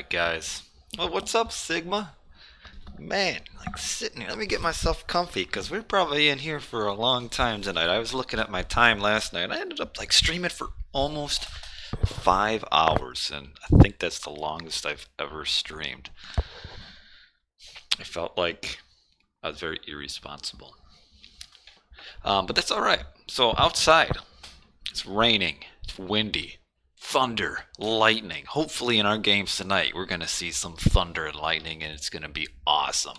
Alright, guys. Well, what's up, Sigma? Man, like sitting here. Let me get myself comfy because we're probably in here for a long time tonight. I was looking at my time last night. I ended up like streaming for almost 5 hours, and I think that's the longest I've ever streamed. I felt like I was very irresponsible. But that's alright. So, outside, it's raining, it's windy, thunder, lightning. Hopefully, in our games tonight, we're going to see some thunder and lightning, and it's going to be awesome.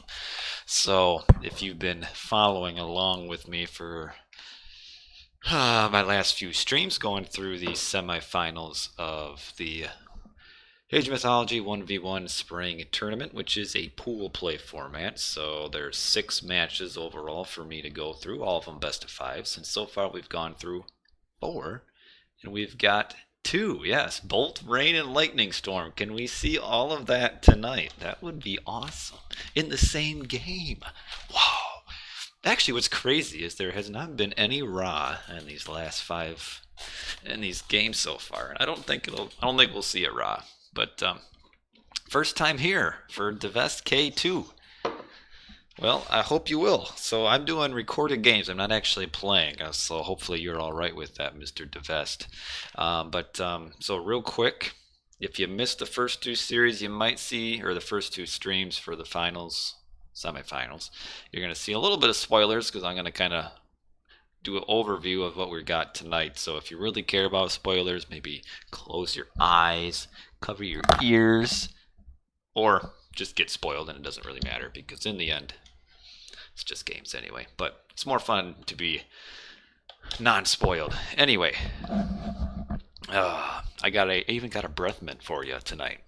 So, if you've been following along with me for my last few streams, going through the semifinals of the Age of Mythology 1v1 Spring Tournament, which is a pool play format. So there's 6 matches overall for me to go through, all of them best of 5s. And so far we've gone through 4, and we've got 2. Yes, Bolt, Rain, and Lightning Storm. Can we see all of that tonight? That would be awesome. In the same game. Wow. Actually, what's crazy is there has not been any Ra in these last 5 in these games so far. I don't think we'll see a Ra. But first time here for Divest K2. Well, I hope you will. So I'm doing recorded games. I'm not actually playing. So hopefully you're all right with that, Mr. Divest. So real quick, if you missed the first 2 series, you might see, or the first 2 streams for the finals, semifinals, you're going to see a little bit of spoilers because I'm going to kind of do an overview of what we got tonight. So if you really care about spoilers, maybe close your eyes, cover your ears, or just get spoiled and it doesn't really matter because in the end, it's just games anyway. But it's more fun to be non-spoiled. Anyway, I even got a breath mint for you tonight.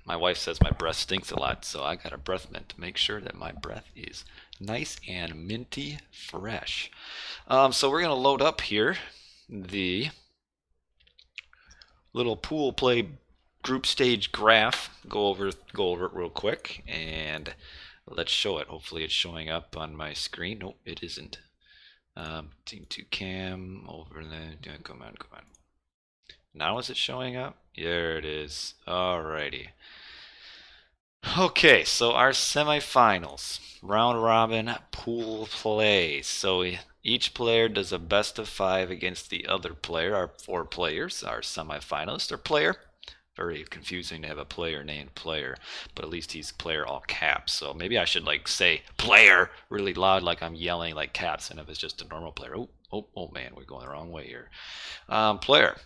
My wife says my breath stinks a lot, so I got a breath mint to make sure that my breath is nice and minty fresh. So we're going to load up here the little pool play group stage graph. Go over it real quick, and let's show it. Hopefully it's showing up on my screen. Nope, it isn't. Team 2 cam over there. Come on. Now is it showing up? There it is. Alrighty. Okay, so our semifinals, round robin pool play. So each player does a best of 5 against the other player. Our 4 players, our semifinalist, or player. Very confusing to have a player named player, but at least he's player all caps. So maybe I should like say player really loud, like I'm yelling like caps, and if it's just a normal player. Oh man, we're going the wrong way here. Player.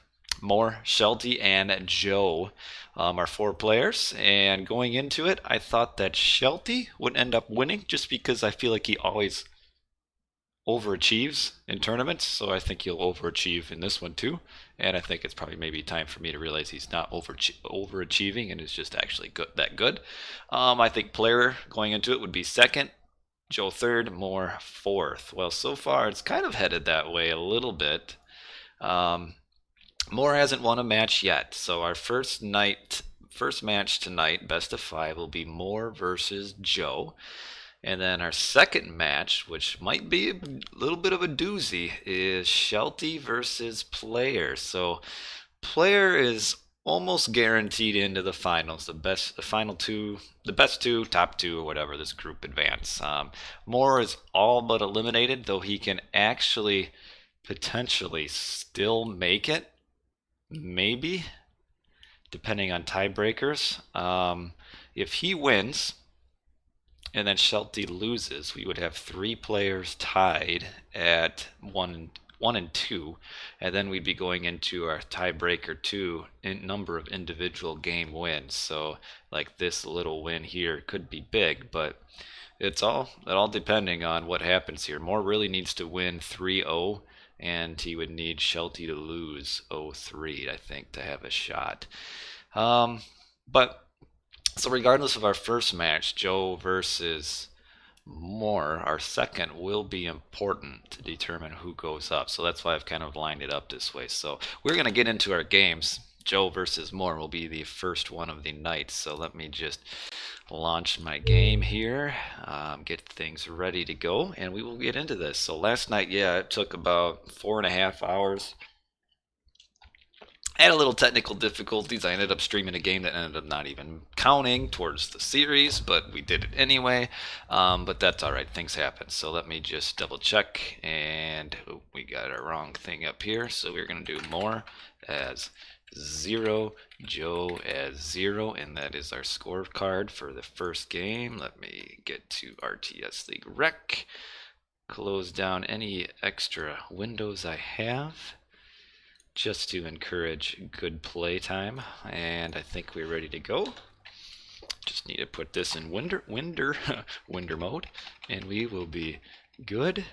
More, Shelty, and Joe are 4 players. And going into it, I thought that Shelty would end up winning just because I feel like he always overachieves in tournaments. So I think he'll overachieve in this one too. And I think it's probably maybe time for me to realize he's not overachieving and is just actually good. I think player going into it would be 2nd. Joe 3rd, More 4th. Well, so far it's kind of headed that way a little bit. More hasn't won a match yet, so our first match tonight, best of 5, will be More versus Joe. And then our second match, which might be a little bit of a doozy, is Shelty versus Player. So Player is almost guaranteed into the finals. The best two, top 2, or whatever, this group advance. More is all but eliminated, though he can actually potentially still make it. Maybe, depending on tiebreakers. If he wins and then Shelty loses, we would have 3 players tied at 1 and 2, and then we'd be going into our tiebreaker 2 in number of individual game wins. So like this little win here could be big, but it all depending on what happens here. More really needs to win 3-0. And he would need Shelty to lose 0-3, I think, to have a shot. But so regardless of our first match, Joe versus More, our second will be important to determine who goes up. So that's why I've kind of lined it up this way. So we're going to get into our games. Joe versus More will be the first one of the night. So let me just launch my game here, get things ready to go, and we will get into this. So last night, it took about 4.5 hours I had a little technical difficulties. I ended up streaming a game that ended up not even counting towards the series, but we did it anyway. But that's all right. Things happen. So let me just double check, and we got a wrong thing up here. So we're gonna do more as 0, Joe as 0, and that is our scorecard for the first game. Let me get to RTS League Rec. Close down any extra windows I have, just to encourage good play time, and I think we're ready to go. Just need to put this in winter mode, and we will be good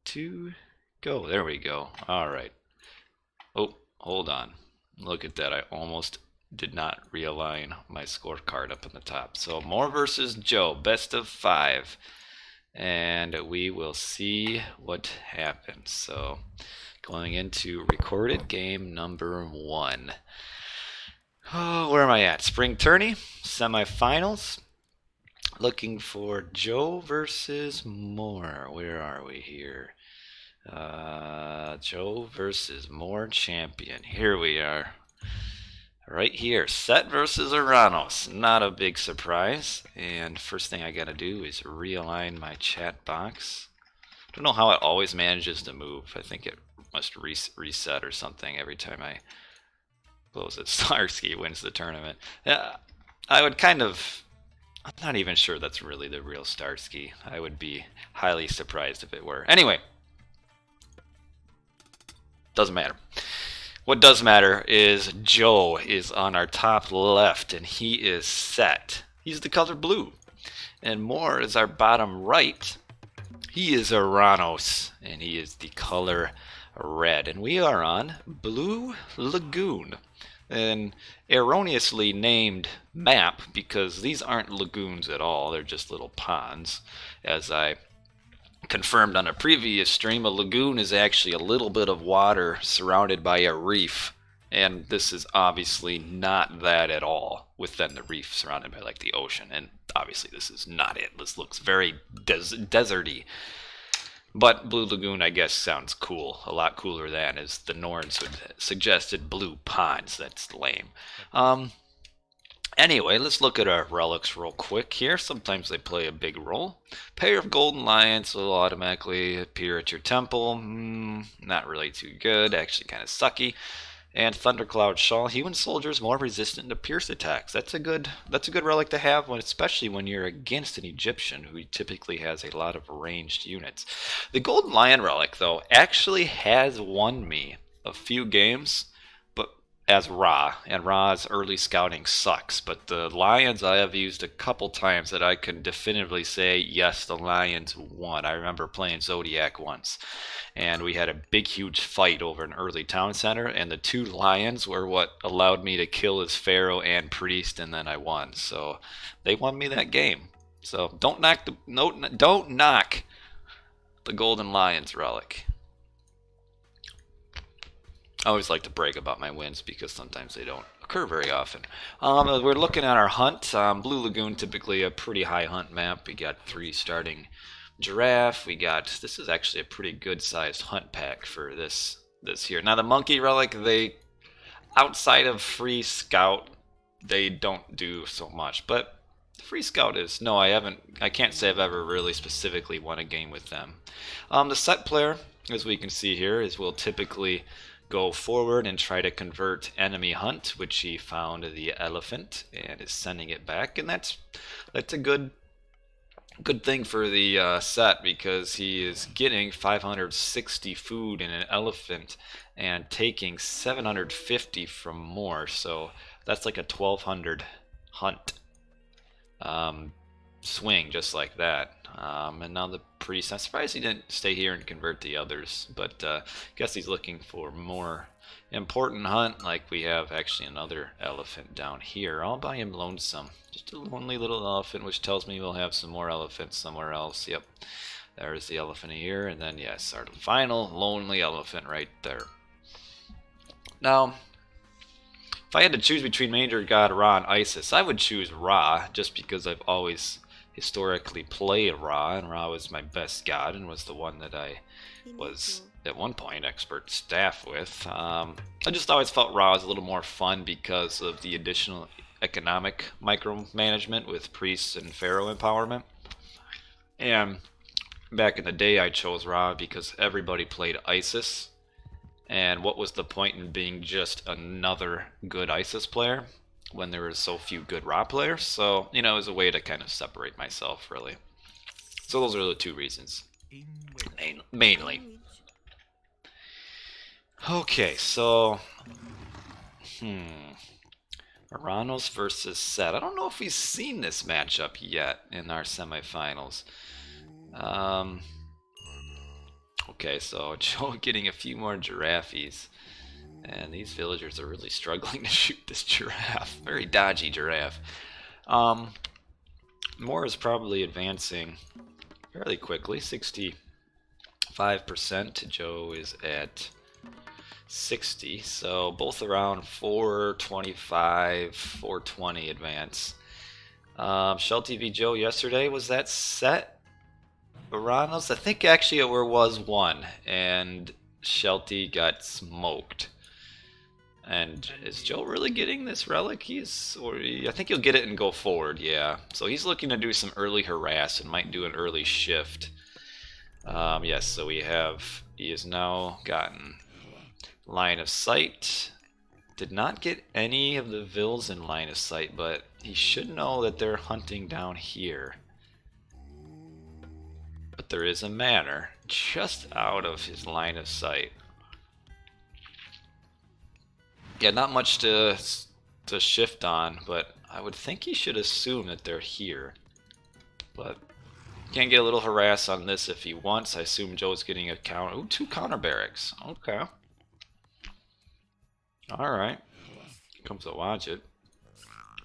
to go. There we go. All right. Oh, hold on. Look at that. I almost did not realign my scorecard up in the top. So Moore versus Joe, best of 5, and we will see what happens. So going into recorded game number 1. Oh, where am I at? Spring Tourney, semifinals. Looking for Joe versus Moore. Where are we here? Joe versus Moore champion. Here we are. Right here. Set versus Oranos. Not a big surprise. And first thing I gotta do is realign my chat box. Don't know how it always manages to move. I think it must reset or something every time I close it. Starsky wins the tournament. Yeah, I would kind of... I'm not even sure that's really the real Starsky. I would be highly surprised if it were. Anyway. Doesn't matter. What does matter is Joe is on our top left, and he is set. He's the color blue. And Moore is our bottom right. He is Oranos, and he is the color red. And we are on Blue Lagoon, an erroneously named map, because these aren't lagoons at all. They're just little ponds. As I confirmed on a previous stream, a lagoon is actually a little bit of water surrounded by a reef. And this is obviously not that at all, within the reef surrounded by like the ocean. And obviously this is not it. This looks very deserty. But Blue Lagoon, I guess, sounds cool. A lot cooler than, as the Norns suggested, blue ponds. That's lame. Anyway, let's look at our relics real quick here. Sometimes they play a big role. Pair of golden lions will automatically appear at your temple. Not really too good. Actually kind of sucky. And Thundercloud Shawl, human soldiers more resistant to pierce attacks. That's a good relic to have, especially when you're against an Egyptian who typically has a lot of ranged units. The Golden Lion relic, though, actually has won me a few games, but as Ra, and Ra's early scouting sucks. But the lions I have used a couple times that I can definitively say, yes, the lions won. I remember playing Zodiac once, and we had a big, huge fight over an early town center, and the 2 lions were what allowed me to kill his pharaoh and priest, and then I won. So they won me that game. So don't knock the Golden Lions relic. I always like to brag about my wins because sometimes they don't occur very often. We're looking at our hunt. Blue Lagoon, typically a pretty high hunt map. We got 3 starting giraffe. This is actually a pretty good sized hunt pack for this here. Now the monkey relic, outside of free scout, they don't do so much. But free scout is, no, I can't say I've ever really specifically won a game with them. The set player, as we can see here, will typically go forward and try to convert enemy hunt, which he found the elephant and is sending it back, and that's a good thing for the set, because he is getting 560 food in an elephant and taking 750 from Moore, so that's like a 1200 hunt swing just like that. And now the priest, I'm surprised he didn't stay here and convert the others, but I guess he's looking for more important hunt. Like we have actually another elephant down here, all by him lonesome. Just a lonely little elephant, which tells me we'll have some more elephants somewhere else. Yep, there's the elephant here, and then yes, our final lonely elephant right there. Now, if I had to choose between Major God Ra and Isis, I would choose Ra, just because I've always historically played Ra, and Ra was my best god and was the one that I was at one point, expert staff with. I just always felt Raw was a little more fun because of the additional economic micromanagement with priests and pharaoh empowerment. And back in the day, I chose Ra because everybody played Isis. And what was the point in being just another good Isis player when there were so few good Ra players? So, you know, it was a way to kind of separate myself, really. So those are the two reasons, mainly. Okay, so... Oranos versus Set. I don't know if we've seen this matchup yet in our semifinals. Okay, so Joe getting a few more giraffes. And these villagers are really struggling to shoot this giraffe. Very dodgy giraffe. Moore is probably advancing fairly quickly. 65%. Joe is at 60. So both around 425, 420 advance. Shelty v Joe yesterday, was that Set? Oranos? I think actually it was one, and Shelty got smoked. And is Joe really getting this relic? I think he'll get it and go forward, yeah. So he's looking to do some early harass and might do an early shift. Yes, so he has now gotten line of sight. Did not get any of the Vills in line of sight, but he should know that they're hunting down here. But there is a manor just out of his line of sight. Yeah, not much to shift on, but I would think he should assume that they're here. But can get a little harass on this if he wants. I assume Joe's getting a counter. Ooh, 2 counter barracks. Okay. Alright. Comes a Wadget.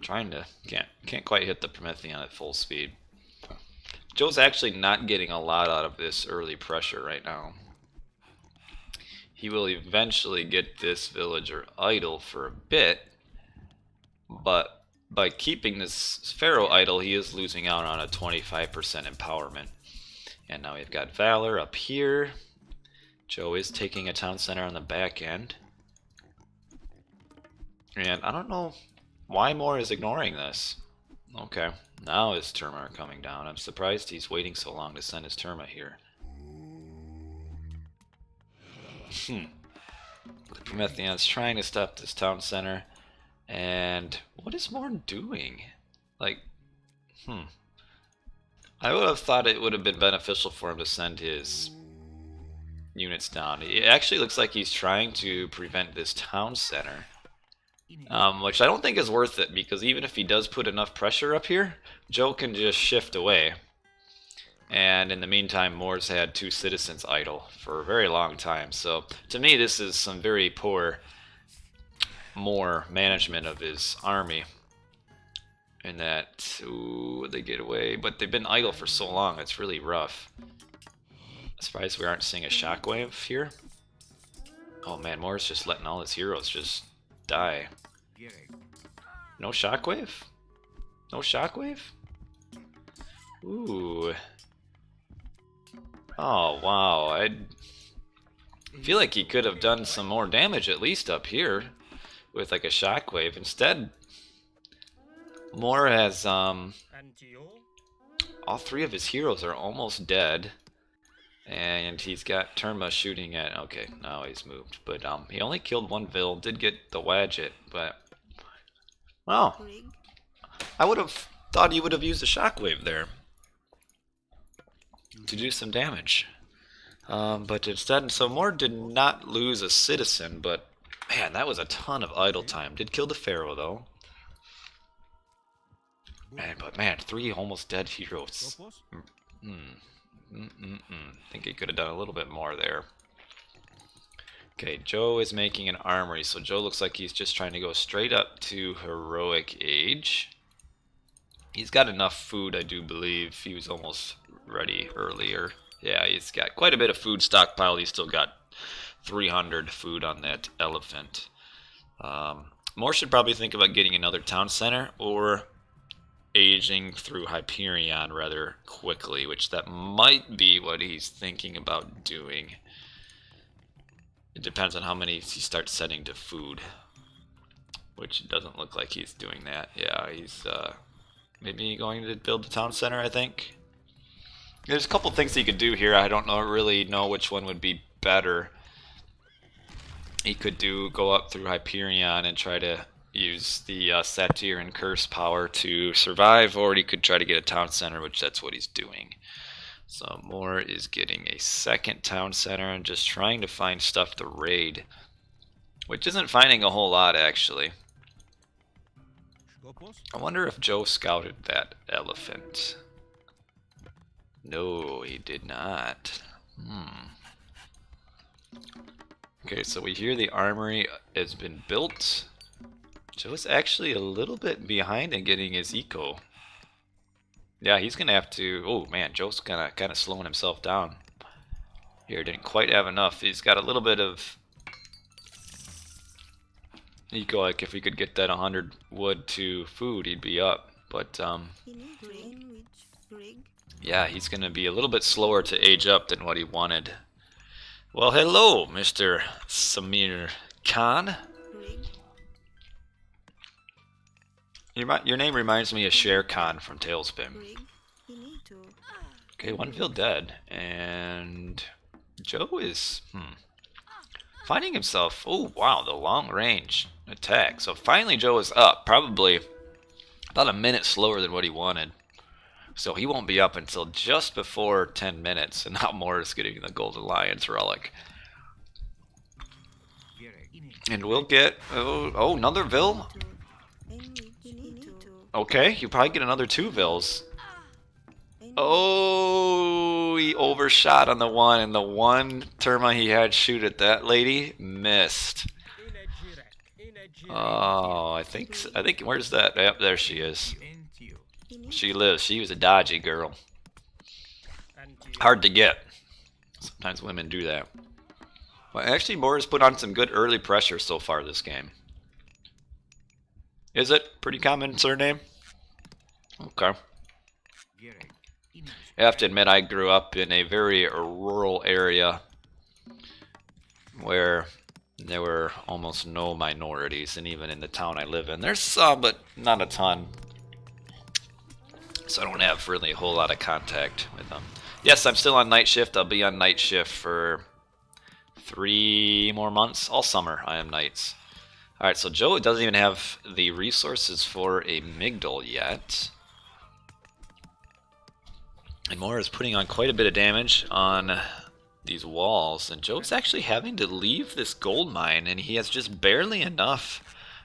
Trying to can't quite hit the Promethean at full speed. Joe's actually not getting a lot out of this early pressure right now. He will eventually get this villager idle for a bit, but by keeping this pharaoh idle, he is losing out on a 25% empowerment. And now we've got Valor up here. Joe is taking a town center on the back end. And I don't know why Moore is ignoring this. Okay, now his Terma are coming down. I'm surprised he's waiting so long to send his Terma here. The Promethean's trying to stop this town center. And what is Moore doing? Like, I would have thought it would have been beneficial for him to send his units down. It actually looks like he's trying to prevent this town center. Which I don't think is worth it, because even if he does put enough pressure up here, Joe can just shift away. And in the meantime, Moore's had 2 citizens idle for a very long time. So to me, this is some very poor Moore management of his army. In that, ooh, they get away, but they've been idle for so long, it's really rough. I'm surprised we aren't seeing a shockwave here. Oh man, Moore's just letting all his heroes just die. No shockwave? No shockwave? Ooh. Oh, wow. I feel like he could have done some more damage at least up here with like a shockwave. Instead, Moore has, all 3 of his heroes are almost dead. And he's got Terma shooting at... Okay, now he's moved. But he only killed 1 Vill. Did get the Wadget, but... Oh. I would have thought he would have used a shockwave there to do some damage. But instead, so Moore did not lose a citizen, but... Man, that was a ton of idle time. Did kill the Pharaoh, though. But man, 3 almost dead heroes. Think he could have done a little bit more there. Okay, Joe is making an armory, so Joe looks like he's just trying to go straight up to heroic age. He's got enough food, I do believe. He was almost ready earlier. Yeah, he's got quite a bit of food stockpiled. He's still got 300 food on that elephant. Moore should probably think about getting another town center or aging through Hyperion rather quickly, which that might be what he's thinking about doing. It depends on how many he starts sending to food. Which it doesn't look like he's doing that. Yeah, he's maybe going to build the town center, I think. There's a couple things he could do here. I don't really know which one would be better. He could go up through Hyperion and try to use the Satyr and Curse power to survive, or he could try to get a town center, which that's what he's doing. So Moore is getting a second town center and just trying to find stuff to raid, which isn't finding a whole lot actually. I wonder if Joe scouted that elephant. No, he did not. Okay, so we hear the armory has been built. Joe's actually a little bit behind in getting his eco. Yeah, he's gonna have to. Oh man, Joe's kind of slowing himself down. Here, didn't quite have enough. He's got a little bit of eco. Like if we could get that 100 wood to food, he'd be up. But yeah, he's gonna be a little bit slower to age up than what he wanted. Well, hello, Mr. Samir Khan. Your name reminds me of Shere Khan from Tailspin. Okay, one field dead, and Joe is finding himself. Oh wow, the long range attack. So finally, Joe is up. Probably about a minute slower than what he wanted. So he won't be up until just before 10 minutes, and now Moore is getting the Golden Lion's relic. And we'll get another Vil. Okay, you probably get another 2 Vils. Oh, he overshot on the one, and the one Terma he had shoot at that lady missed. Oh, I think where's that? Yep, there she is. She lives. She was a dodgy girl. Hard to get. Sometimes women do that. Well, actually, Moore has put on some good early pressure so far this game. Is it? Pretty common surname? Okay. I have to admit, I grew up in a very rural area where there were almost no minorities, and even in the town I live in, there's some, but not a ton. So I don't have really a whole lot of contact with them. Yes, I'm still on night shift. I'll be on night shift for 3 more months. All summer I am nights. Alright, so Joe doesn't even have the resources for a Migdal yet. And Moore is putting on quite a bit of damage on these walls. And Joe's actually having to leave this gold mine, and he has just barely enough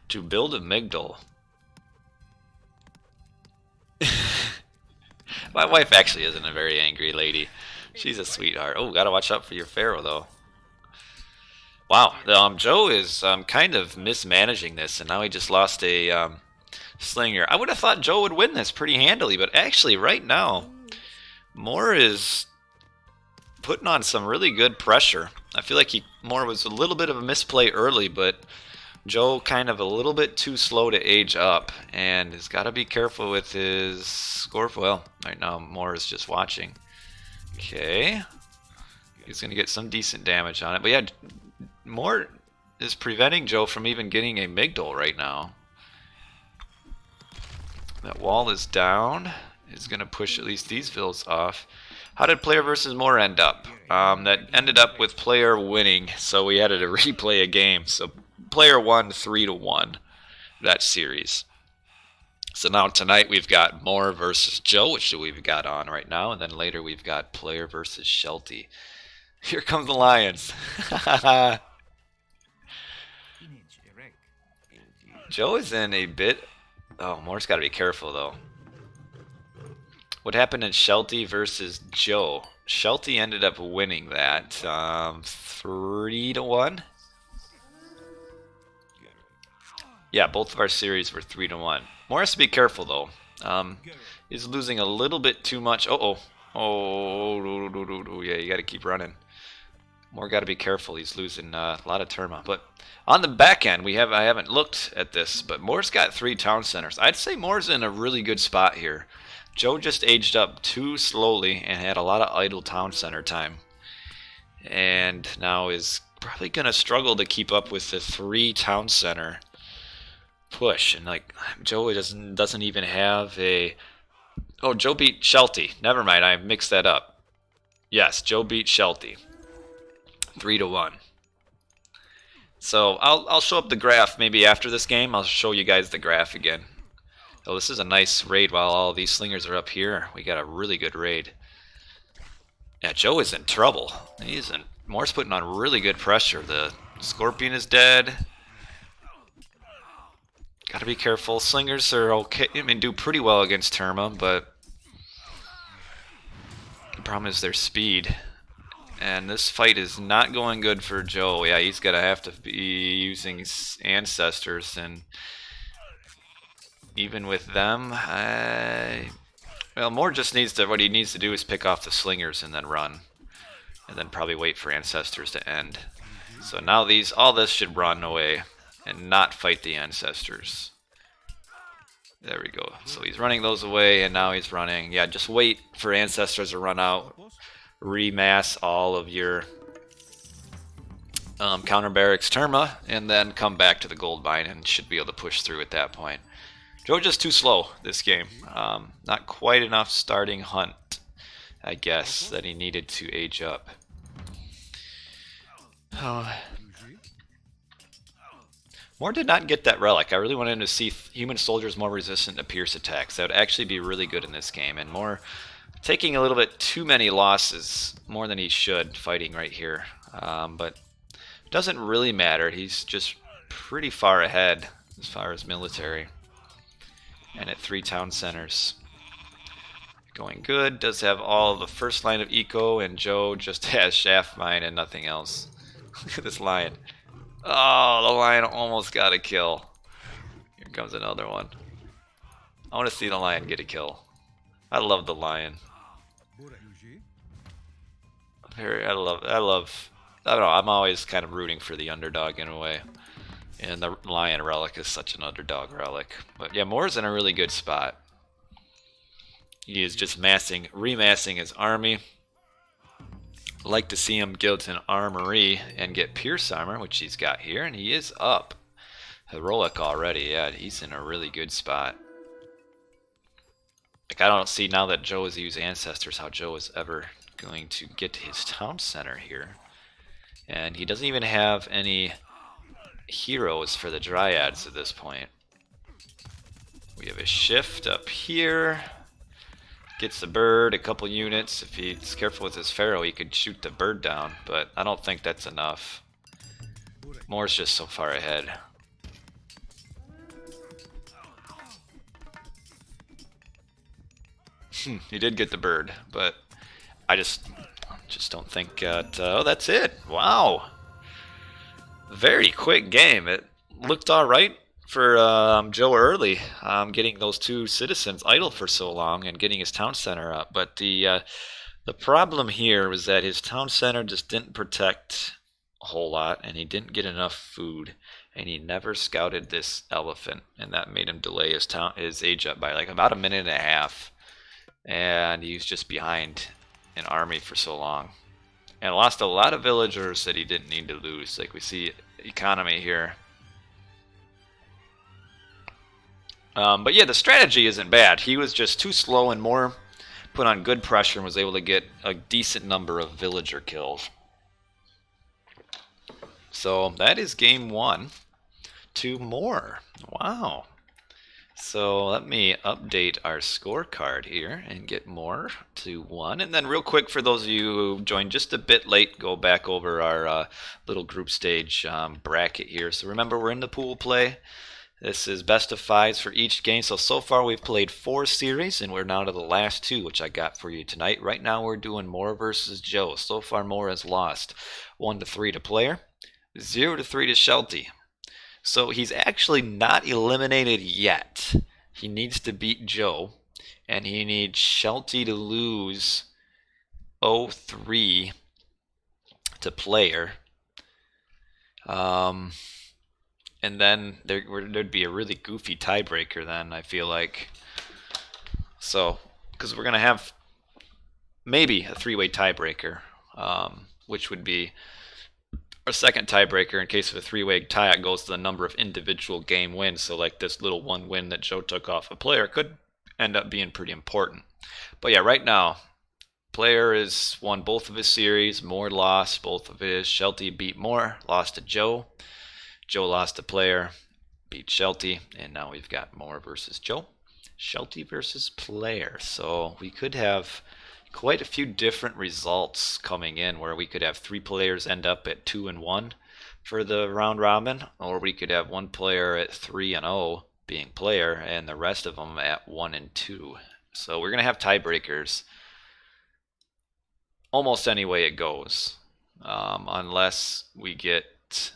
to build a Migdal. My wife actually isn't a very angry lady. She's a sweetheart. Oh, gotta watch out for your Pharaoh, though. Wow, Joe is kind of mismanaging this, and now he just lost a slinger. I would have thought Joe would win this pretty handily, but actually right now, Moore is putting on some really good pressure. I feel like Moore was a little bit of a misplay early, but Joe kind of a little bit too slow to age up, and has got to be careful with his score. Well, right now Moore is just watching. Okay, he's going to get some decent damage on it, but yeah, Moore is preventing Joe from even getting a Migdal right now. That wall is down. Is going to push at least these Vils off. How did player versus Moore end up? That ended up with player winning, so we had to replay a game. So player won 3-1 that series. So now tonight we've got Moore versus Joe, which we've got on right now, and then later we've got player versus Shelty. Here comes the Lions. Joe is in a bit. Oh, Moore's got to be careful though. What happened in Shelty versus Joe? Shelty ended up winning that 3-1. Yeah, both of our series were 3-1. Moore has to be careful though. He's losing a little bit too much. Oh, yeah, you got to keep running. Moore got to be careful. He's losing a lot of Terma. But on the back end, I haven't looked at this, but Moore's got 3 town centers. I'd say Moore's in a really good spot here. Joe just aged up too slowly and had a lot of idle town center time, and now is probably gonna struggle to keep up with the 3 town center push. And like Joe doesn't even have a. Oh, Joe beat Shelty. Never mind, I mixed that up. Yes, Joe beat Shelty. 3-1. So I'll show up the graph maybe after this game. I'll show you guys the graph again. Oh, this is a nice raid while all these slingers are up here. We got a really good raid. Yeah, Joe is in trouble. Moore's putting on really good pressure. The Scorpion is dead. Gotta be careful. Slingers are okay. I mean, do pretty well against Terma, but the problem is their speed. And this fight is not going good for Joe. Yeah, he's gonna have to be using ancestors, and even with them, well, Moore just needs to. What he needs to do is pick off the slingers and then run, and then probably wait for ancestors to end. So now all this should run away and not fight the ancestors. There we go. So he's running those away, and now he's running. Yeah, just wait for ancestors to run out. Remass all of your counter barracks Terma, and then come back to the gold mine and should be able to push through at that point. Joe just too slow this game. Not quite enough starting hunt, I guess, that he needed to age up. Oh. Moore did not get that relic. I really wanted him to see human soldiers more resistant to pierce attacks. That would actually be really good in this game, and Moore taking a little bit too many losses, more than he should, fighting right here. But it doesn't really matter. He's just pretty far ahead as far as military. And at 3 town centers. Going good. Does have all the first line of eco, and Joe just has shaft mine and nothing else. Look at this lion. Oh, the lion almost got a kill. Here comes another one. I want to see the lion get a kill. I love the lion. I don't know, I'm always kind of rooting for the underdog in a way. And the lion relic is such an underdog relic. But yeah, Moore's in a really good spot. He is just remassing his army. I'd like to see him get an armory and get pierce armor, which he's got here, and he is up heroic already. Yeah, he's in a really good spot. Like, I don't see now that Joe has used ancestors how Joe is ever going to get to his town center here. And he doesn't even have any heroes for the dryads at this point. We have a shift up here. Gets the bird, a couple units. If he's careful with his pharaoh, he could shoot the bird down, but I don't think that's enough. Moore's just so far ahead. He did get the bird, but I just don't think oh, that's it. Wow. Very quick game. It looked all right for Joe early, getting those 2 citizens idle for so long and getting his town center up. But the problem here was that his town center just didn't protect a whole lot, and he didn't get enough food, and he never scouted this elephant, and that made him delay his age up by like about a minute and a half. And he was just behind an army for so long, and lost a lot of villagers that he didn't need to lose. Like we see economy here. But yeah, the strategy isn't bad. He was just too slow, and Moore put on good pressure and was able to get a decent number of villager kills. So that is game 1 to Moore. Wow. So let me update our scorecard here and get Moore to 1. And then real quick, for those of you who joined just a bit late, go back over our little group stage bracket here. So remember, we're in the pool play. This is best of 5s for each game. So far we've played 4 series, and we're now to the last 2, which I got for you tonight. Right now we're doing Moore versus Joe. So far Moore has lost 1-3 to player, 0-3 to Shelty. So he's actually not eliminated yet. He needs to beat Joe, and he needs Shelty to lose 0-3 to player. And then there'd be a really goofy tiebreaker then, I feel like. So, because we're going to have maybe a 3-way tiebreaker, which would be Our second tiebreaker, in case of a three-way tie, it goes to the number of individual game wins. So like this little one win that Joe took off a player could end up being pretty important. But yeah, right now, player has won both of his series. Moore lost both of his. Shelty beat Moore, lost to Joe. Joe lost to player, beat Shelty. And now we've got Moore versus Joe. Shelty versus player. So we could have quite a few different results coming in, where we could have 3 players end up at 2-1 for the round robin, or we could have 1 player at 3-0 being player and the rest of them at 1-2. So we're going to have tiebreakers almost any way it goes, unless we get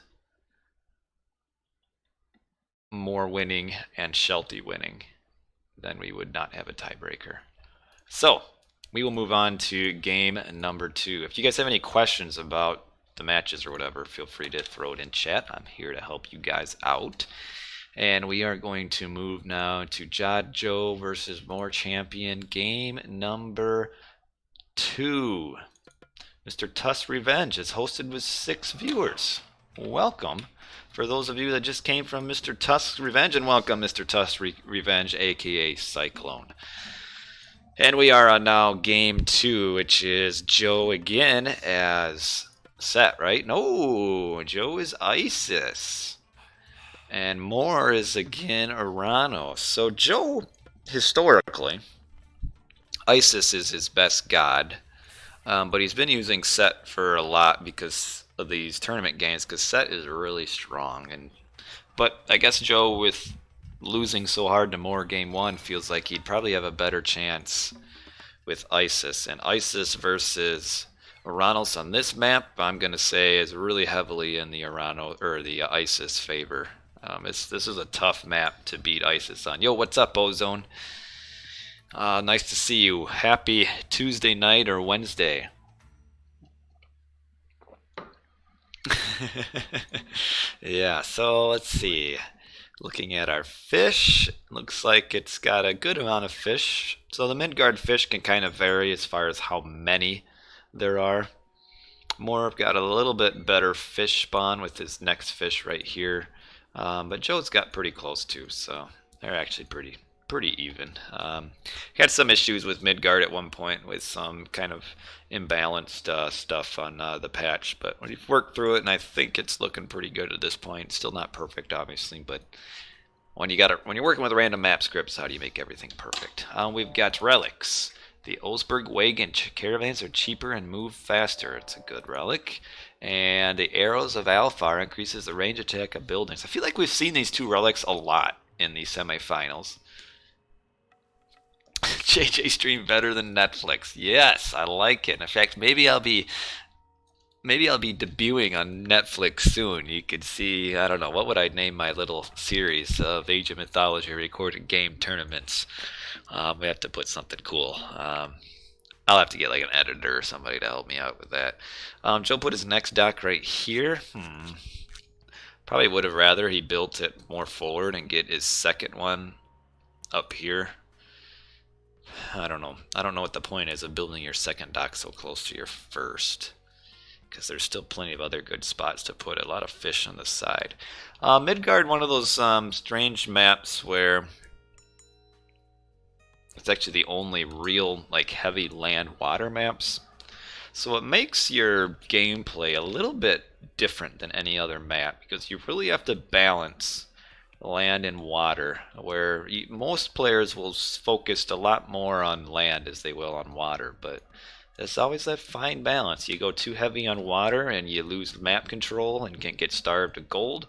Moore winning and Shelty winning. Then we would not have a tiebreaker. So we will move on to game number 2. If you guys have any questions about the matches or whatever, feel free to throw it in chat. I'm here to help you guys out. And we are going to move now to Joe versus Moore champion, game number 2. Mr. Tusk's Revenge is hosted with 6 viewers. Welcome. For those of you that just came from Mr. Tusk's Revenge, and welcome Mr. Tusk's Revenge, aka Cyclone. And we are on now game 2, which is Joe again as Set, right? No, Joe is Isis. And Moore is again Oranos. So Joe, historically, Isis is his best god. But he's been using Set for a lot because of these tournament games, because Set is really strong. But I guess Joe, with losing so hard to Moore game 1, feels like he'd probably have a better chance with Isis. And Isis versus Oranos on this map, I'm going to say, is really heavily in the Isis favor. This is a tough map to beat Isis on. Yo, what's up, Ozone? Nice to see you. Happy Tuesday night or Wednesday. Yeah, so let's see. Looking at our fish, looks like it's got a good amount of fish. So the Midgard fish can kind of vary as far as how many there are. Moore got a little bit better fish spawn with his next fish right here. But Joe's got pretty close too, so they're actually pretty even. Had some issues with Midgard at one point with some kind of imbalanced stuff on the patch, but we've worked through it, and I think it's looking pretty good at this point. Still not perfect, obviously, but when you're working with random map scripts, how do you make everything perfect? We've got relics. The Olsberg wagon caravans are cheaper and move faster. It's a good relic. And the arrows of Alfheim increases the range attack of buildings. I feel like we've seen these 2 relics a lot in the semifinals. JJ stream better than Netflix. Yes, I like it. In fact, maybe I'll be debuting on Netflix soon. You could see, I don't know, what would I name my little series of Age of Mythology recorded game tournaments? We have to put something cool. I'll have to get like an editor or somebody to help me out with that. Joe put his next dock right here. Probably would have rather he built it more forward and get his second one up here. I don't know. I don't know what the point is of building your second dock so close to your first, because there's still plenty of other good spots to put a lot of fish on the side. Midgard, one of those strange maps where it's actually the only real like heavy land water maps. So it makes your gameplay a little bit different than any other map, because you really have to balance land and water, where most players will focus a lot more on land as they will on water, but there's always that fine balance. You go too heavy on water and you lose map control and can get starved to gold,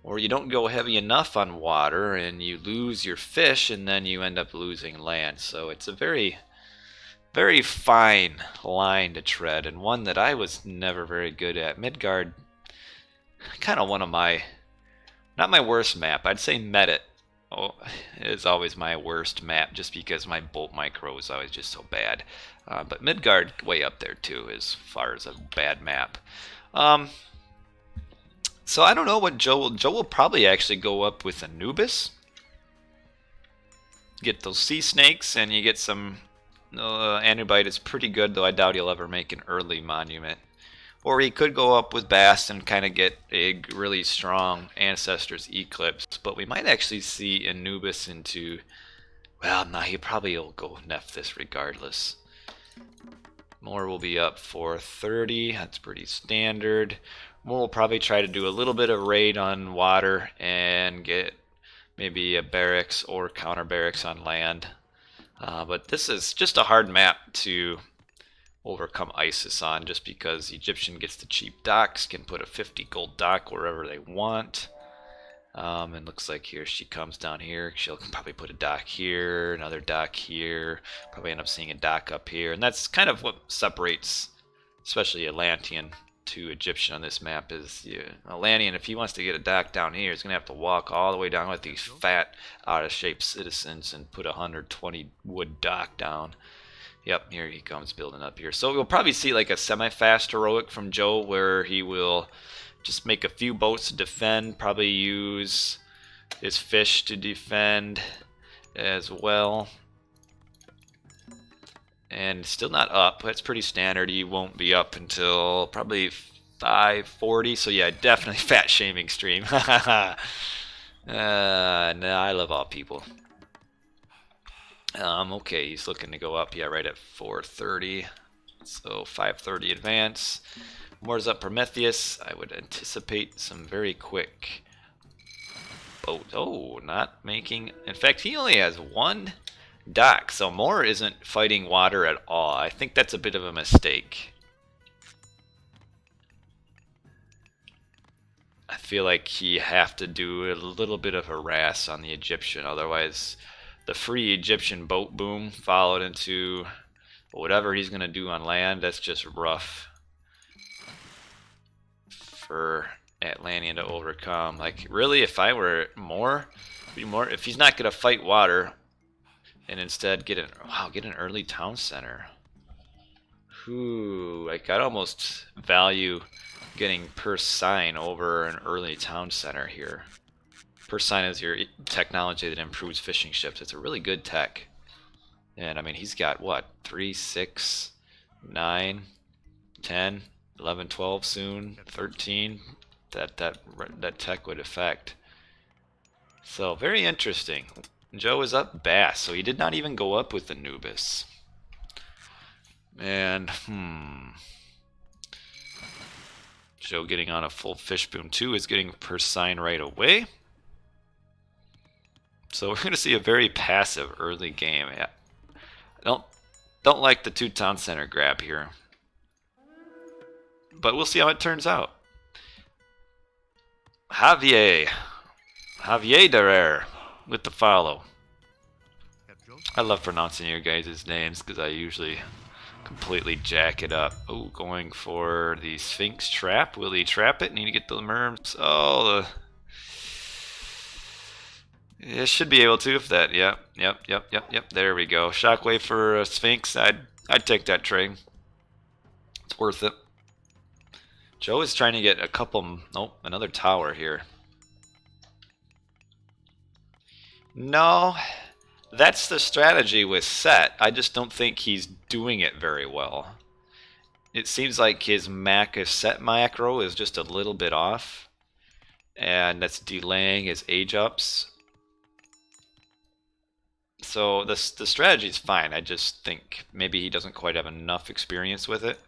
or you don't go heavy enough on water and you lose your fish and then you end up losing land. So it's a very, very fine line to tread, and one that I was never very good at. Midgard, kind of one of my, not my worst map. I'd say Medit is always my worst map, just because my bolt micro is always just so bad. But Midgard way up there too, as far as a bad map. So I don't know what Joe will probably actually go up with Anubis. Get those sea snakes, and you get some Anubite is pretty good, though I doubt he'll ever make an early monument. Or he could go up with Bast and kind of get a really strong Ancestors Eclipse. But we might actually see Anubis into... Well, nah, he probably will go Nephthys regardless. Moore will be up for 30. That's pretty standard. Moore will probably try to do a little bit of raid on water and get maybe a barracks or counter barracks on land. But this is just a hard map to overcome ISIS on, just because Egyptian gets the cheap docks, can put a 50 gold dock wherever they want. And looks like here she comes down here. She'll probably put a dock here, another dock here, probably end up seeing a dock up here. And that's kind of what separates, especially Atlantean to Egyptian on this map, is Atlantean, if he wants to get a dock down here, he's going to have to walk all the way down with these fat, out-of-shape citizens and put a 120 wood dock down. Yep, here he comes building up here. So we'll probably see like a semi-fast heroic from Joe, where he will just make a few boats to defend, probably use his fish to defend as well. And still not up. That's pretty standard. He won't be up until probably 5:40. So yeah, definitely fat shaming stream. No, I love all people. Okay, he's looking to go up. Yeah, right at 4:30. So 5:30 advance. Moore's up Prometheus. I would anticipate some very quick boat. Oh, not making. In fact, he only has one dock, so Moore isn't fighting water at all. I think that's a bit of a mistake. I feel like he have to do a little bit of harass on the Egyptian, otherwise the free Egyptian boat boom followed into whatever he's gonna do on land. That's just rough for Atlantean to overcome. Like, really, if I were Moore, if he's not gonna fight water and instead get an early town center. Ooh, like, I'd almost value getting per sign over an early town center here. Per sign is your technology that improves fishing ships. It's a really good tech. And I mean, he's got what, 3, 6, 9, 10, 11, 12 soon, 13. That tech would affect. So very interesting. Joe is up Bass, so he did not even go up with Anubis. And Joe getting on a full fish boom too is getting per sign right away. So we're gonna see a very passive early game. Yeah. Don't like the 2 town center grab here. But we'll see how it turns out. Javier Derer with the follow. I love pronouncing your guys' names because I usually completely jack it up. Oh, going for the Sphinx trap. Will he trap it? Need to get the merms. Oh, it should be able to if that. Yep. There we go. Shockwave for Sphinx. I'd take that trade. It's worth it. Joe is trying to get a couple. Nope, another tower here. No, that's the strategy with Set. I just don't think he's doing it very well. It seems like his Set macro is just a little bit off, and that's delaying his age ups. So the strategy is fine. I just think maybe he doesn't quite have enough experience with it.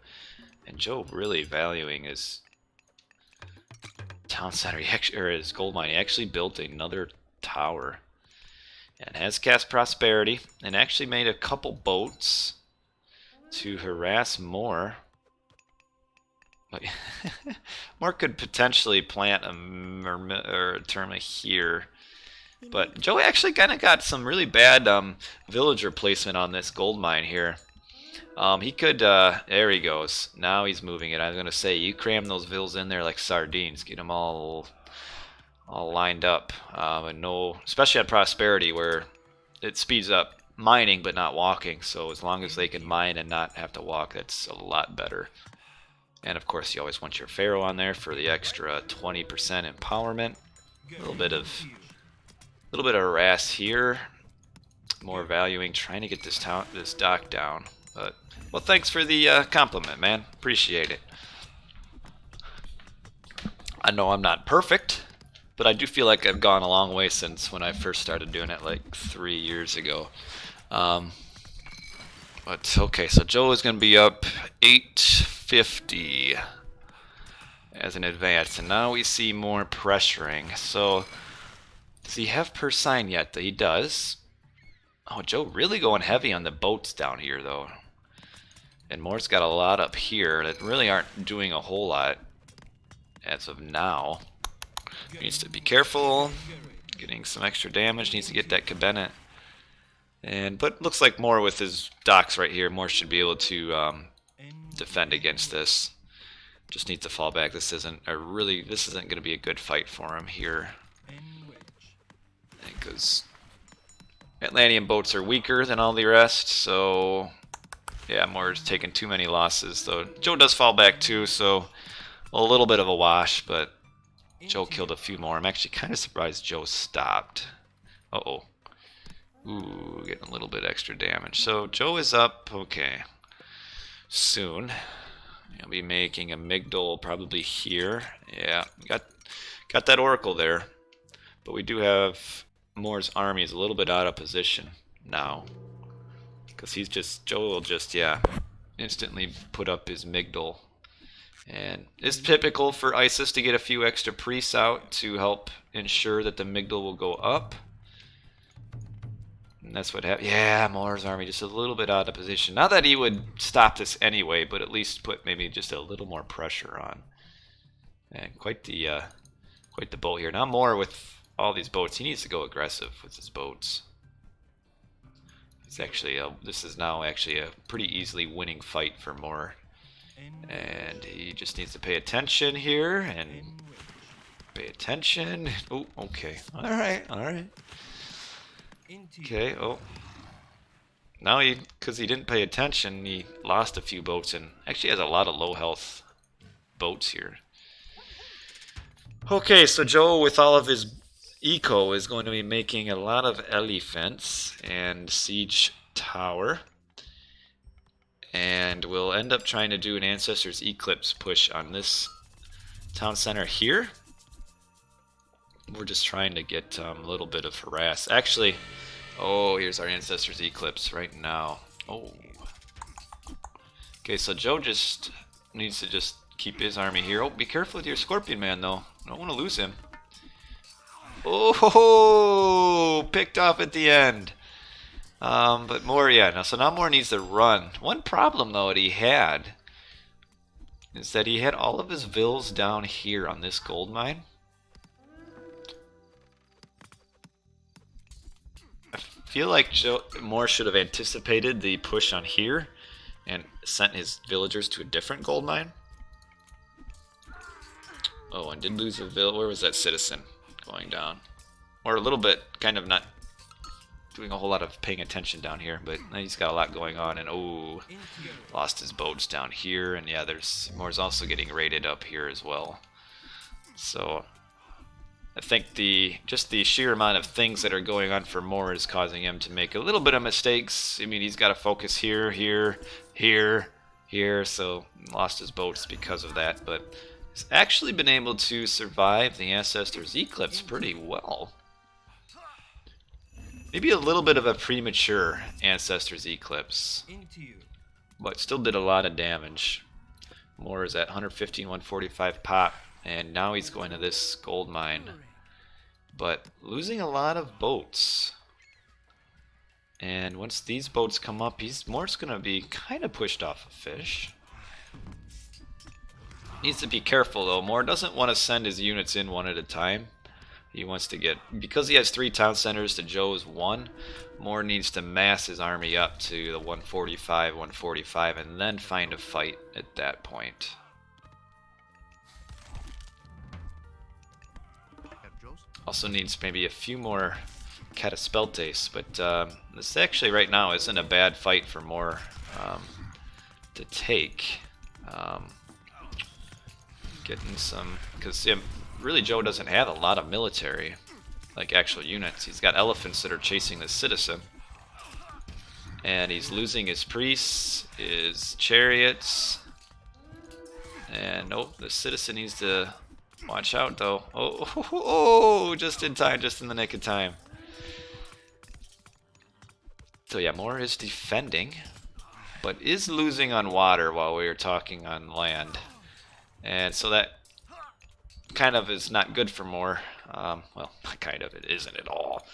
And Joe really valuing his town center, or his gold mine. He actually built another tower and has cast Prosperity and actually made a couple boats to harass Moore. Moore could potentially plant a Terma here. But Joe actually kind of got some really bad villager placement on this gold mine here. He could, there he goes. Now he's moving it. I was going to say, you cram those vills in there like sardines. Get them all lined up. And no, especially at Prosperity where it speeds up mining but not walking. So as long as they can mine and not have to walk, that's a lot better. And of course, you always want your Pharaoh on there for the extra 20% empowerment. A little bit of harass here. More valuing, trying to get this dock down. But well, thanks for the compliment, man. Appreciate it. I know I'm not perfect, but I do feel like I've gone a long way since when I first started doing it like 3 years ago. Um, but okay, so Joe is going to be up 850 as an advance, and now we see more pressuring. So does he have per sign yet? He does. Oh, Joe really going heavy on the boats down here, though. And Moore's got a lot up here that really aren't doing a whole lot as of now. Needs to be careful. Getting some extra damage. Needs to get that cabinet. But looks like Moore with his docks right here. Moore should be able to defend against this. Just needs to fall back. This isn't going to be a good fight for him here. Because Atlantean boats are weaker than all the rest, so yeah, Moore's taking too many losses. Though Joe does fall back too, so a little bit of a wash, but Joe killed a few more. I'm actually kind of surprised Joe stopped. Uh-oh. Ooh, getting a little bit extra damage. So Joe is up, okay, soon. He'll be making a Migdol probably here. Yeah, got that Oracle there. But we do have Moore's army is a little bit out of position now. Because Joe will just, yeah, instantly put up his Migdol. And it's typical for Isis to get a few extra priests out to help ensure that the Migdol will go up. And that's what happened. Yeah, Moore's army just a little bit out of position. Not that he would stop this anyway, but at least put maybe just a little more pressure on. And quite the boat here. Now Moore with all these boats, he needs to go aggressive with his boats. It's actually this is now actually a pretty easily winning fight for Moore. And he just needs to pay attention here and pay attention. Oh, okay. All right. Okay, oh. Now because he didn't pay attention, he lost a few boats and actually has a lot of low health boats here. Okay, so Joe with all of his eco is going to be making a lot of elephants and siege tower. And we'll end up trying to do an Ancestors Eclipse push on this town center here. We're just trying to get a little bit of harass. Actually, oh, here's our Ancestors Eclipse right now. Oh. Okay, so Joe just needs to just keep his army here. Oh, be careful with your Scorpion Man, though. I don't want to lose him. Oh, picked off at the end. But Moore, yeah. Now Moore needs to run. One problem, though, that he had is that he had all of his vills down here on this gold mine. I feel like Moore should have anticipated the push on here and sent his villagers to a different gold mine. Oh, and did lose a vill. Where was that citizen going down? Or a little bit, kind of not doing a whole lot of paying attention down here, but he's got a lot going on. And oh, lost his boats down here. And yeah, Moore's also getting raided up here as well. So I think just the sheer amount of things that are going on for Moore is causing him to make a little bit of mistakes. I mean, he's got to focus here, so lost his boats because of that. But he's actually been able to survive the Ancestors Eclipse pretty well. Maybe a little bit of a premature Ancestors Eclipse, but still did a lot of damage. Moore is at 115, 145 pop, and now he's going to this gold mine. But losing a lot of boats. And once these boats come up, Moore's going to be kind of pushed off a fish. Needs to be careful, though. Moore doesn't want to send his units in one at a time. He wants to because he has 3 town centers to Joe's 1, Moore needs to mass his army up to the 145, and then find a fight at that point. Also needs maybe a few more Cataspeltes, but this actually right now isn't a bad fight for Moore to take. Getting some, because really Joe doesn't have a lot of military, like actual units. He's got elephants that are chasing this citizen, and he's losing his priests, his chariots, and oh, the citizen needs to Watch out, though. Oh, just in time, just in the nick of time. So yeah, Moore is defending, but is losing on water while we are talking on land. And so that kind of is not good for Moore. Well, kind of, it isn't at all.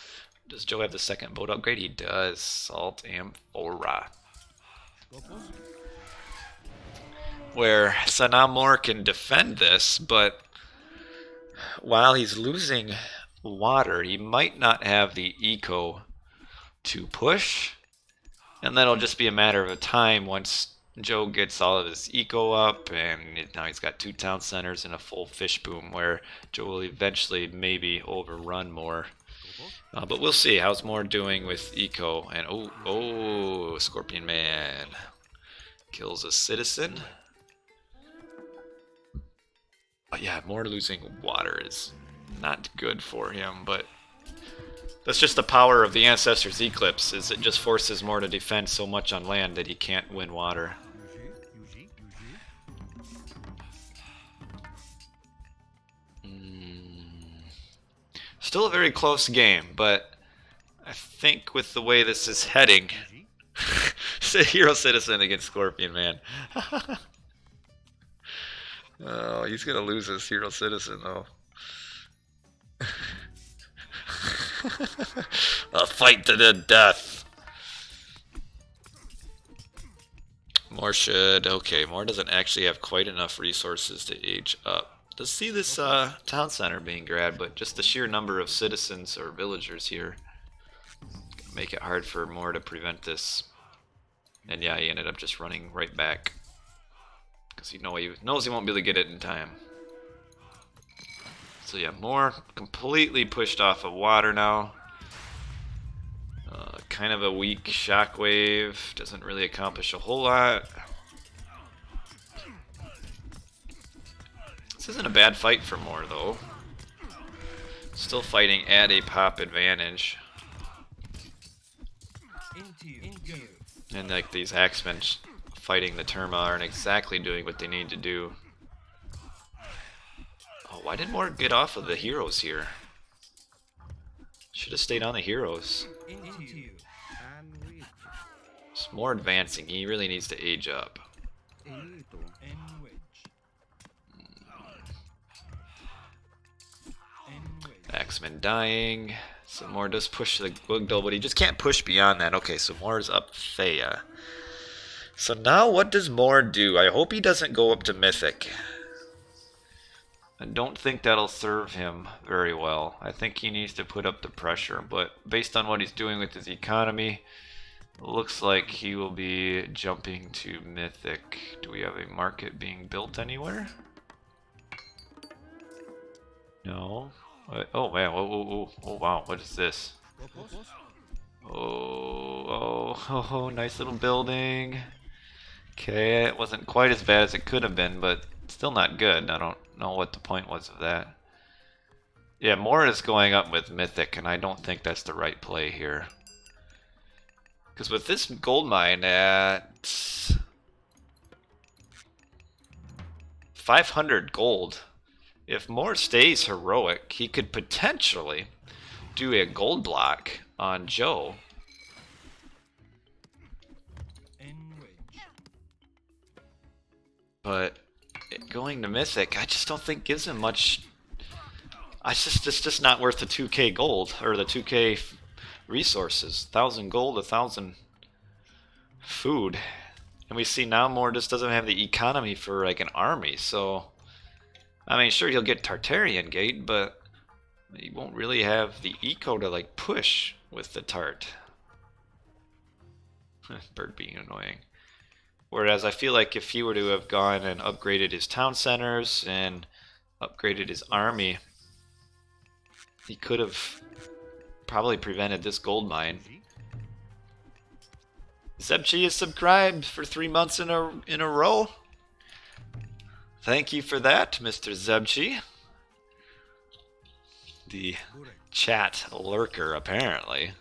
Does Joe have the second boat upgrade? He does. Salt Amphora. So now Moore can defend this, but while he's losing water, he might not have the eco to push, and that'll just be a matter of time once Joe gets all of his eco up, and now he's got 2 town centers and a full fish boom, where Joe will eventually maybe overrun Moore. But we'll see. How's Moore doing with eco? And oh, Scorpion Man kills a citizen. But yeah, Moore losing water is not good for him, but that's just the power of the Ancestor's Eclipse, is it just forces Moore to defend so much on land that he can't win water. Still a very close game, but I think with the way this is heading, Hero Citizen against Scorpion Man. Oh, he's gonna lose his Hero Citizen though. A fight to the death. Moore should. Okay, Moore doesn't actually have quite enough resources to age up. Let's see this town center being grabbed, but just the sheer number of citizens or villagers here gonna make it hard for Moore to prevent this. And yeah, he ended up just running right back because he knows he won't be able to get it in time. So yeah, Moore completely pushed off of water now. Kind of a weak shockwave, doesn't really accomplish a whole lot. This isn't a bad fight for Moore though. Still fighting at a pop advantage. And like these axemen fighting the Terma aren't exactly doing what they need to do. Oh, why did Moore get off of the heroes here? Should have stayed on the heroes. It's more advancing. He really needs to age up. Axeman dying. So Moore does push the Wiggle, but he just can't push beyond that. Okay, so Moore's up Thea. So now what does Moore do? I hope he doesn't go up to Mythic. I don't think that'll serve him very well. I think he needs to put up the pressure, but based on what he's doing with his economy, looks like he will be jumping to Mythic. Do we have a market being built anywhere? No. Oh man, oh wow, what is this? Oh, nice little building. Okay, it wasn't quite as bad as it could have been, but still not good. I don't know what the point was of that. Yeah, Moore is going up with Mythic, and I don't think that's the right play here. Because with this gold mine at 500 gold, if Moore stays heroic, he could potentially do a gold block on Joe. But going to Mythic, I just don't think gives him much. It's just not worth the 2k gold, or the 2k resources. 1,000 gold, 1,000 food. And we see now Moore just doesn't have the economy for like an army, so I mean, sure, he'll get Tartarian Gate, but he won't really have the eco to like push with the Tart. Bird being annoying. Whereas I feel like if he were to have gone and upgraded his town centers and upgraded his army, he could have probably prevented this gold mine. Zebchi is subscribed for 3 months in a row. Thank you for that, Mr. Zebchi. The chat lurker, apparently.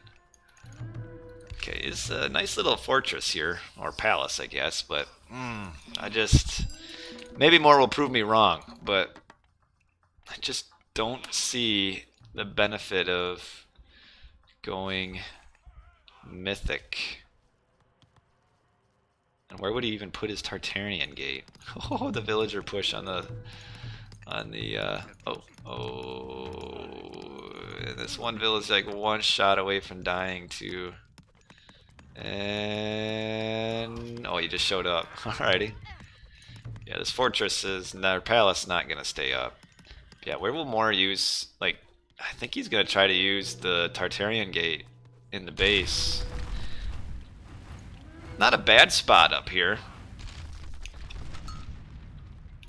Okay, it's a nice little fortress here, or palace, I guess, but maybe Moore will prove me wrong, but I just don't see the benefit of going mythic. And where would he even put his Tartarian gate? Oh, the villager push on the this one village like one shot away from dying too. And oh, he just showed up. Alrighty. Yeah, this fortress is our palace not gonna stay up. Yeah, where will Moore use, like, I think he's gonna try to use the Tartarian gate in the base. Not a bad spot up here.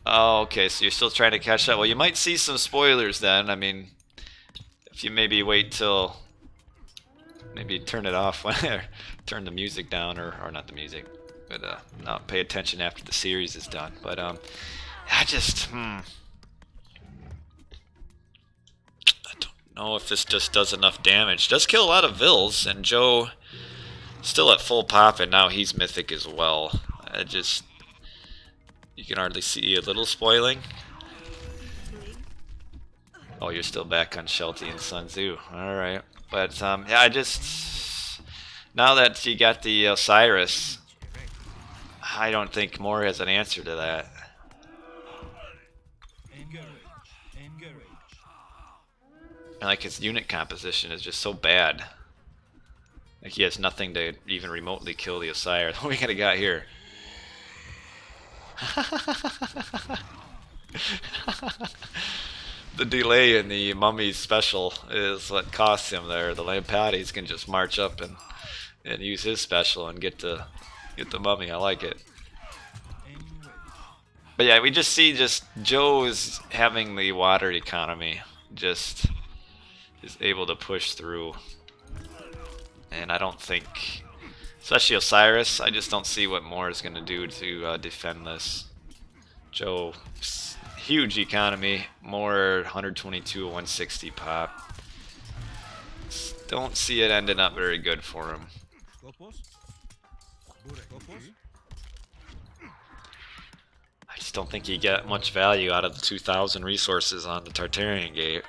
Oh, okay, so you're still trying to catch up. Well, you might see some spoilers then. I mean, if you maybe wait till, maybe turn it off when, turn the music down, or not the music, but not pay attention after the series is done. But I just, I don't know if this just does enough damage. Does kill a lot of Vills, and Joe still at full pop, and now he's mythic as well. I just, you can hardly see a little spoiling. Oh, you're still back on Shelty and Sun Tzu. Alright. But, yeah, I just, now that you got the Osiris, I don't think Moore has an answer to that. And, like, his unit composition is just so bad. Like, he has nothing to even remotely kill the Osiris. What we kinda got here? The delay in the mummy's special is what costs him there. The Lampatties can just march up and use his special and get the mummy. I like it. But yeah, we just see Joe is having the water economy, just is able to push through. And I don't think, especially Osiris, I just don't see what Moore is going to do to defend this. Joe, huge economy, Moore 122, 160 pop. Don't see it ending up very good for him. I just don't think you get much value out of the 2,000 resources on the Tartarian gate.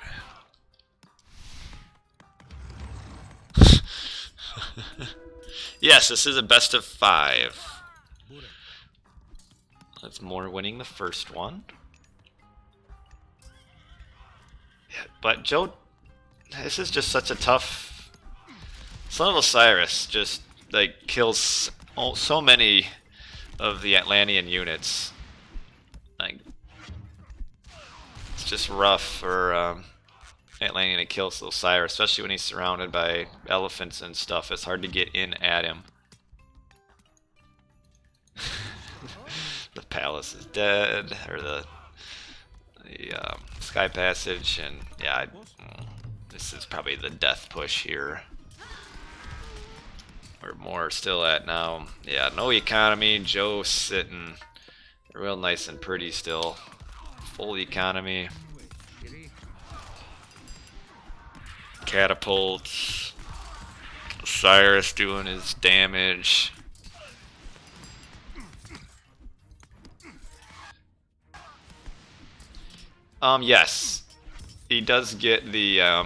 Yes, this is a best of 5. That's Moore winning the first one. Yeah, but Joe, this is just such a tough. Son of Osiris just like kills so many of the Atlantean units. Like, it's just rough for Atlantean to kill Osiris, especially when he's surrounded by elephants and stuff. It's hard to get in at him. The palace is dead, or the sky passage, and yeah, this is probably the death push here. We're more still at now. Yeah, no economy. Joe sitting real nice and pretty still. Full economy. Catapults. Osiris doing his damage. Yes, he does get the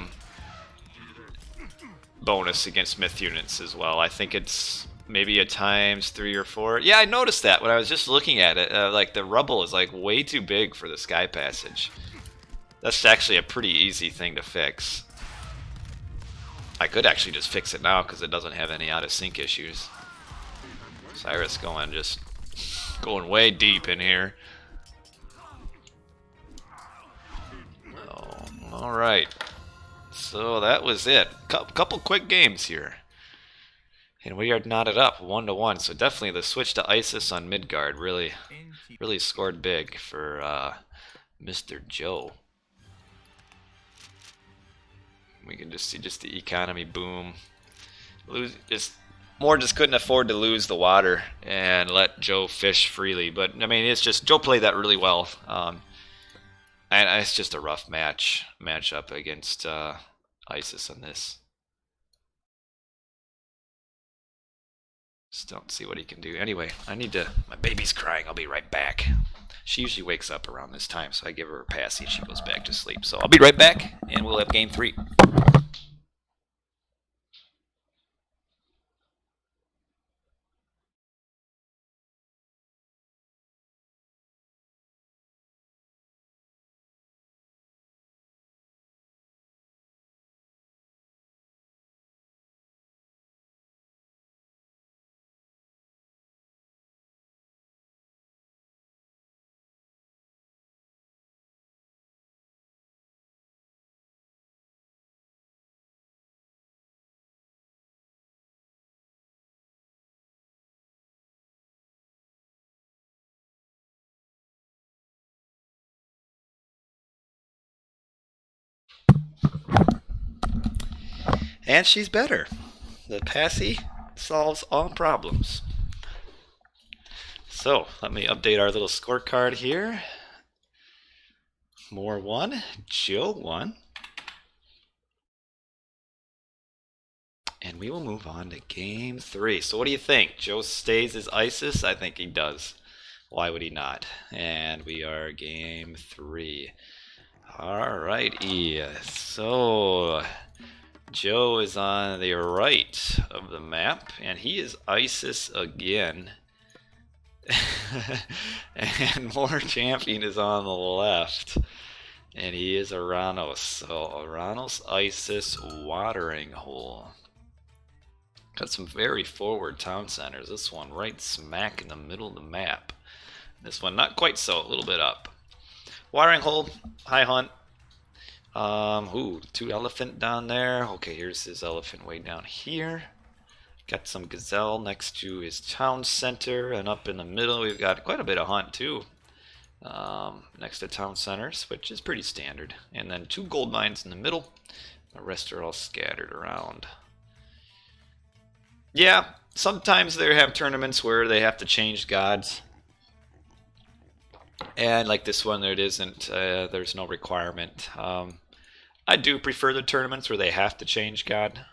bonus against myth units as well. I think it's maybe a times 3 or 4. Yeah, I noticed that when I was just looking at it. Like, the rubble is like way too big for the sky passage. That's actually a pretty easy thing to fix. I could actually just fix it now because it doesn't have any out of sync issues. Cyrus going way deep in here. Alright, so that was it. Couple quick games here. And we are knotted up 1-1, so definitely the switch to Isis on Midgard really scored big for Mr. Joe. We can just see the economy boom. Moore just couldn't afford to lose the water and let Joe fish freely. But I mean, it's just Joe played that really well. And it's just a rough matchup against Isis on this. Just don't see what he can do. Anyway, my baby's crying. I'll be right back. She usually wakes up around this time, so I give her a passy and she goes back to sleep. So I'll be right back, and we'll have game 3. And she's better. The passy solves all problems. So let me update our little scorecard here. Moore won. Joe won. And we will move on to game 3. So what do you think? Joe stays as Isis? I think he does. Why would he not? And we are game 3. Alrighty. So Joe is on the right of the map, and he is Isis again. And Moore Champion is on the left, and he is Oranos. So Oranos, Isis, Watering Hole. Got some very forward town centers. This one right smack in the middle of the map. This one not quite so, a little bit up. Watering Hole, High Hunt. Ooh, 2 elephant down there. Okay, here's his elephant way down here. Got some gazelle next to his town center, and up in the middle we've got quite a bit of hunt too. Next to town centers, which is pretty standard. And then 2 gold mines in the middle. The rest are all scattered around. Yeah, sometimes they have tournaments where they have to change gods. And like this one, there it isn't. There's no requirement. I do prefer the tournaments where they have to change god,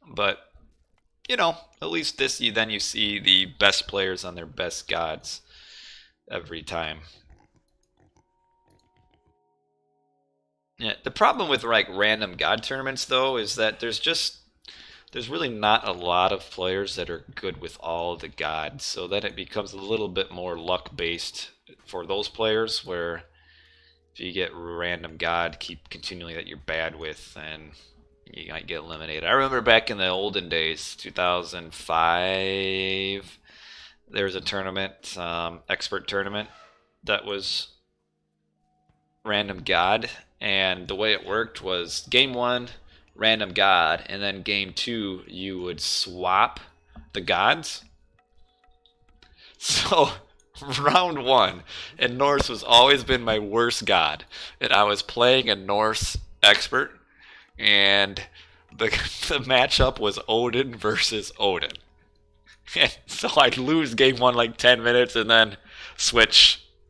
but you know, at least this then you see the best players on their best gods every time. Yeah, the problem with like random god tournaments though is that there's really not a lot of players that are good with all the gods, so then it becomes a little bit more luck based for those players, where if you get random god keep continually that you're bad with, and you might get eliminated. I remember back in the olden days, 2005, there was a tournament, expert tournament, that was random god, and the way it worked was game 1 random god, and then game 2 you would swap the gods. So round 1, and Norse was always been my worst god, and I was playing a Norse expert, and the matchup was Odin versus Odin. And so I'd lose game 1 like 10 minutes, and then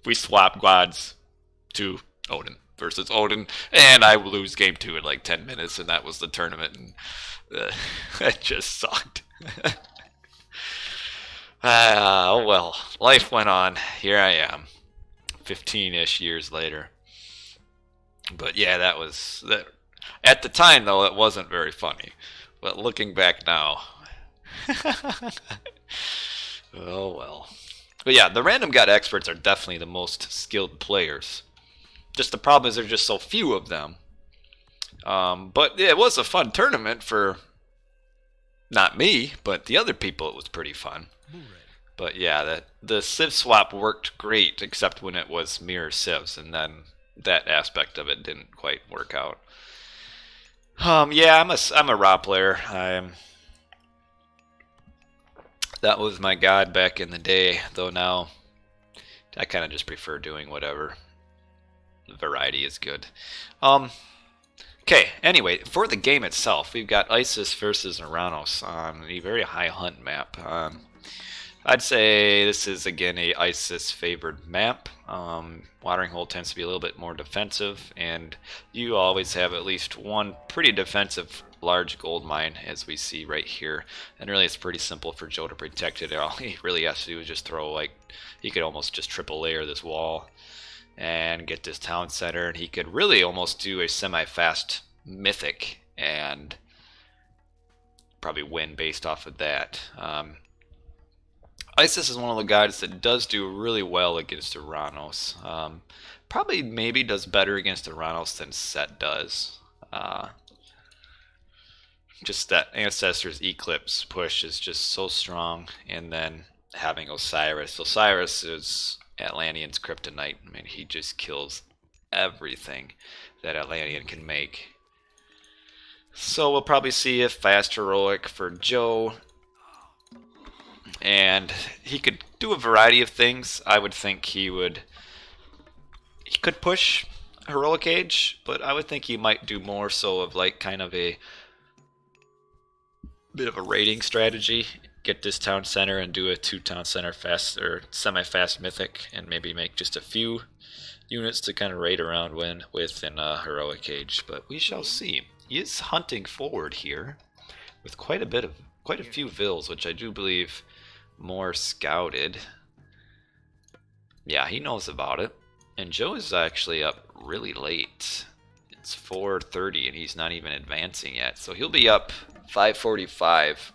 we swap gods to Odin versus Odin, and I lose game 2 in like 10 minutes, and that was the tournament, and it just sucked. Oh well, life went on. Here I am, 15-ish years later. But yeah, that was that. At the time, though, it wasn't very funny. But looking back now, oh well. But yeah, the random god experts are definitely the most skilled players. Just the problem is there's just so few of them. But yeah, it was a fun tournament for not me, but the other people. It was pretty fun. But yeah, the civ swap worked great, except when it was mirror civs, and then that aspect of it didn't quite work out. Yeah, I'm a raw player. That was my god back in the day, though now I kind of just prefer doing whatever. The variety is good. Okay, anyway, for the game itself, we've got Isis versus Oranos on a very high hunt map. I'd say this is, again, a Isis favored map. Watering Hole tends to be a little bit more defensive, and you always have at least one pretty defensive large gold mine, as we see right here. And really, it's pretty simple for Joe to protect it. All he really has to do is just throw, like, he could almost just triple layer this wall and get this town center, and he could really almost do a semi-fast mythic and probably win based off of that. Isis is one of the guys that does do really well against Oranos. Probably maybe does better against Oranos than Set does. Just that Ancestor's Eclipse push is just so strong, and then having Osiris. Osiris is Atlantean's kryptonite. I mean, he just kills everything that Atlantean can make. So we'll probably see a fast heroic for Joe. And he could do a variety of things. I would think he could push heroic age, but I would think he might do more so of like kind of a bit of a raiding strategy. Get this town center and do a 2 town center fast or semi-fast mythic, and maybe make just a few units to kind of raid around with in heroic age. But we shall see. He is hunting forward here with quite a few vills, which I do believe more scouted. Yeah, he knows about it. And Joe is actually up really late. It's 4:30 and he's not even advancing yet. So he'll be up 5:45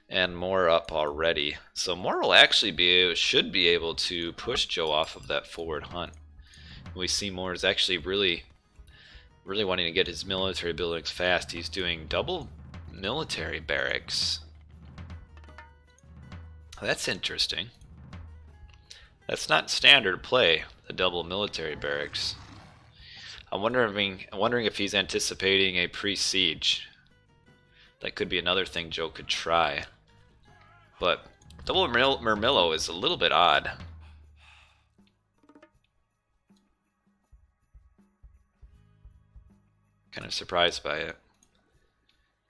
and more up already. So more will actually should be able to push Joe off of that forward hunt. We see more is actually really wanting to get his military buildings fast. He's doing double military barracks. That's interesting. That's not standard play, the double military barracks. I'm wondering if he's anticipating a pre-siege. That could be another thing Joe could try. But double Murmillo is a little bit odd. Kind of surprised by it.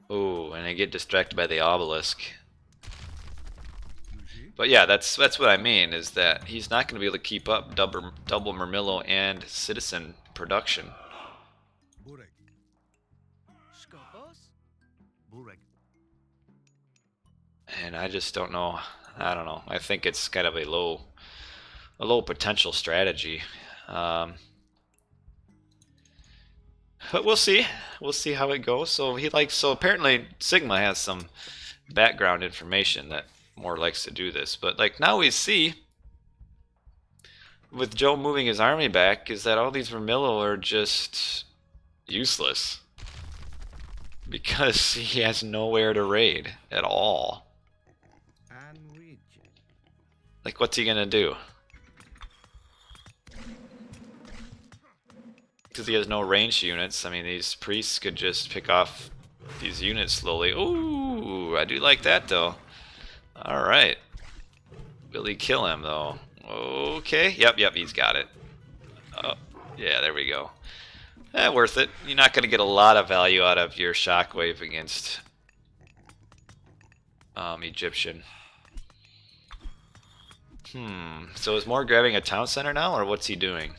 Oh, and I get distracted by the obelisk. But yeah, that's what I mean, is that he's not going to be able to keep up double Murmillo and citizen production. And I just don't know. I don't know. I think it's kind of a low potential strategy. But we'll see. We'll see how it goes. So apparently Sigma has some background information that more likes to do this. But like now we see with Joe moving his army back is that all these Vermillo are just useless because he has nowhere to raid at all. Like, what's he gonna do? Because he has no ranged units. I mean, these priests could just pick off these units slowly. Ooh, I do like that though. Alright. Will he kill him though? Okay. Yep, he's got it. Oh, yeah, there we go. Worth it. You're not going to get a lot of value out of your shockwave against Egyptian. So is Moore grabbing a town center now, or what's he doing?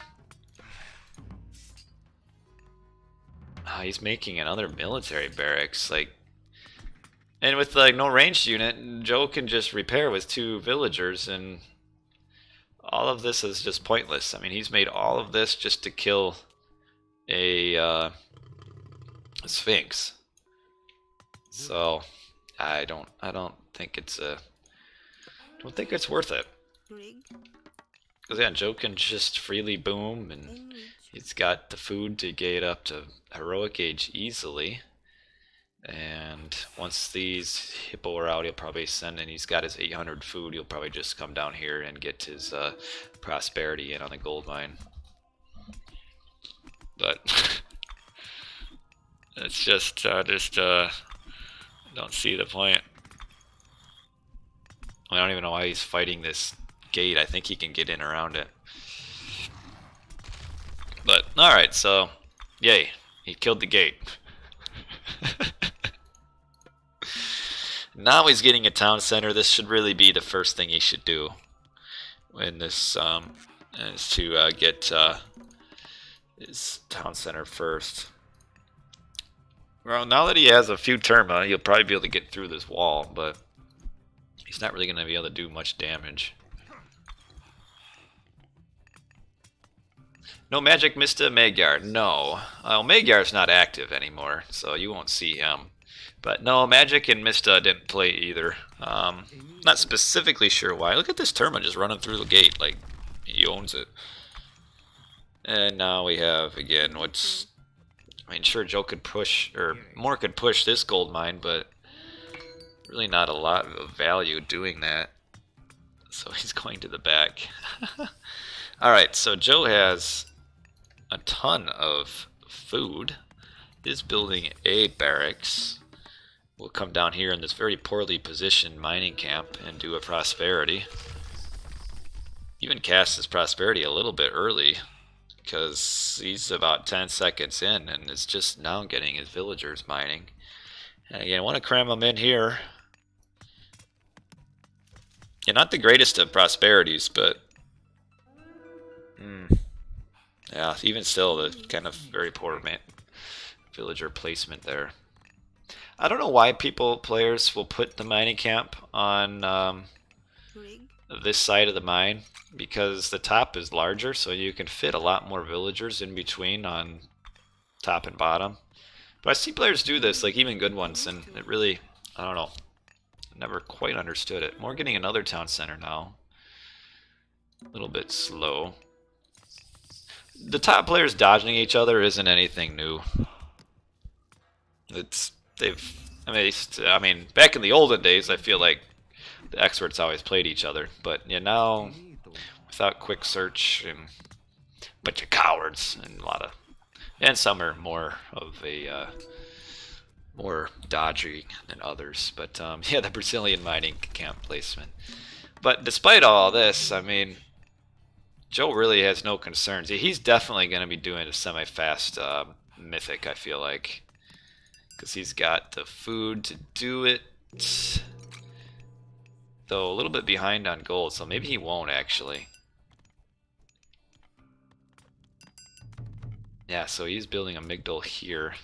He's making another military barracks, like, and with like no ranged unit, Joe can just repair with 2 villagers, and all of this is just pointless. I mean, he's made all of this just to kill a Sphinx. So I don't think it's worth it. Because yeah, Joe can just freely boom, and he's got the food to get up to heroic age easily. And once these hippo are out, he'll probably send in. He's got his 800 food. He'll probably just come down here and get his prosperity in on the gold mine. But it's just don't see the point. I don't even know why he's fighting this gate. I think he can get in around it. But alright, so yay, he killed the gate. Now he's getting a town center. This should really be the first thing he should do in this is to get his town center first. Well, now that he has a few Terma, he'll probably be able to get through this wall, but he's not really going to be able to do much damage. No magic, Mr. Midgard. No. Well, Midgard's not active anymore, so you won't see him. But no, Magic and Mista didn't play either. Not specifically sure why. Look at this Terma just running through the gate like he owns it. And now we have, again, what's... I mean, sure, Joe could push, or more could push this gold mine, but really not a lot of value doing that. So he's going to the back. Alright, so Joe has a ton of food. Is building a barracks. We'll come down here in this very poorly positioned mining camp and do a prosperity. Even cast his prosperity a little bit early, because he's about 10 seconds in and is just now getting his villagers mining. And again, I want to cram them in here. Yeah, not the greatest of prosperities, but yeah, even still, the kind of very poor villager placement there. I don't know why players will put the mining camp on this side of the mine, because the top is larger, so you can fit a lot more villagers in between on top and bottom. But I see players do this, like even good ones, and it really, I don't know, never quite understood it. We're getting another town center now. A little bit slow. The top players dodging each other isn't anything new. I mean, back in the olden days, I feel like the experts always played each other, but yeah, now without quick search and a bunch of cowards and and some are more of a more dodgy than others. But yeah, the Brazilian mining camp placement. But despite all this, I mean, Joe really has no concerns. He's definitely going to be doing a semi-fast mythic, I feel like, because he's got the food to do it. Though a little bit behind on gold, so maybe he won't actually. Yeah, so he's building a Migdal here.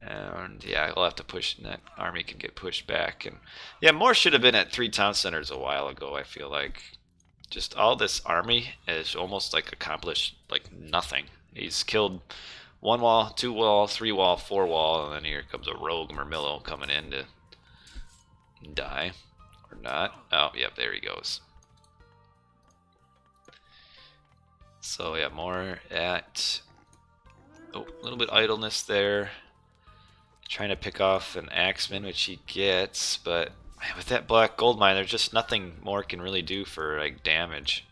And yeah, he'll have to push, and that army can get pushed back. And yeah, more should have been at 3 town centers a while ago, I feel like. Just all this army is almost like accomplished like nothing. He's killed 1 wall, 2 wall, 3 wall, 4 wall, and then here comes a rogue Murmillo coming in to die. Or not. Oh, yep, there he goes. So yeah, more at... Oh, a little bit idleness there. Trying to pick off an axeman, which he gets, but with that black gold mine, there's just nothing more can really do for like damage.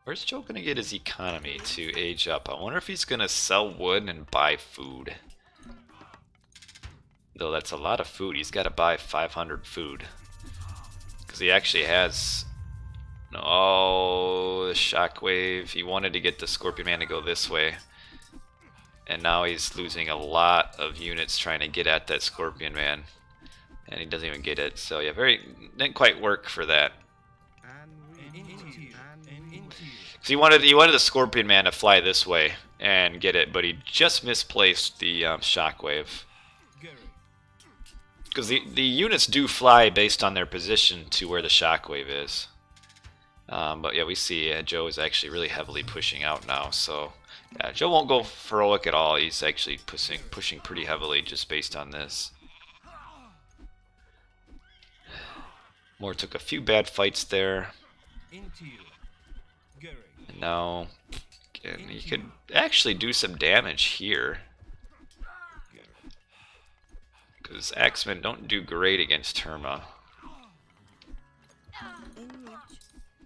Where's Joe gonna get his economy to age up? I wonder if he's gonna sell wood and buy food. Though that's a lot of food. He's got to buy 500 food, because he actually has... Oh, the shockwave. He wanted to get the Scorpion Man to go this way. And now he's losing a lot of units trying to get at that Scorpion Man. And he doesn't even get it. So yeah, didn't quite work for that. So he wanted the Scorpion Man to fly this way and get it, but he just misplaced the shockwave. Because the units do fly based on their position to where the shockwave is. But yeah, we see Joe is actually really heavily pushing out now, so... Yeah, Joe won't go heroic at all. He's actually pushing pretty heavily just based on this. Moore took a few bad fights there. And now he could actually do some damage here, because Axemen don't do great against Terma.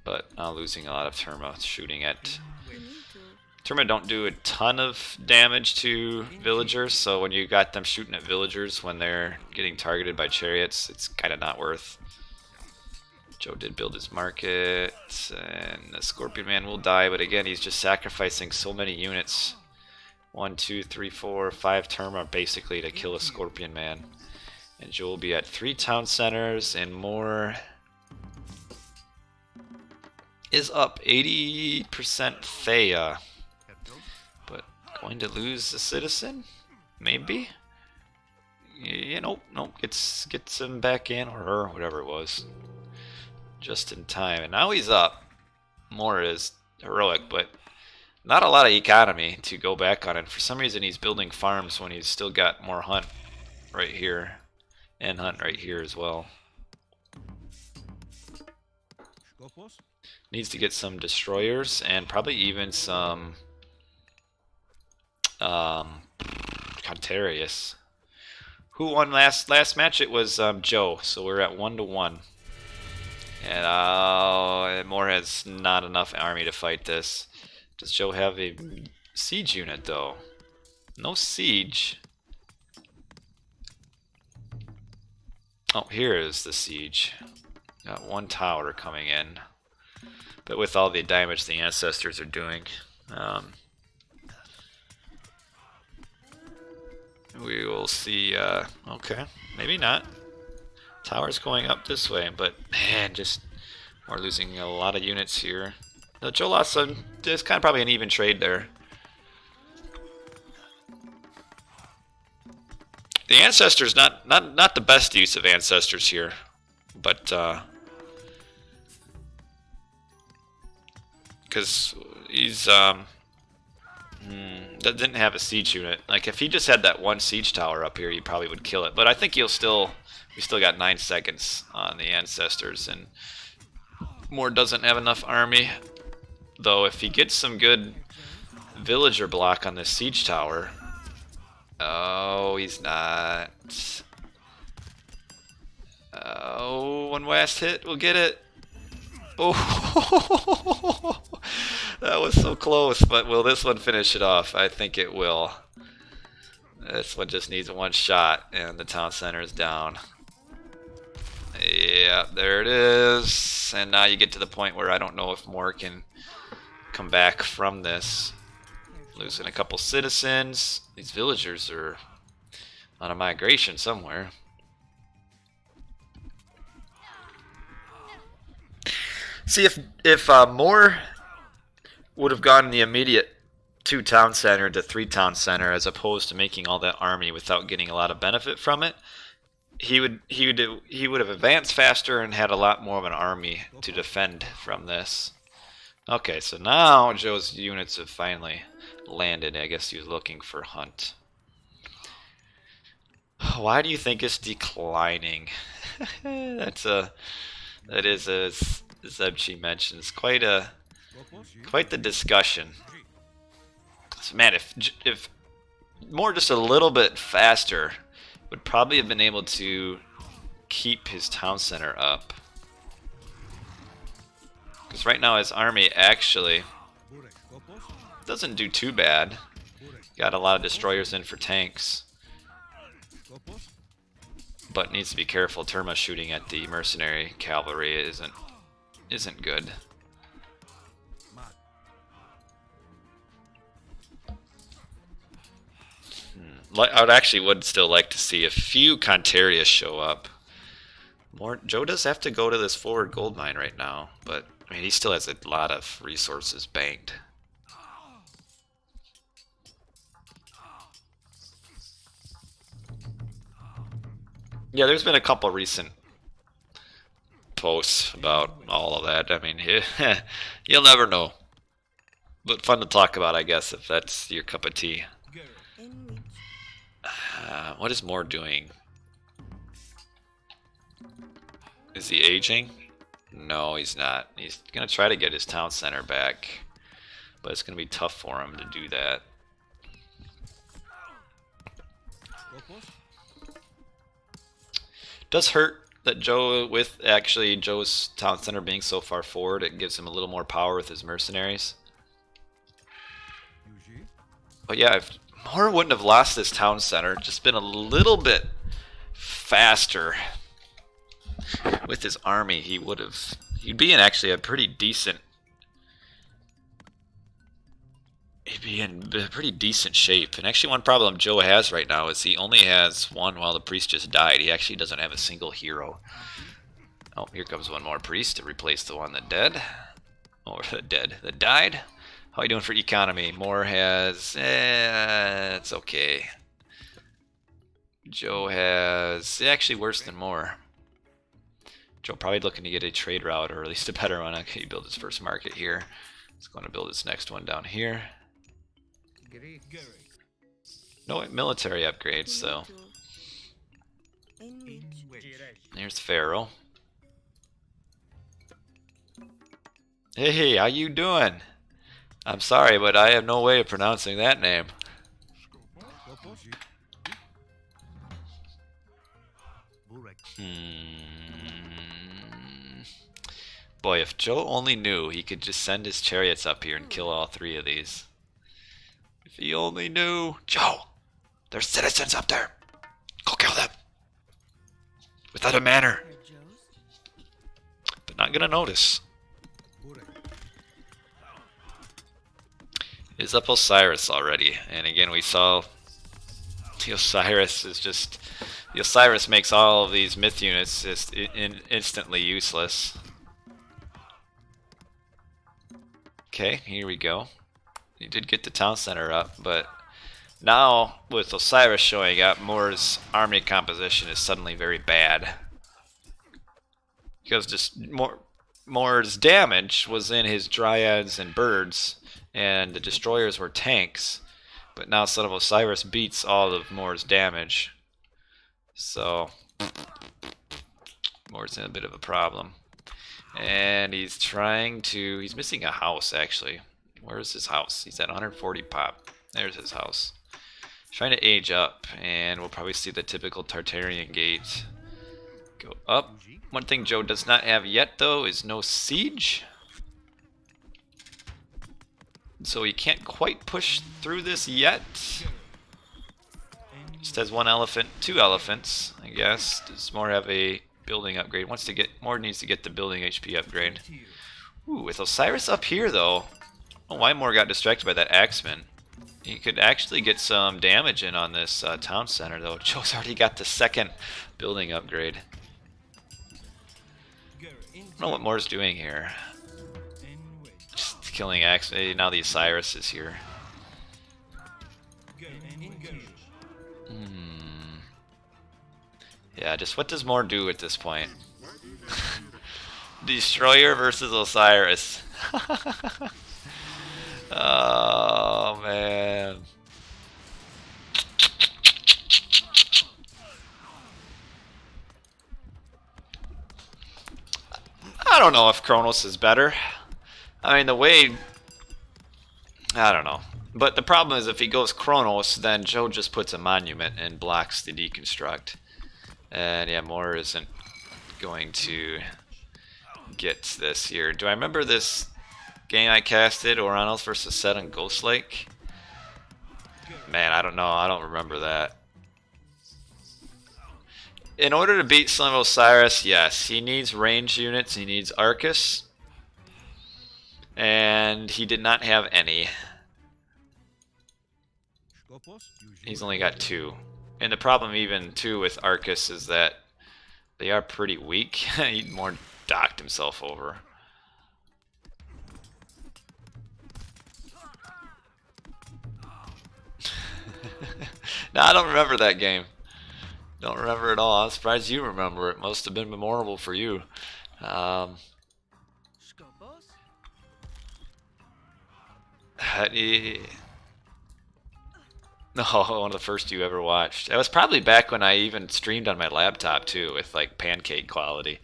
But losing a lot of Terma shooting at... Terma don't do a ton of damage to villagers, so when you got them shooting at villagers when they're getting targeted by chariots, it's kind of not worth. Joe did build his market, and the Scorpion Man will die, but again, he's just sacrificing so many units. 1, 2, 3, 4, 5 Terma basically to kill a Scorpion Man. And Joe will be at 3 town centers, and more is up 80% Thea. Going to lose a citizen? Maybe? Yeah, nope. Gets him back in, or her, whatever it was. Just in time. And now he's up. More is heroic, but not a lot of economy to go back on. And for some reason he's building farms when he's still got more hunt right here. And hunt right here as well. Needs to get some destroyers and probably even some Contarius. Who won last match? It was Joe. So we're at 1-1. And Moore has not enough army to fight this. Does Joe have a siege unit though? No siege. Oh, here is the siege. Got one tower coming in. But with all the damage the ancestors are doing, we will see. Okay, maybe not. Tower's going up this way, but man, just we're losing a lot of units here. No, Joe lost some. There's kind of probably an even trade there. The ancestors not the best use of ancestors here, but because he's didn't have a siege unit. Like if he just had that one siege tower up here, he probably would kill it. But I think we still got 9 seconds on the ancestors, and Moore doesn't have enough army. Though if he gets some good villager block on this siege tower, oh, he's not. Oh, one last hit, we'll get it. Oh, that was so close, but will this one finish it off? I think it will. This one just needs one shot, and the town center is down. Yeah, there it is. And now you get to the point where I don't know if Moore can come back from this. Losing a couple citizens. These villagers are on a migration somewhere. See, if Moore would have gone the immediate 2 town center to 3 town center, as opposed to making all that army without getting a lot of benefit from it, he would have advanced faster and had a lot more of an army to defend from this. Okay, so now Joe's units have finally landed. I guess he was looking for hunt. Why do you think it's declining? That is, as Zebchi mentions, quite the discussion. So man, if Moore just a little bit faster, would probably have been able to keep his town center up. Because right now his army actually doesn't do too bad. Got a lot of destroyers in for tanks. But needs to be careful. Terma shooting at the mercenary cavalry isn't good. I would still like to see a few Contarius show up. Joe does have to go to this forward gold mine right now, but I mean he still has a lot of resources banked. Yeah, there's been a couple recent posts about all of that. I mean, you'll never know. But fun to talk about, I guess, if that's your cup of tea. What is Moore doing? Is he aging? No, he's not. He's going to try to get his town center back. But it's going to be tough for him to do that. Does hurt that Joe, with actually Joe's town center being so far forward, it gives him a little more power with his mercenaries. But yeah, if Moore wouldn't have lost this town center, just been a little bit faster with his army, he'd be in actually a pretty decent, pretty decent shape. And actually one problem Joe has right now is he only has one while the priest just died. He actually doesn't have a single hero. Oh, here comes one more priest to replace the one that died. How you doing for economy? Moore has... it's okay. Joe has... actually worse than Moore. Joe probably looking to get a trade route, or at least a better one. Okay, he built his first market here. He's going to build his next one down here. No military upgrades, so... There's Pharaoh. Hey, how you doing? I'm sorry, but I have no way of pronouncing that name. Boy, if Joe only knew, he could just send his chariots up here and kill all three of these. If he only knew. Joe! There's citizens up there! Go kill them! Without a manner. They're not gonna notice. Is up Osiris already, and again we saw the Osiris is just... The Osiris makes all of these myth units just instantly useless. Okay, here we go. He did get the town center up, but now with Osiris showing up, Moore's army composition is suddenly very bad. Because just Moore's damage was in his dryads and birds, and the destroyers were tanks. But now Son of Osiris beats all of Moore's damage. So Moore's in a bit of a problem. And he's missing a house actually. Where's his house? He's at 140 pop. There's his house. Trying to age up, and we'll probably see the typical Tartarian gate go up. One thing Joe does not have yet though is no siege. So he can't quite push through this yet. Just has one elephant, two elephants, I guess. Does Moore have a building upgrade? Moore needs to get the building HP upgrade. Ooh, with Osiris up here though. I don't know why Moore got distracted by that axeman. He could actually get some damage in on this town center though. Joe's already got the second building upgrade. I don't know what Moore's doing here. Just killing axeman. Now the Osiris is here. Yeah, just what does Moore do at this point? Destroyer versus Osiris. Oh, man. I don't know if Kronos is better. I mean, the way... I don't know. But the problem is if he goes Kronos, then Joe just puts a monument and blocks the deconstruct. And yeah, Moore isn't going to get this here. Do I remember this game I casted, Oranos versus Set on Ghost Lake? Man, I don't know. I don't remember that. In order to beat Son of Osiris, yes, he needs range units. He needs Arcus. And he did not have any. He's only got two. And the problem even too with Arcus is that they are pretty weak. He more docked himself over. No, I don't remember that game. Don't remember at all. I'm surprised you remember it. Must have been memorable for you. No, one of the first you ever watched. It was probably back when I even streamed on my laptop too, with like pancake quality.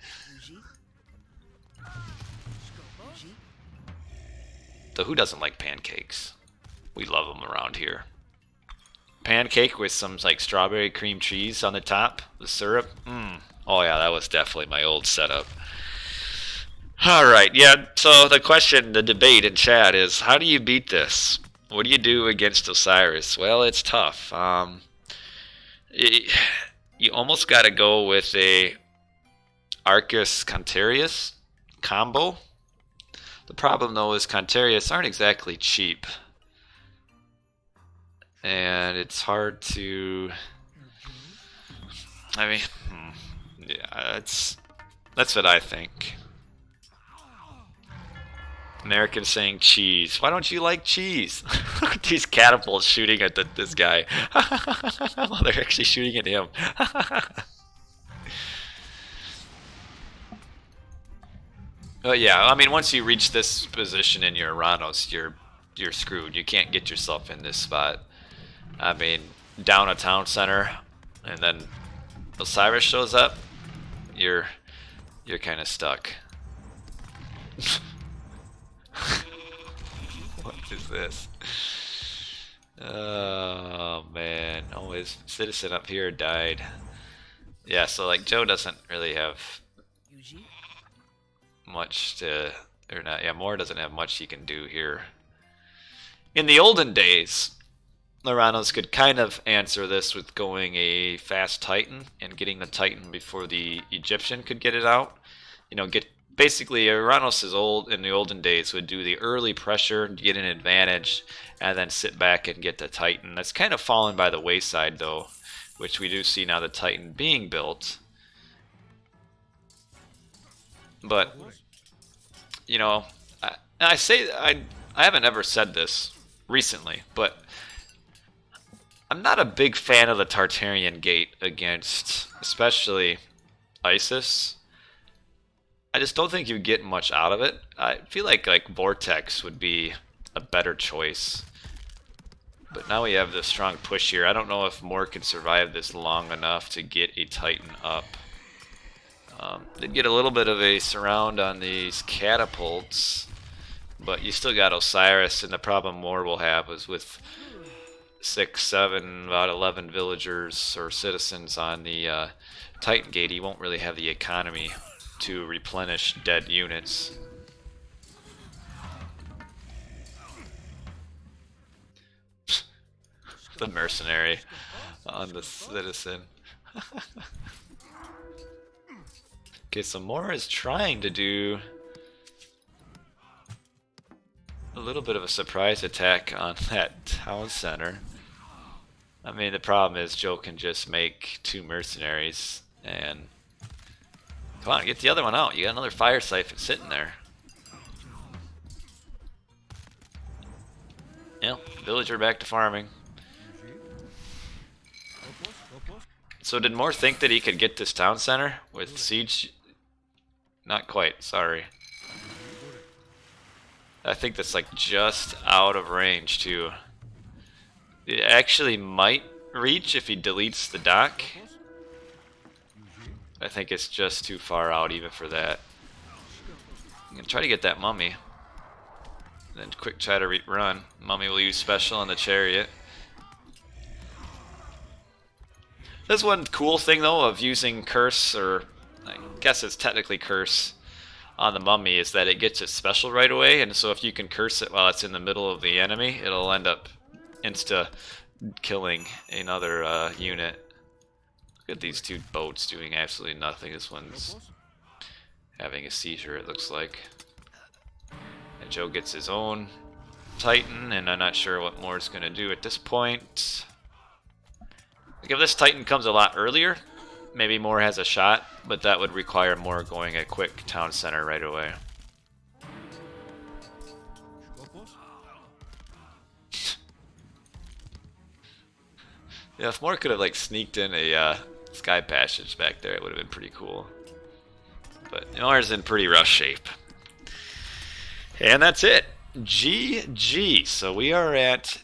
So who doesn't like pancakes? We love them around here. Pancake with some like strawberry cream cheese on the top, the syrup. Oh yeah, that was definitely my old setup. Alright, yeah, so the question, the debate in chat is, how do you beat this? What do you do against Osiris? Well, it's tough. You almost got to go with a Arcus Contarius combo. The problem though is Contarius aren't exactly cheap. And it's hard to... I mean, yeah, that's what I think. Americans saying cheese. Why don't you like cheese? These catapults shooting at this guy. Well, they're actually shooting at him. But yeah, I mean, once you reach this position in your Oranos, you're screwed. You can't get yourself in this spot. I mean, down a town center, and then Osiris shows up. You're kind of stuck. What is this? Oh man! Oh, his citizen up here died. Yeah, so like Joe doesn't really have much to, or not. Yeah, Moore doesn't have much he can do here. In the olden days, Oranos could kind of answer this with going a fast Titan and getting the Titan before the Egyptian could get it out. You know, get basically Oranos is old in the olden days would do the early pressure, get an advantage, and then sit back and get the Titan. That's kind of fallen by the wayside though, which we do see now the Titan being built. But you know, I haven't ever said this recently, but I'm not a big fan of the Tartarian gate against, especially Isis. I just don't think you get much out of it. I feel like Vortex would be a better choice. But now we have this strong push here. I don't know if Moore can survive this long enough to get a Titan up. Did get a little bit of a surround on these catapults, but you still got Osiris, and the problem Moore will have is with 6, 7, about 11 villagers or citizens on the Titan gate, he won't really have the economy to replenish dead units. The mercenary on the citizen. Okay, so Moore is trying to do a little bit of a surprise attack on that town center. I mean, the problem is Joe can just make 2 mercenaries and... Come on, get the other one out. You got another fire siphon sitting there. Yeah, villager back to farming. So did Moore think that he could get this town center with siege? Not quite, sorry. I think that's like just out of range too. It actually might reach if he deletes the dock. I think it's just too far out even for that. I'm gonna try to get that mummy. And then quick try to run. Mummy will use special on the chariot. There's one cool thing though of using curse, or I guess it's technically curse, on the mummy is that it gets its special right away, and so if you can curse it while it's in the middle of the enemy, it'll end up insta killing another unit. Look at these 2 boats doing absolutely nothing. This one's having a seizure, it looks like. And Joe gets his own Titan, and I'm not sure what Moore's going to do at this point. Like if this Titan comes a lot earlier, maybe Moore has a shot, but that would require Moore going a quick town center right away. Yeah, if Moore could have like sneaked in a sky passage back there, it would have been pretty cool. But Moore's in pretty rough shape. And that's it. GG. So we are at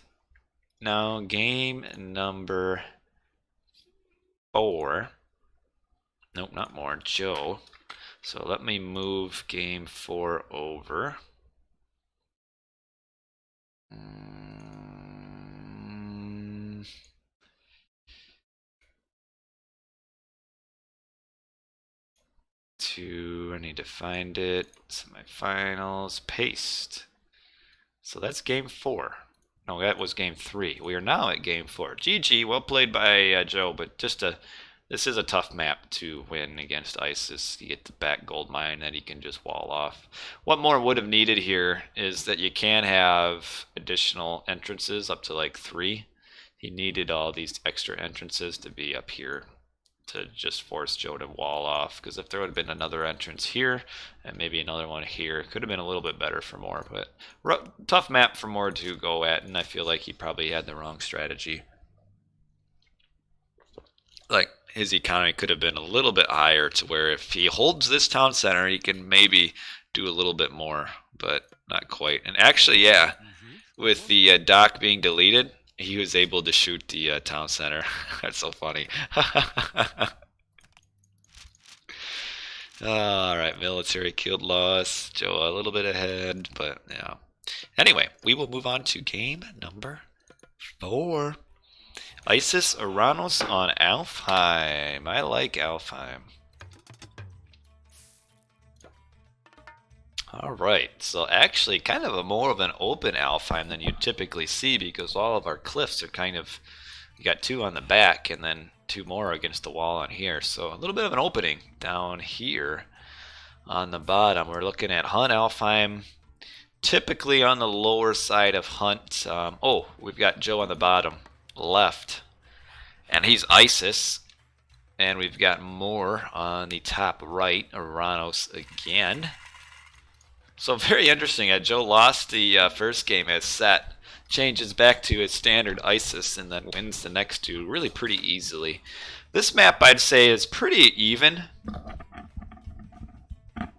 now game number 4. Nope, not more. Joe. So let me move game 4 over. I need to find it. Semifinals. Paste. So that's game 4. No, that was game 3. We are now at game 4. GG, well played by Joe, but this is a tough map to win against Isis. You get the back gold mine that he can just wall off. What Moore would have needed here is that you can have additional entrances up to like 3. He needed all these extra entrances to be up here to just force Joe to wall off, because if there would have been another entrance here and maybe another one here, it could have been a little bit better for Moore. But tough map for Moore to go at, and I feel like he probably had the wrong strategy. Like, his economy could have been a little bit higher to where if he holds this town center, he can maybe do a little bit more, but not quite. And actually, yeah, with the dock being deleted, he was able to shoot the town center. That's so funny. Alright, military killed loss. Joe a little bit ahead, but yeah. Anyway, we will move on to game number 4. Isis Oranos on Alfheim. I like Alfheim. Alright, so actually kind of more of an open Alfheim than you typically see, because all of our cliffs are kind of, you got 2 on the back and then 2 more against the wall on here. So a little bit of an opening down here on the bottom. We're looking at Hunt Alfheim, typically on the lower side of Hunt. Oh, we've got Joe on the bottom left, and he's Isis, and we've got Moore on the top right, Oranos again. So very interesting. Joe lost the first game as Set, changes back to his standard Isis, and then wins the next 2 really pretty easily. This map, I'd say, is pretty even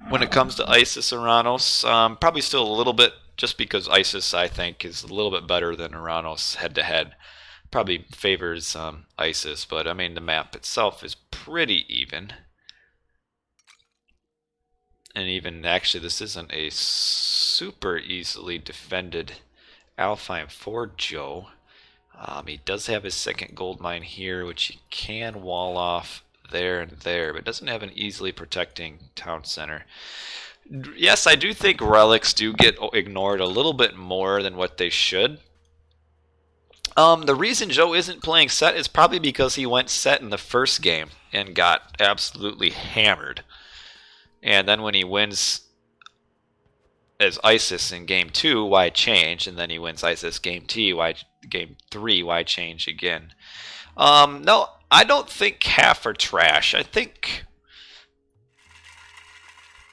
when it comes to Isis Oranos. Probably still a little bit, just because Isis, I think, is a little bit better than Oranos head-to-head. Probably favors Isis, but I mean the map itself is pretty even. And even actually, this isn't a super easily defended Alfheim for Joe. He does have his second gold mine here, which he can wall off there and there, but doesn't have an easily protecting town center. Yes, I do think relics do get ignored a little bit more than what they should. The reason Joe isn't playing Set is probably because he went Set in the first game and got absolutely hammered. And then when he wins as Isis in game 2, why change? And then he wins Isis game 3, why change again? No, I don't think half are trash. I think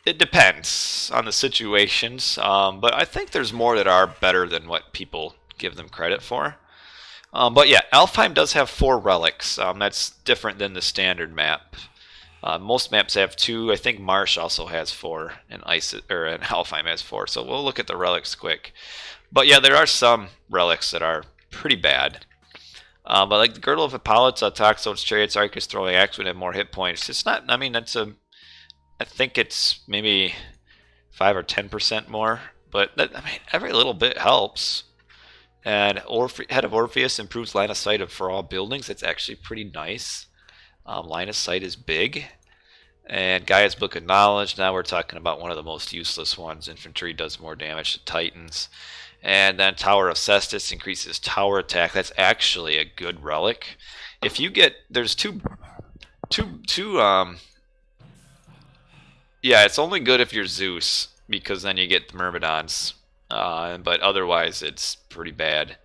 it depends on the situations. But I think there's more that are better than what people give them credit for. But yeah, Alfheim does have 4 relics. That's different than the standard map. Most maps have 2. I think Marsh also has 4, and Alfheim has 4. So we'll look at the relics quick. But yeah, there are some relics that are pretty bad. But like the Girdle of Hippolyta, Toxo's Chariots, Arcus Throwing Axe would have more hit points. It's not. I mean, I think it's maybe 5 or 10% more. But I mean, every little bit helps. And Head of Orpheus improves line of sight for all buildings. It's actually pretty nice. Line of sight is big. And Gaia's Book of Knowledge. Now we're talking about one of the most useless ones. Infantry does more damage to Titans. And then Tower of Cestus increases tower attack. That's actually a good relic. If you get, there's two. Yeah, it's only good if you're Zeus, because then you get the Myrmidons. But otherwise, it's pretty bad.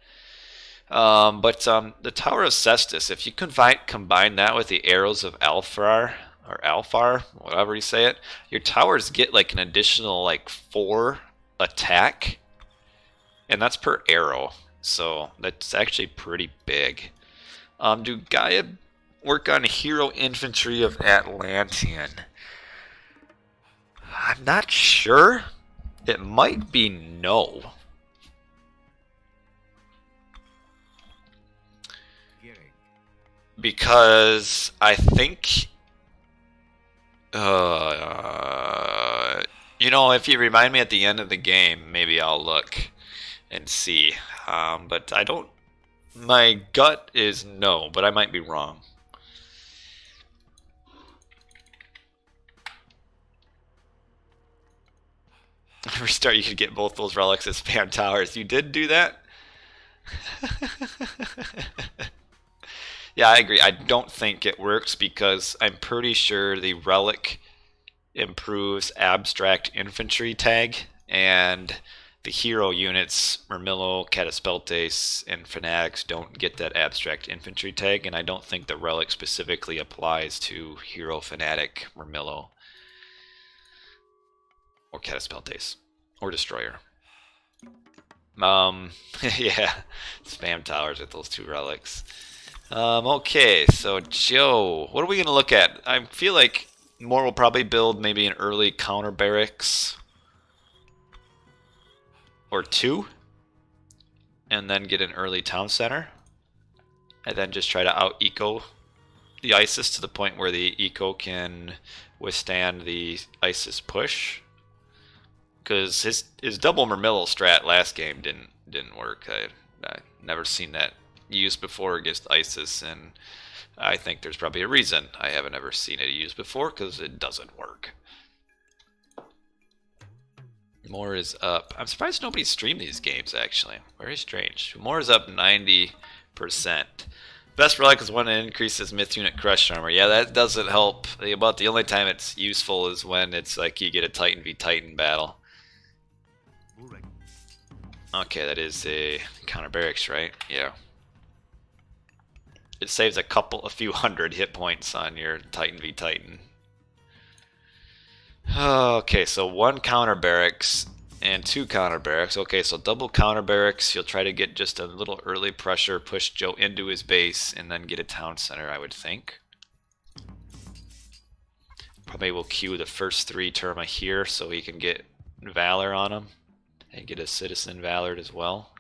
The Tower of Cestus, if you combine that with the Arrows of Alfar, or Alfar, whatever you say it, your towers get like an additional like 4 attack, and that's per arrow. So that's actually pretty big. Do Gaia work on Hero Infantry of Atlantean? I'm not sure. It might be no. Because I think, if you remind me at the end of the game, maybe I'll look and see. But I don't, my gut is no, but I might be wrong. Restart, you could get both those relics as spam towers. You did do that? Yeah, I agree. I don't think it works because I'm pretty sure the relic improves abstract infantry tag, and the hero units, Murmillo, Cataspeltes, and Fanatics don't get that abstract infantry tag, and I don't think the relic specifically applies to Hero, Fanatic, Murmillo, or Cataspeltes, or Destroyer. Yeah, spam towers with those 2 relics. Okay, so Joe, what are we going to look at? I feel like Moore will probably build maybe an early counter barracks or 2, and then get an early town center, and then just try to out-eco the ISIS to the point where the eco can withstand the ISIS push. Because his double Murmillo strat last game didn't work. I never seen that used before against ISIS, and I think there's probably a reason I haven't ever seen it used before, because it doesn't work. Moore is up. I'm surprised nobody streamed these games, actually. Very strange. Moore is up 90%. Best relic is one that increases myth unit crush armor. Yeah, that doesn't help. About the only time it's useful is when it's like you get a Titan v Titan battle. Okay, that is a counter barracks, right? Yeah. It saves a few hundred hit points on your Titan v Titan. Okay, so 1 counter barracks and 2 counter barracks. Okay, so double counter barracks. You'll try to get just a little early pressure, push Joe into his base, and then get a town center, I would think. Probably will queue the first 3 Terma here so he can get Valor on him. And get a Citizen Valored as well.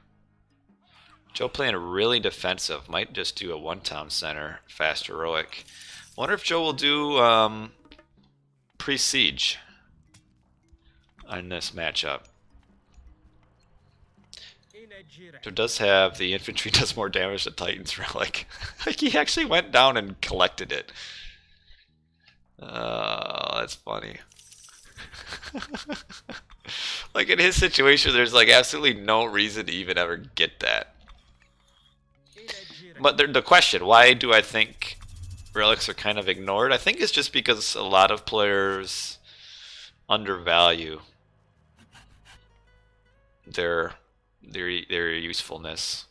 Joe playing really defensive. Might just do a 1 town center, fast heroic. Wonder if Joe will do pre-siege on this matchup. Joe does have the infantry does more damage than Titan's relic. Like he actually went down and collected it. That's funny. Like in his situation, there's like absolutely no reason to even ever get that. But the question, why do I think relics are kind of ignored? I think it's just because a lot of players undervalue their usefulness.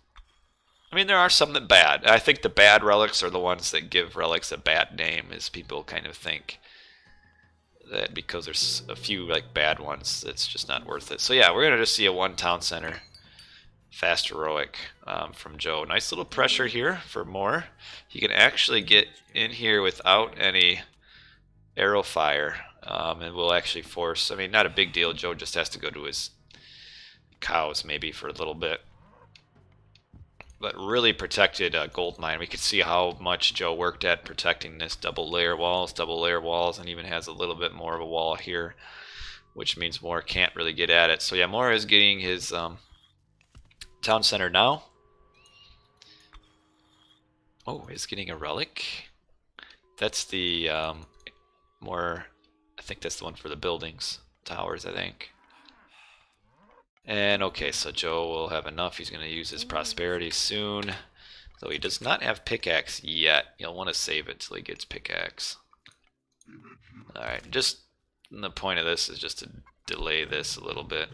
I mean, there are some that bad. I think the bad relics are the ones that give relics a bad name, as people kind of think that because there's a few like bad ones, it's just not worth it. So yeah, we're gonna just see a 1 town center, fast heroic from Joe. Nice little pressure here for Moore. He can actually get in here without any arrow fire, and will actually force. I mean, not a big deal. Joe just has to go to his cows maybe for a little bit. But really protected gold mine. We could see how much Joe worked at protecting this double layer walls, and even has a little bit more of a wall here, which means Moore can't really get at it. So yeah, Moore is getting his town center now. Oh, he's getting a relic. That's the Moore. I think that's the one for the buildings, towers, I think. And okay, so Joe will have enough. He's going to use his prosperity soon. Though he does not have pickaxe yet. He'll want to save it till he gets pickaxe. Alright, just the point of this is just to delay this a little bit.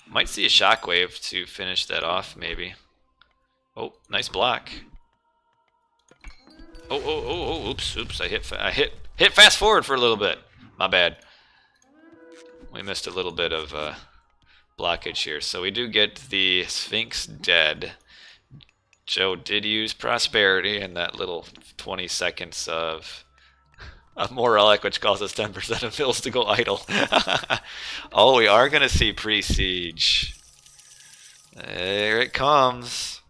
Might see a shockwave to finish that off, maybe. Oh, nice block. Oh, oops, I hit fast forward for a little bit. My bad. We missed a little bit of blockage here. So we do get the Sphinx dead. Joe did use prosperity in that little 20 seconds of more relic, which causes 10% of fills to go idle. Oh, we are going to see pre-siege. There it comes.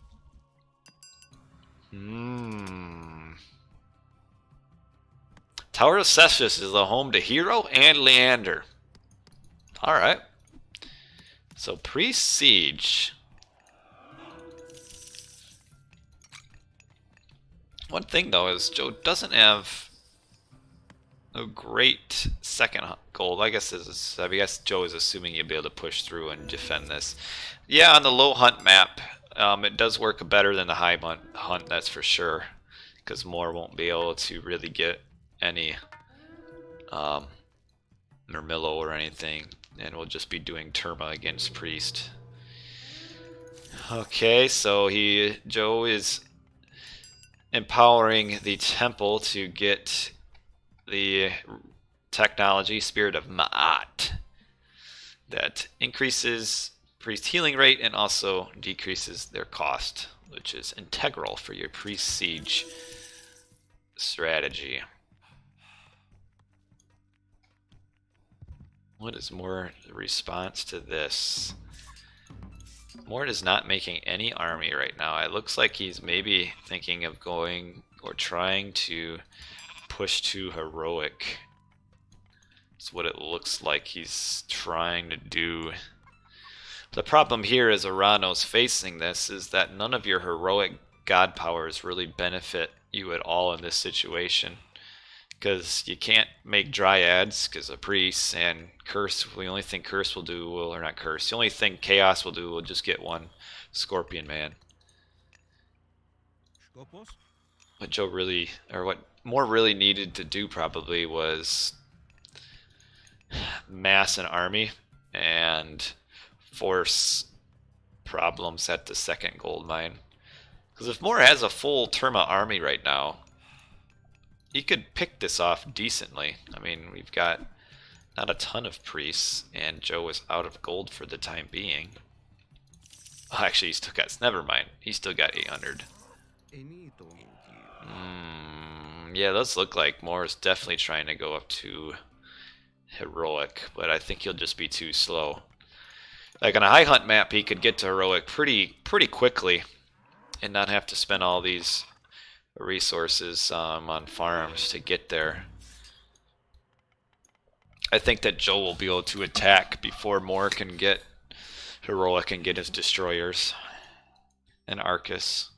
Tower of Cestius is the home to Hero and Leander. Alright. So pre-siege. One thing though is Joe doesn't have a great second gold. I guess Joe is assuming he'll be able to push through and defend this. Yeah, on the low hunt map, it does work better than the high hunt, that's for sure. Because Moore won't be able to really get any Murmillo or anything. And we'll just be doing Terma against Priest. Okay, so Joe is empowering the temple to get the technology Spirit of Ma'at that increases priest healing rate and also decreases their cost, which is integral for your priest siege strategy. What is more response to this? Mort is not making any army right now. It looks like he's maybe thinking of going or trying to push to heroic. That's what it looks like he's trying to do. The problem here is Oranos facing this is that none of your heroic god powers really benefit you at all in this situation. Because you can't make dryads because of priests, and curse, the only thing curse will do, or not curse, the only thing chaos will do will just get one scorpion man. What Joe really, or what Moore really needed to do probably was mass an army and force problems at the second gold mine. Because if Moore has a full Terma army right now, he could pick this off decently. I mean, we've got not a ton of priests, and Joe is out of gold for the time being. Oh, actually, he still got, never mind. He still got 800. Yeah, those look like Moore is definitely trying to go up to heroic, but I think he'll just be too slow. Like on a high hunt map, he could get to heroic pretty quickly and not have to spend all these resources on farms to get there. I think that Joe will be able to attack before Moore can get heroic and get his destroyers and Arcus,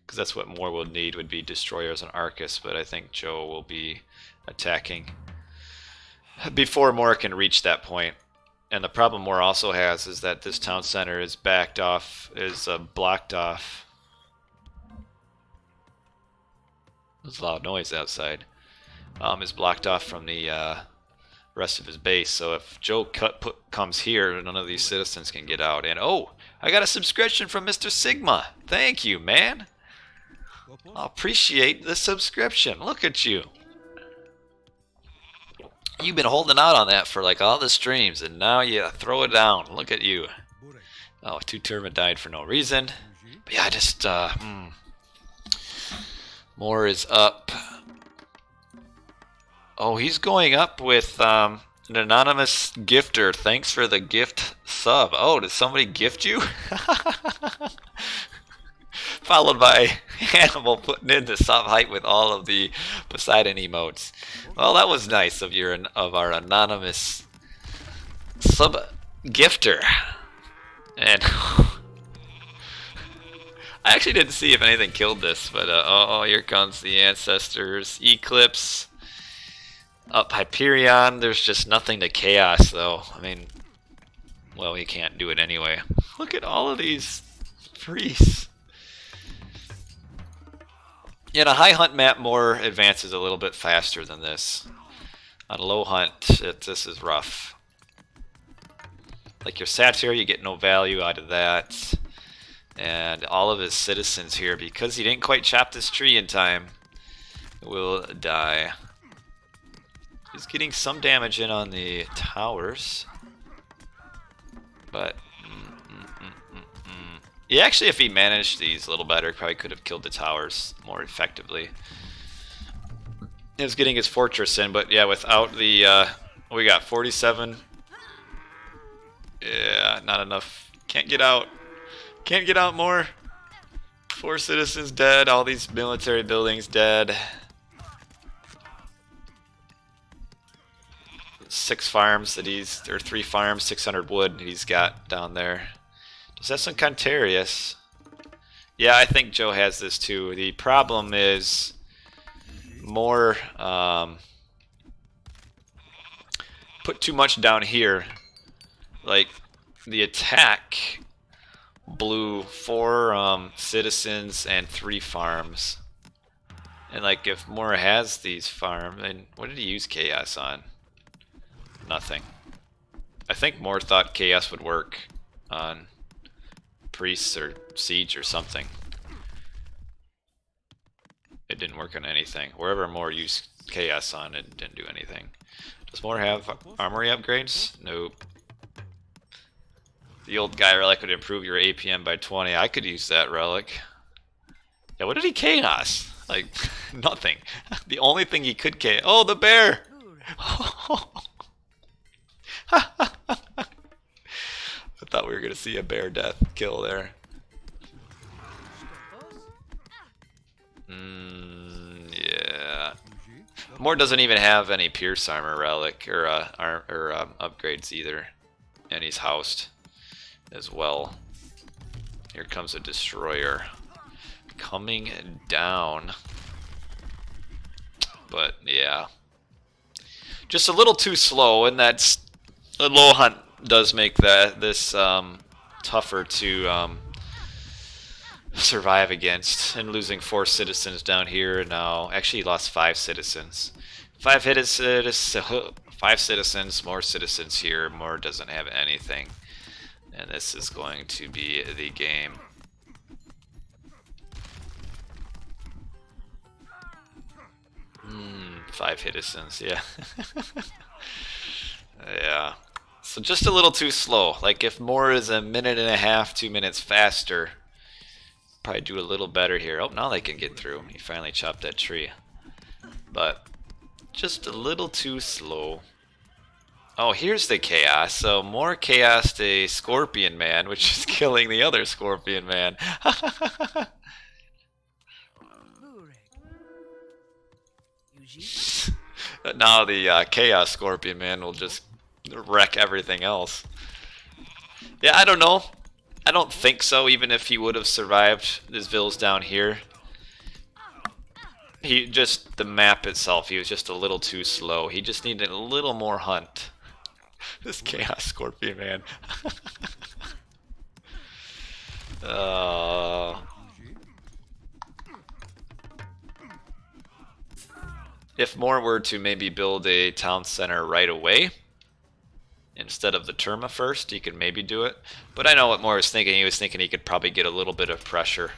because that's what Moore would need, would be destroyers and Arcus, but I think Joe will be attacking before Moore can reach that point. And the problem Moore also has is that this town center is backed off, is blocked off. There's a lot of noise outside. Is blocked off from the rest of his base. So if Joe comes here, none of these citizens can get out. And oh, I got a subscription from Mr. Sigma. Thank you, man. I appreciate the subscription. Look at you. You've been holding out on that for like all the streams, and now you throw it down. Look at you. Oh, 2 Terma died for no reason. But yeah, I just Moore is up. Oh, he's going up with an anonymous gifter. Thanks for the gift sub. Oh, did somebody gift you? Followed by Hannibal putting in the sub hype with all of the Poseidon emotes. Well, that was nice of our anonymous sub gifter. And I actually didn't see if anything killed this, but oh, here comes the ancestors. Eclipse. Up Hyperion. There's just nothing to chaos, though. I mean, well, he can't do it anyway. Look at all of these priests. In a high hunt map, Moore advances a little bit faster than this. On a low hunt, this is rough. Like your Satyr, you get no value out of that. And all of his citizens here, because he didn't quite chop this tree in time, will die. He's getting some damage in on the towers. But he actually, if he managed these a little better, probably could have killed the towers more effectively. He was getting his fortress in, but yeah, without the we got 47. Yeah, not enough. Can't get out. Can't get out more. 4 citizens dead. All these military buildings dead. 6 farms that he's, or 3 farms, 600 wood that he's got down there. Does that some Cantarius? Yeah, I think Joe has this too. The problem is more put too much down here. Like the attack blew 4 citizens and 3 farms. And like if Moore has these farms, and what did he use chaos on? Nothing. I think more thought chaos would work on priests or siege or something. It didn't work on anything. Wherever more used chaos on, it didn't do anything. Does more have armory upgrades? Nope. The old guy relic would improve your APM by 20. I could use that relic. Yeah, what did he chaos? Like, nothing. The only thing he could chaos. Oh, the bear! I thought we were going to see a bear death kill there. Yeah. Moore doesn't even have any pierce armor relic or upgrades either. And he's housed as well. Here comes a destroyer. Coming down. But yeah. Just a little too slow, and that's the low hunt does make this tougher to survive against. And losing 4 citizens down here now. Actually, he lost 5 citizens. 5 citizens, more citizens here. More doesn't have anything. And this is going to be the game. Five citizens, yeah. Yeah. So just a little too slow. Like if more is a minute and a half, 2 minutes faster, probably do a little better here. Oh, now they can get through. He finally chopped that tree. But just a little too slow. Oh, here's the chaos. So more chaos to Scorpion Man, which is killing the other Scorpion Man. Now the Chaos Scorpion Man will just wreck everything else. Yeah, I don't know. I don't think so, even if he would have survived his vills down here. The map itself, he was just a little too slow. He just needed a little more hunt. This Chaos Scorpion Man. If Moore were to maybe build a town center right away, instead of the Terma first, he could maybe do it. But I know what Moore was thinking. He was thinking he could probably get a little bit of pressure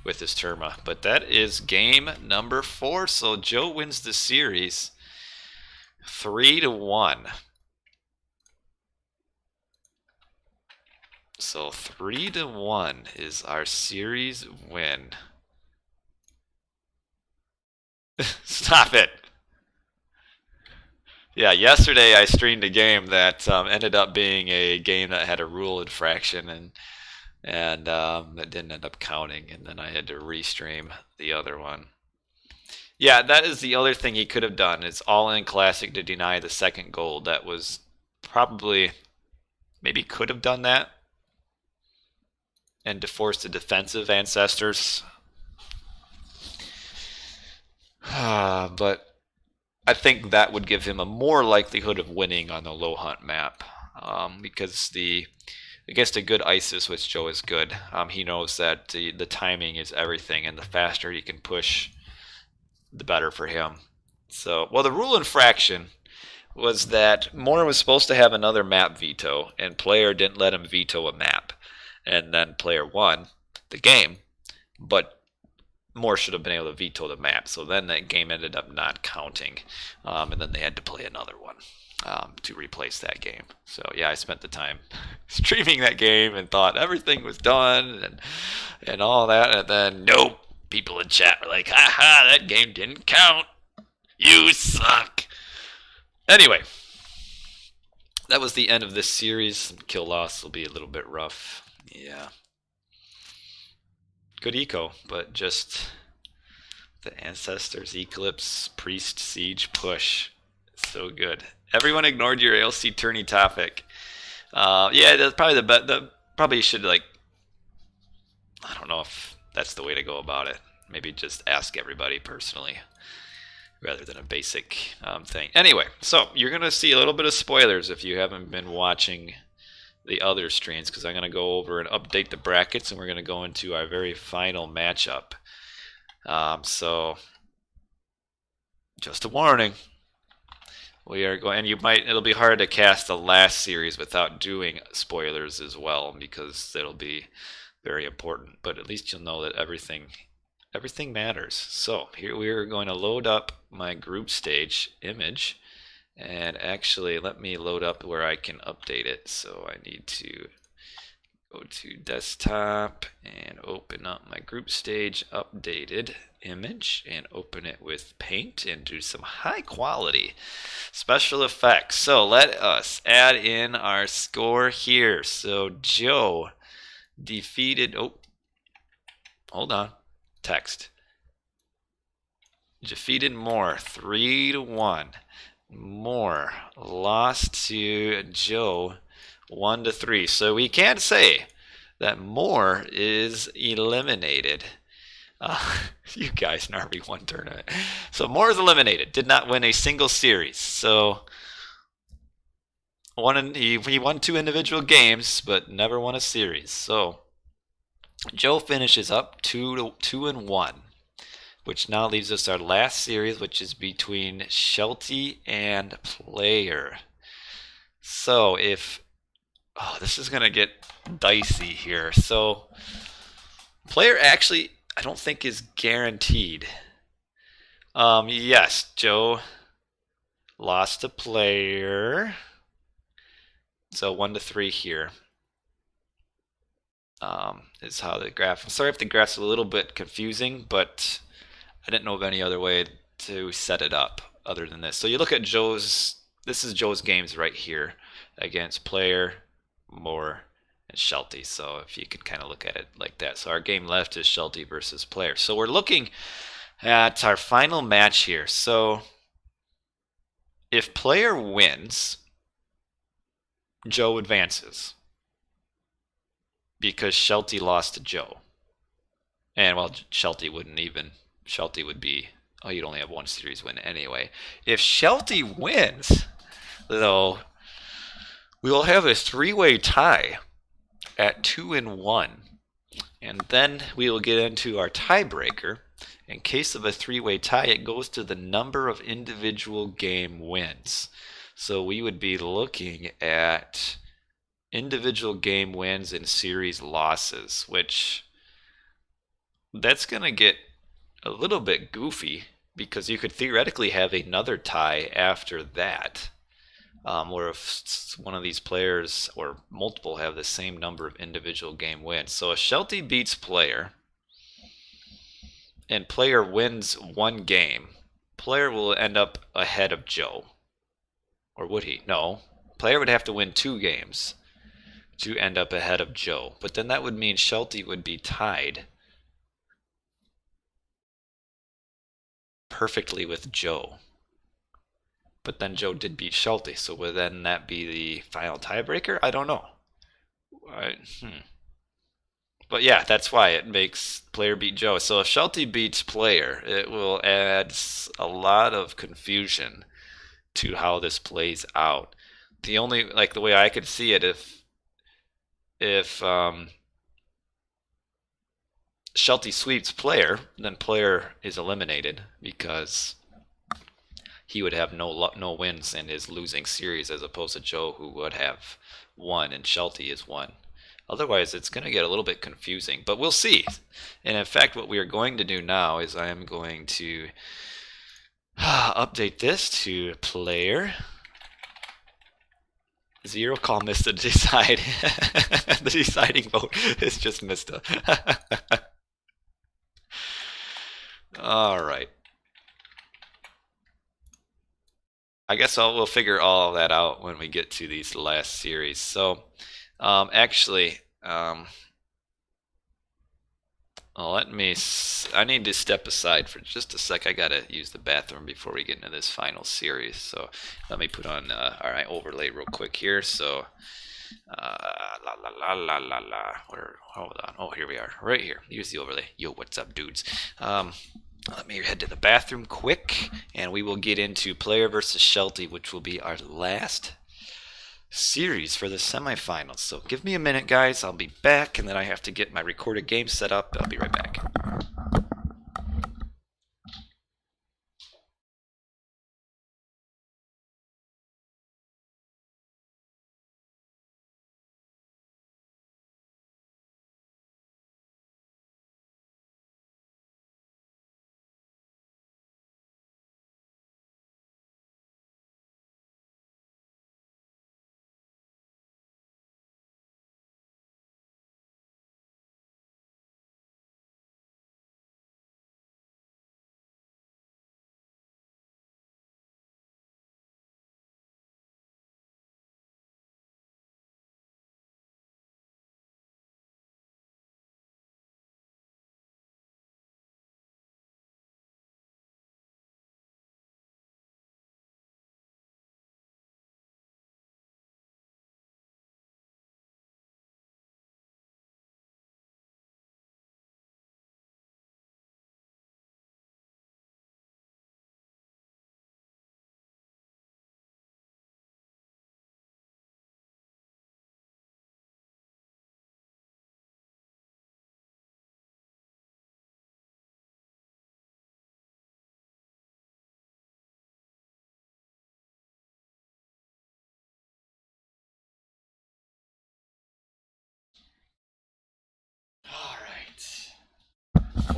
with his Terma. But that is game number 4. So Joe wins the series 3-1. So 3-1 is our series win. Stop it. Yeah, yesterday I streamed a game that ended up being a game that had a rule infraction, and it didn't end up counting, and then I had to restream the other one. Yeah, that is the other thing he could have done. It's all in classic to deny the second gold. That was probably, maybe could have done that, and to force the defensive ancestors. But I think that would give him a more likelihood of winning on the low hunt map, because against a good Isis, which Joe is good, he knows that the timing is everything, and the faster he can push, the better for him. So, well, the rule infraction was that Moore was supposed to have another map veto, and player didn't let him veto a map, and then player won the game, but Moore should have been able to veto the map, so then that game ended up not counting, and then they had to play another one to replace that game. So yeah, I spent the time streaming that game and thought everything was done and all that, and then nope, people in chat were like, haha, that game didn't count, you suck. Anyway, that was the end of this series. Kill loss will be a little bit rough. Yeah. Good eco, but just the ancestors, eclipse, priest, siege, push. So good. Everyone ignored your ALC tourney topic. Yeah, that's probably the best. Probably should, like, I don't know if that's the way to go about it. Maybe just ask everybody personally rather than a basic thing. Anyway, so you're going to see a little bit of spoilers if you haven't been watching the other streams, because I'm going to go over and update the brackets, and we're going to go into our very final matchup. So just a warning, We are going, and it'll be hard to cast the last series without doing spoilers as well, because it'll be very important. But at least you'll know that everything matters. So here we are going to load up my group stage image, and actually let me load up where I can update it. So I need to go to desktop and open up my group stage updated image and open it with paint and do some high quality special effects. So let us add in our score here. So Joe defeated, oh, hold on, text. Defeated Moore 3-1. Moore lost to Joe 1-3. So we can't say that Moore is eliminated. You guys in RB1 tournament. So Moore is eliminated. Did not win a single series. So he won 2 individual games, but never won a series. So Joe finishes up 2-1, which now leaves us our last series, which is between Shelty and Player. So this is gonna get dicey here. So Player actually, I don't think is guaranteed. Yes, Joe lost to Player. So 1-3 here. Is how the graph. I'm sorry if the graph's a little bit confusing, but I didn't know of any other way to set it up other than this. So you look at this is Joe's games right here against Player, Moore, and Shelty. So if you could kind of look at it like that. So our game left is Shelty versus Player. So we're looking at our final match here. So if Player wins, Joe advances because Shelty lost to Joe. And well, Shelty would be, oh, you'd only have 1 series win anyway. If Shelty wins, though, we will have a 3-way tie at 2-1. And then we will get into our tiebreaker. In case of a 3-way tie, it goes to the number of individual game wins. So we would be looking at individual game wins and series losses, which that's going to get a little bit goofy because you could theoretically have another tie after that, where if one of these players or multiple have the same number of individual game wins. So if Shelty beats Player and Player wins 1 game, Player will end up ahead of Joe. Or would he? No. Player would have to win 2 games to end up ahead of Joe. But then that would mean Shelty would be tied perfectly with Joe. But then Joe did beat Shelty, so would then that be the final tiebreaker? I don't know. But yeah, that's why it makes Player beat Joe. So if Shelty beats Player, it will add a lot of confusion to how this plays out. The only, like, the way I could see it, if Shelty sweeps Player, then Player is eliminated because he would have no wins in his losing series, as opposed to Joe, who would have 1 and Shelty is 1. Otherwise, it's going to get a little bit confusing, but we'll see. And in fact, what we are going to do now is I am going to update this to Player 0. Call missed to decide. The deciding vote is just missed. All right. I guess we'll figure all of that out when we get to these last series. So, actually, I need to step aside for just a sec. I gotta use the bathroom before we get into this final series. So let me put on our overlay real quick here. So, hold on. Oh, here we are, right here. Here's the overlay. Yo, what's up, dudes? Let me head to the bathroom quick, and we will get into Player versus Shelty, which will be our last series for the semifinals. So give me a minute, guys. I'll be back, and then I have to get my recorded game set up. I'll be right back.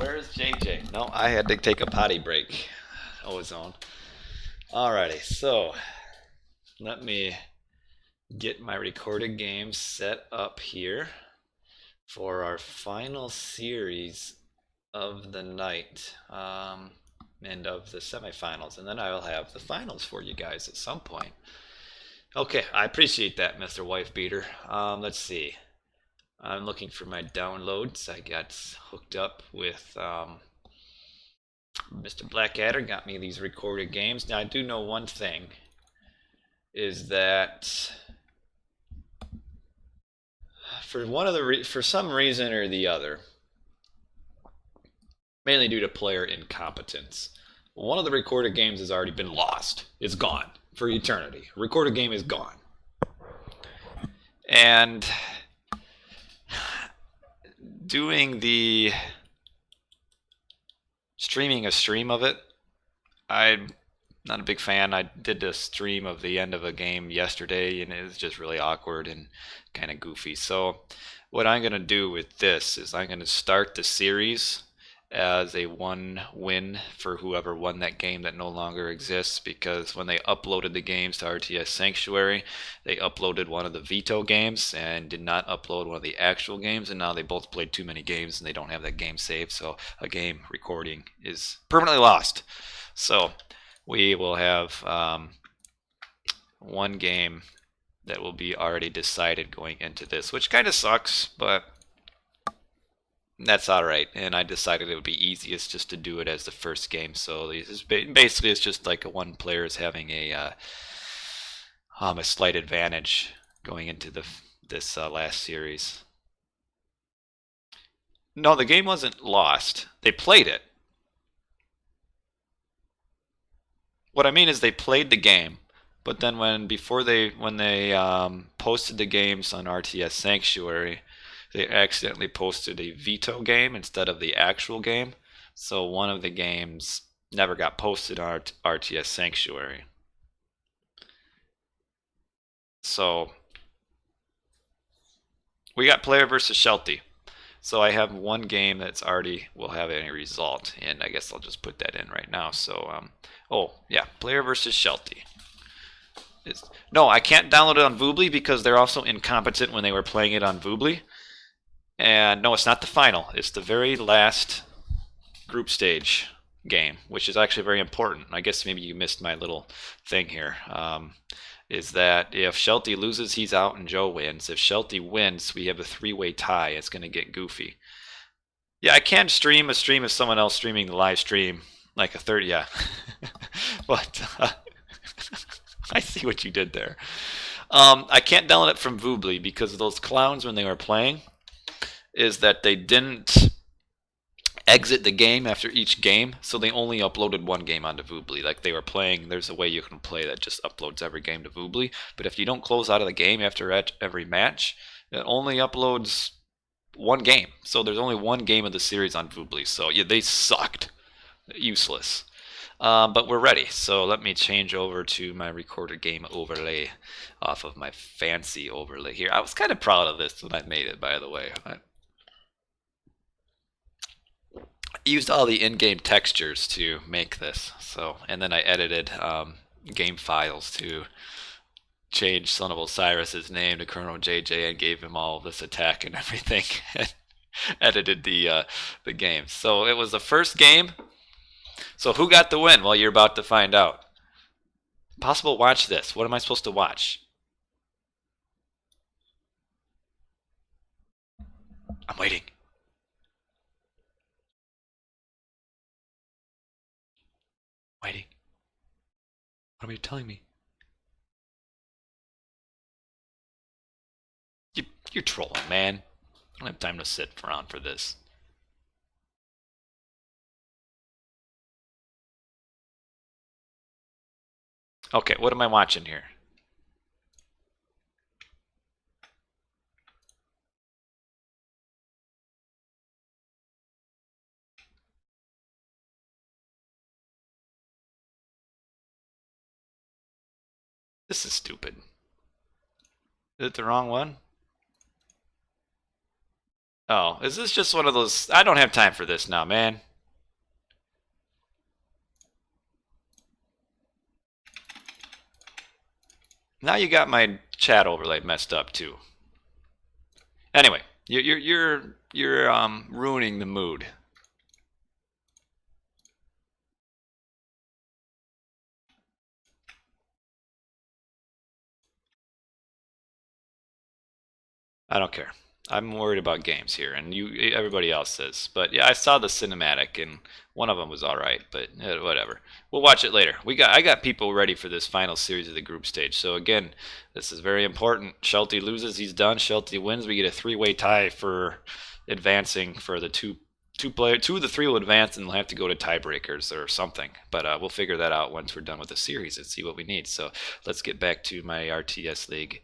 Where's JJ? No, I had to take a potty break. Ozone. Alrighty, so let me get my recorded games set up here for our final series of the night and of the semifinals, and then I will have the finals for you guys at some point. Okay, I appreciate that, Mr. Wife Beater. Let's see. I'm looking for my downloads. I got hooked up with Mr. Blackadder, got me these recorded games. Now I do know one thing, is that for some reason or the other, mainly due to player incompetence, one of the recorded games has already been lost. It's gone for eternity. Recorded game is gone. And doing the streaming a stream of it, I'm not a big fan. I did a stream of the end of a game yesterday, and it was just really awkward and kind of goofy. So what I'm going to do with this is I'm going to start the series as a one win for whoever won that game that no longer exists, because when they uploaded the games to RTS Sanctuary, they uploaded one of the veto games and did not upload one of the actual games, and now they both played too many games and they don't have that game saved, so a game recording is permanently lost. So we will have one game that will be already decided going into this, which kind of sucks, but that's alright. And I decided it would be easiest just to do it as the first game. So basically it's just like one player is having a slight advantage going into this last series. No, the game wasn't lost. They played it. What I mean is they played the game, but then when they posted the games on RTS Sanctuary, they accidentally posted a veto game instead of the actual game, so one of the games never got posted on RTS Sanctuary. So we got player versus Shelty. So I have one game that's already will have any result, and I guess I'll just put that in right now. So oh yeah, player versus Shelty. No, I can't download it on Voobly because they're also incompetent when they were playing it on Voobly. And no, it's not the final. It's the very last group stage game, which is actually very important. I guess maybe you missed my little thing here. Is that if Shelty loses, he's out and Joe wins. If Shelty wins, we have a three-way tie. It's going to get goofy. Yeah, I can stream a stream of someone else streaming the live stream, like a third, yeah. But I see what you did there. I can't download it from Voobly because of those clowns when they were playing, is that they didn't exit the game after each game, so they only uploaded one game onto Voobly. Like they were playing, there's a way you can play that just uploads every game to Voobly, but if you don't close out of the game after every match, it only uploads one game. So there's only one game of the series on Voobly. So yeah, they sucked. Useless. But we're ready. So let me change over to my recorded game overlay off of my fancy overlay here. I was kind of proud of this when I made it, by the way. I used all the in-game textures to make this. So, and then I edited game files to change Son of Osiris's name to Colonel JJ and gave him all this attack and everything. And edited the game. So it was the first game. So who got the win? Well, you're about to find out. Possible watch this. What am I supposed to watch? I'm waiting. Waiting. What are you telling me? You're trolling, man. I don't have time to sit around for this. Okay, what am I watching here? This is stupid. Is it the wrong one? Oh, is this just one of those? I don't have time for this now, man. Now you got my chat overlay messed up too. Anyway, you're ruining the mood. I don't care. I'm worried about games here, and everybody else is. But yeah, I saw the cinematic, and one of them was all right. But whatever. We'll watch it later. I got people ready for this final series of the group stage. So again, this is very important. Shelty loses, he's done. Shelty wins, we get a three-way tie for advancing for the two of the three will advance, and we'll have to go to tiebreakers or something. But we'll figure that out once we're done with the series and see what we need. So let's get back to my RTS League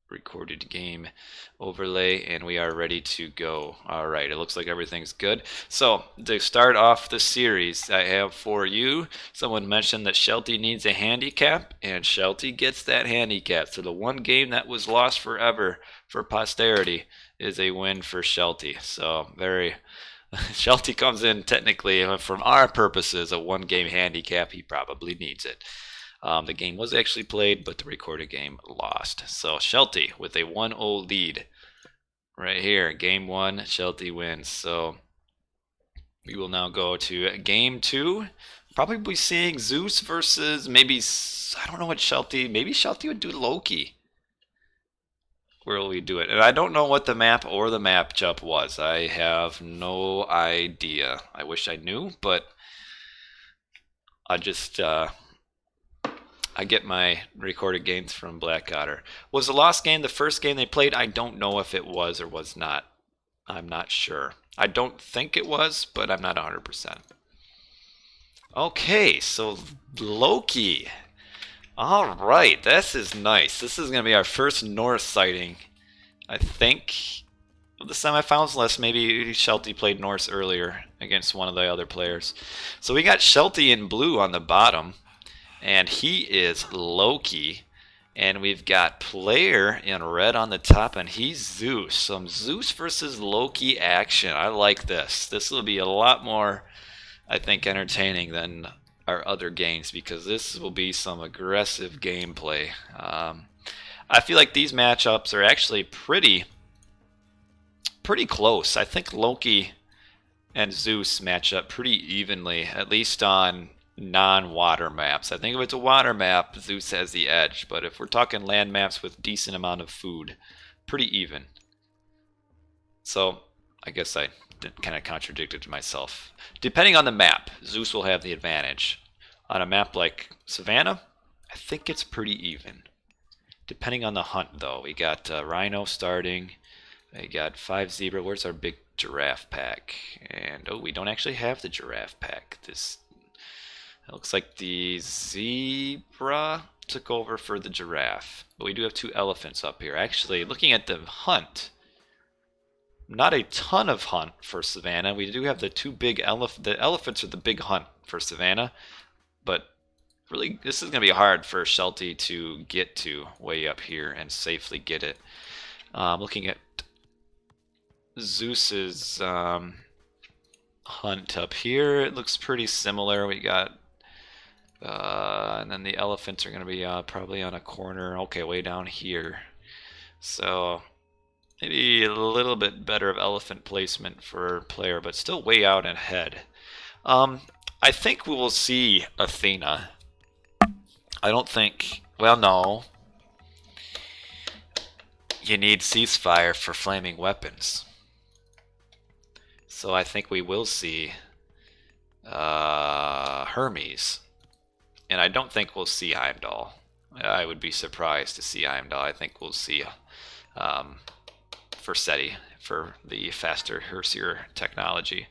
recorded game overlay, and we are ready to go. All right, it looks like everything's good. So to start off the series, I have for you, someone mentioned that Shelty needs a handicap, and Shelty gets that handicap. So the one game that was lost forever for posterity is a win for Shelty. So very Shelty comes in technically, from our purposes, a one game handicap. He probably needs it. The game was actually played, but the recorded game lost. So Shelty with a 1-0 lead right here. Game 1, Shelty wins. So we will now go to game 2. Probably seeing Zeus versus maybe, I don't know what Shelty, maybe Shelty would do Loki. Where will we do it? And I don't know what the map or the matchup was. I have no idea. I wish I knew, but I just I get my recorded games from Black Otter. Was the lost game the first game they played? I don't know if it was or was not. I'm not sure. I don't think it was, but I'm not 100%. Okay, so Loki. All right, this is nice. This is going to be our first Norse sighting, I think, of the semifinals, unless maybe Shelty played Norse earlier against one of the other players. So we got Shelty in blue on the bottom, and he is Loki. And we've got player in red on the top, and he's Zeus. Some Zeus versus Loki action. I like this. This will be a lot more, I think, entertaining than our other games, because this will be some aggressive gameplay. I feel like these matchups are actually pretty close. I think Loki and Zeus match up pretty evenly, at least on non-water maps. I think if it's a water map, Zeus has the edge, but if we're talking land maps with decent amount of food, pretty even. So I guess I kind of contradicted myself. Depending on the map, Zeus will have the advantage. On a map like Savannah, I think it's pretty even. Depending on the hunt, though, we got Rhino starting. We got 5 zebra. Where's our big giraffe pack? And oh, we don't actually have the giraffe pack. It looks like the zebra took over for the giraffe. But we do have 2 elephants up here. Actually, looking at the hunt, not a ton of hunt for Savannah. We do have the 2 big elephants. The elephants are the big hunt for Savannah. But really, this is going to be hard for Shelty to get to way up here and safely get it. Looking at Zeus's hunt up here, it looks pretty similar. We got, and then the elephants are going to be probably on a corner, okay, way down here. So maybe a little bit better of elephant placement for player, but still way out ahead. I think we will see Athena. I don't think, well, no. You need ceasefire for flaming weapons. So I think we will see Hermes. And I don't think we'll see Heimdall. I would be surprised to see Heimdall. I think we'll see Forseti for the faster Hersier technology.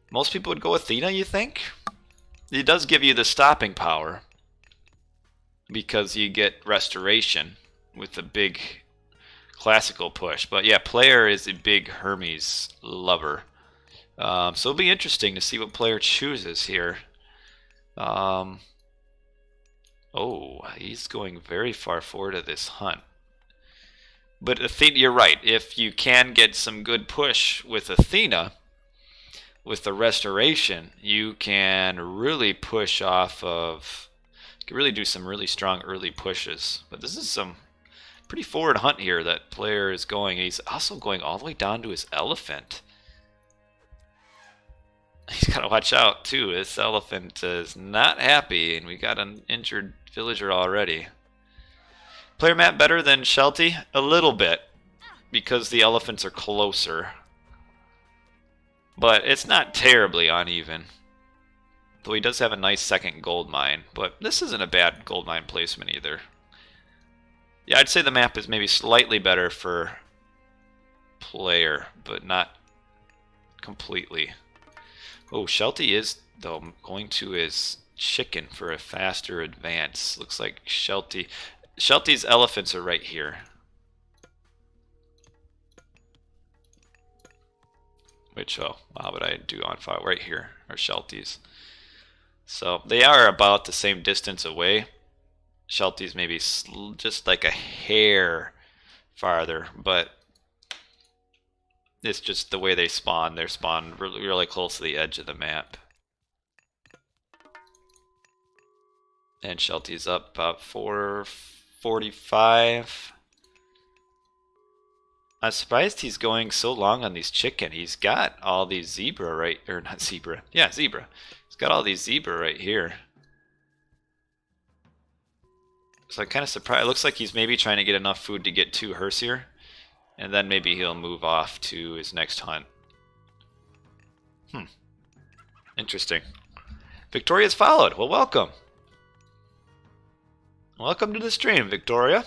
Most people would go Athena, you think? It does give you the stopping power, because you get restoration with the big classical push. But yeah, player is a big Hermes lover. So it'll be interesting to see what player chooses here. Oh, he's going very far forward of this hunt. But Athena, you're right. If you can get some good push with Athena, with the restoration, you can really push off of. You can really do some really strong early pushes. But this is some pretty forward hunt here that player is going. He's also going all the way down to his elephant. He's got to watch out too. This elephant is not happy, and we got an injured villager already. Player map better than Shelty? A little bit, because the elephants are closer. But it's not terribly uneven. Though he does have a nice second gold mine. But this isn't a bad gold mine placement either. Yeah, I'd say the map is maybe slightly better for player, but not completely. Oh, Shelty is, though, going to his chicken for a faster advance. Looks like Shelty's elephants are right here. Which, oh, how would I do on file? Right here are Shelty's. So they are about the same distance away. Shelty's maybe just like a hair farther, but it's just the way they spawn. They spawn really, really close to the edge of the map. And Shelty's up about 445. I'm surprised he's going so long on these chicken. He's got all these zebra right, or not zebra. Yeah, zebra. He's got all these zebra right here. So I'm kind of surprised. It looks like he's maybe trying to get enough food to get to Hersier. And then maybe he'll move off to his next hunt. Interesting. Victoria's followed. Well, welcome. Welcome to the stream, Victoria.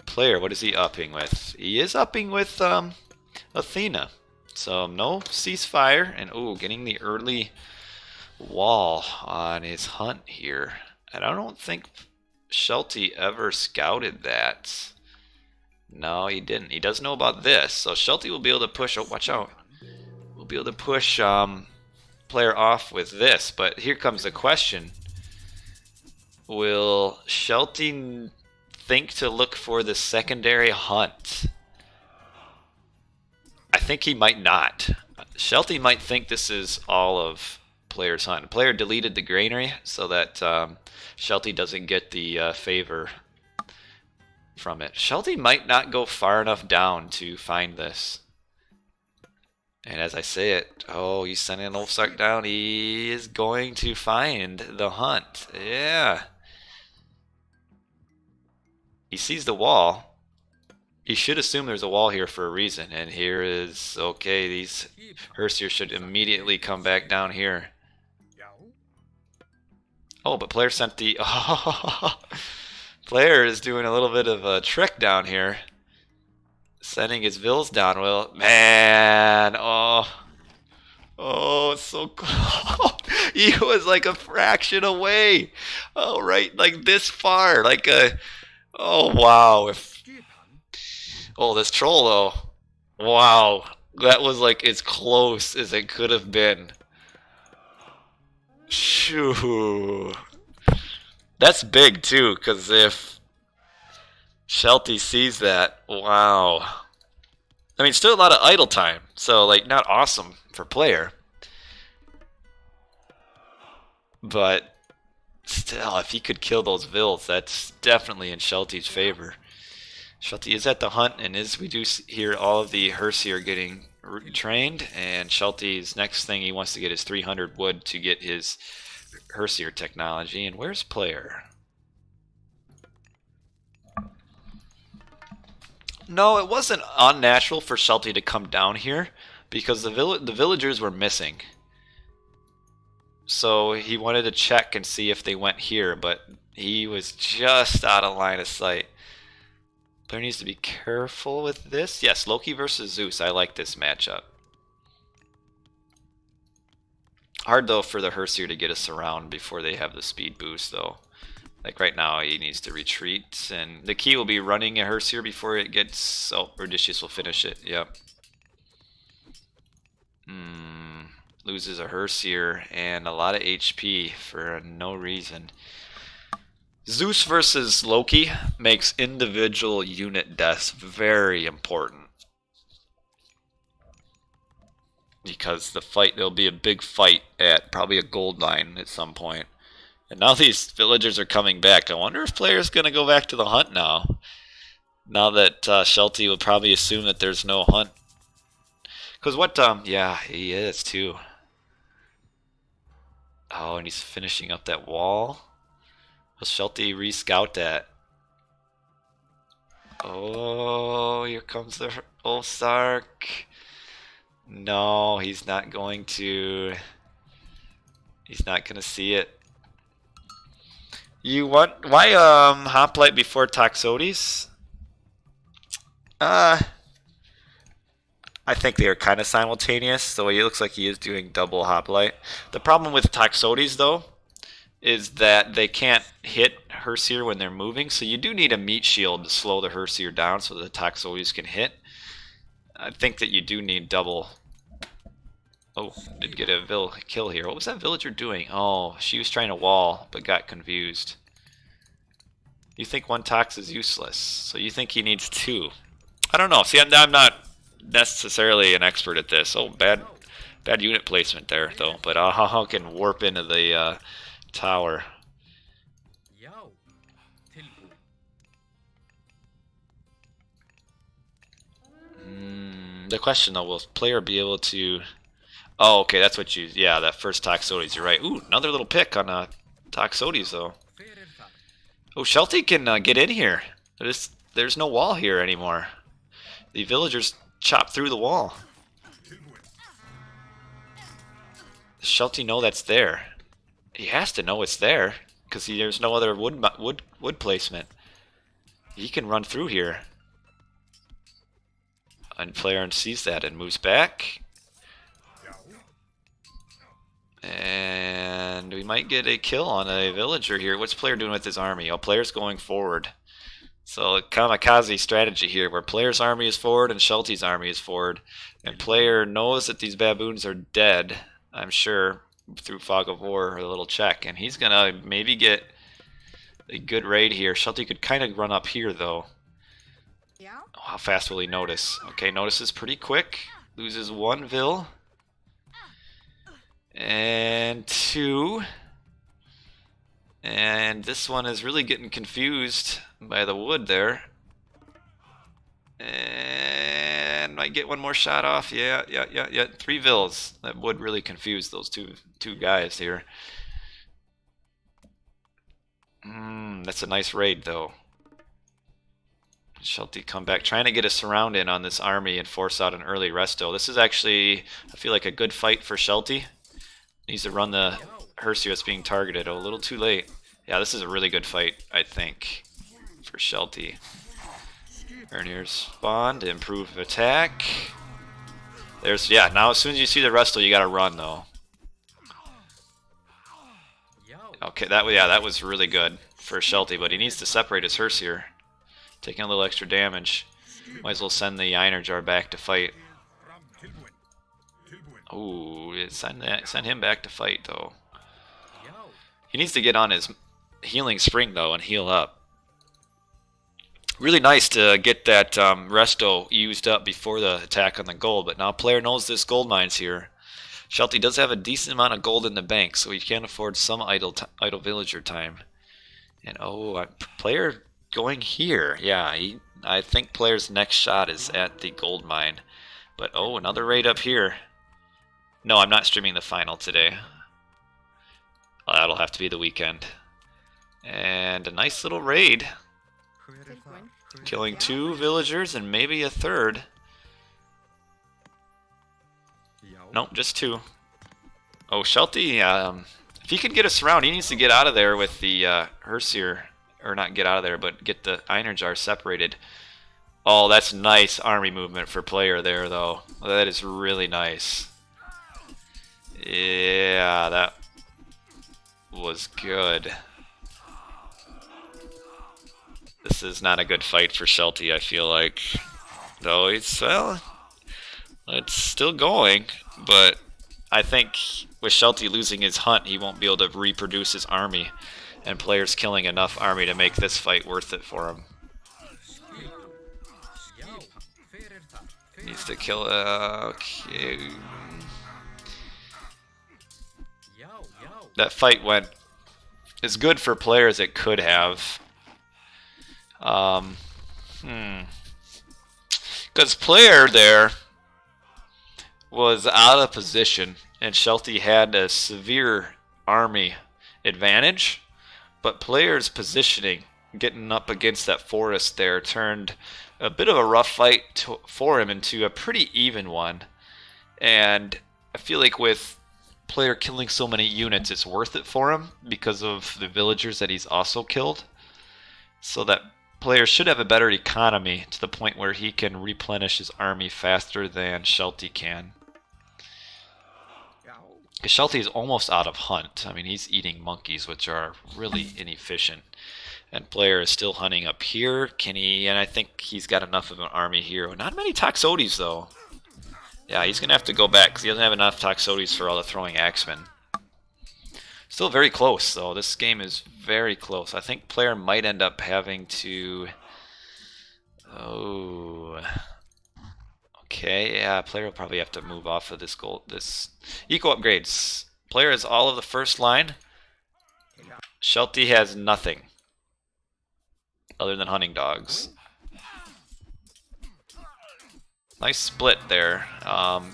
Player, what is he upping with? He is upping with Athena. So no ceasefire. And oh, getting the early wall on his hunt here. And I don't think Shelty ever scouted that. No, he didn't. He does know about this. So Shelty will be able to push. Oh, watch out. We'll be able to push player off with this. But here comes the question. Will Shelty think to look for the secondary hunt? I think he might not. Shelty might think this is all of player's hunt. Player deleted the granary so that Shelty doesn't get the favor from it. Shelty might not go far enough down to find this. And as I say it, oh, he's sending an Ulfsark down. He is going to find the hunt. Yeah. He sees the wall. You should assume there's a wall here for a reason. And here is, okay, these Hersier should immediately come back down here. Oh, but player sent the... Oh, player is doing a little bit of a trick down here. Sending his vills down. Well, man. Oh, it's so close. He was like a fraction away. Oh, right. Like this far. Like a... Oh, wow. Oh, this troll, though. Wow. That was like as close as it could have been. Shoo. That's big, too, because if Shelty sees that, wow. I mean, still a lot of idle time, so, like, not awesome for player. But still, if he could kill those vills, that's definitely in Shelty's favor. Shelty is at the hunt, and as we do hear all of the Hersier getting retrained, and Shelty's next thing he wants to get is 300 wood to get his Hersier technology. And where's player? No, it wasn't unnatural for Shelty to come down here because the villagers were missing. So he wanted to check and see if they went here, but he was just out of line of sight. Player needs to be careful with this. Yes, Loki versus Zeus. I like this matchup. Hard, though, for the Hersier to get us around before they have the speed boost, though. Like right now, he needs to retreat. And the key will be running a Hersier before it gets... Oh, Odysseus will finish it. Yep. Loses a Hersier and a lot of HP for no reason. Zeus versus Loki makes individual unit deaths very important. Because the fight, there'll be a big fight at probably a gold mine at some point. And now these villagers are coming back. I wonder if players going to go back to the hunt now. Now that Shelty will probably assume that there's no hunt. Because what, yeah, he is too. Oh, and he's finishing up that wall. Will Shelty re-scout that? Oh, here comes the Ulfsark. No, he's not going to. He's not going to see it. You want why hoplite before Toxotes? I think they are kind of simultaneous. So it looks like he is doing double hoplite. The problem with Toxotes though is that they can't hit Herseer when they're moving. So you do need a meat shield to slow the Herseer down so the Toxotes can hit. I think that you do need double. Oh, did get a kill here. What was that villager doing? Oh, she was trying to wall, but got confused. You think one tox is useless, so you think he needs two. I don't know. See, I'm not necessarily an expert at this. Oh, bad unit placement there, though. But I can warp into the tower. The question, though, will player be able to... Oh, okay, that's what you... Yeah, that first Toxotes, you're right. Ooh, another little pick on Toxotes, though. Oh, Shelty can get in here. There's no wall here anymore. The villagers chop through the wall. Does Shelty know that's there? He has to know it's there, because there's no other wood placement. He can run through here. And player sees that and moves back. And we might get a kill on a villager here. What's player doing with his army? Oh, player's going forward. So kamikaze strategy here, where player's army is forward and Shelty's army is forward. And player knows that these baboons are dead, I'm sure, through Fog of War, a little check. And he's going to maybe get a good raid here. Shelty could kind of run up here, though. Yeah. Oh, how fast will he notice? Okay, notices pretty quick. Loses one vill. And two. And this one is really getting confused by the wood there. And might get one more shot off. Yeah. 3 vills. That would really confuse those two guys here. That's a nice raid, though. Shelty come back, trying to get a surround in on this army and force out an early resto. This is actually, I feel like, a good fight for Shelty. Needs to run the Herseer that's being targeted. Oh, a little too late. Yeah, this is a really good fight, I think, for Shelty. Ernir's spawn to improve attack. There's, yeah, now as soon as you see the resto, you gotta run, though. Okay, that was really good for Shelty, but he needs to separate his Herseer. Taking a little extra damage. Might as well send the Einer Jar back to fight. Ooh, send him back to fight, though. He needs to get on his healing spring, though, and heal up. Really nice to get that resto used up before the attack on the gold, but now player knows this gold mine's here. Shelty does have a decent amount of gold in the bank, so he can afford some idle villager time. And oh, player going here. Yeah, I think player's next shot is at the gold mine. But oh, another raid up here. No, I'm not streaming the final today. That'll have to be the weekend. And a nice little raid. Killing 2 villagers and maybe a third. Nope, just 2. Oh, Shelty, if he can get us around, he needs to get out of there with the Herseer. Or not get out of there, but get the Einer Jar separated. Oh, that's nice army movement for player there, though. That is really nice. Yeah, that was good. This is not a good fight for Shelty, I feel like. Though it's, well, it's still going, but I think with Shelty losing his hunt, he won't be able to reproduce his army. and players killing enough army to make this fight worth it for him. Needs to kill. Okay. That fight went as good for player as it could have. Because player there was out of position, and Shelty had a severe army advantage, but player's positioning, getting up against that forest there, turned a bit of a rough fight for him into a pretty even one. And I feel like with player killing so many units, it's worth it for him because of the villagers that he's also killed. So that player should have a better economy to the point where he can replenish his army faster than Shelty can. Because Shelty is almost out of hunt. I mean, he's eating monkeys, which are really inefficient. And player is still hunting up here. Can he? And I think he's got enough of an army here. Not many Toxotes, though. Yeah, he's going to have to go back because he doesn't have enough Toxotes for all the throwing axemen. Still very close, though. This game is very close. I think player might end up having to... Oh... Okay, yeah, player will probably have to move off of this goal. This eco upgrades. Player has all of the first line. Shelty has nothing other than hunting dogs. Nice split there.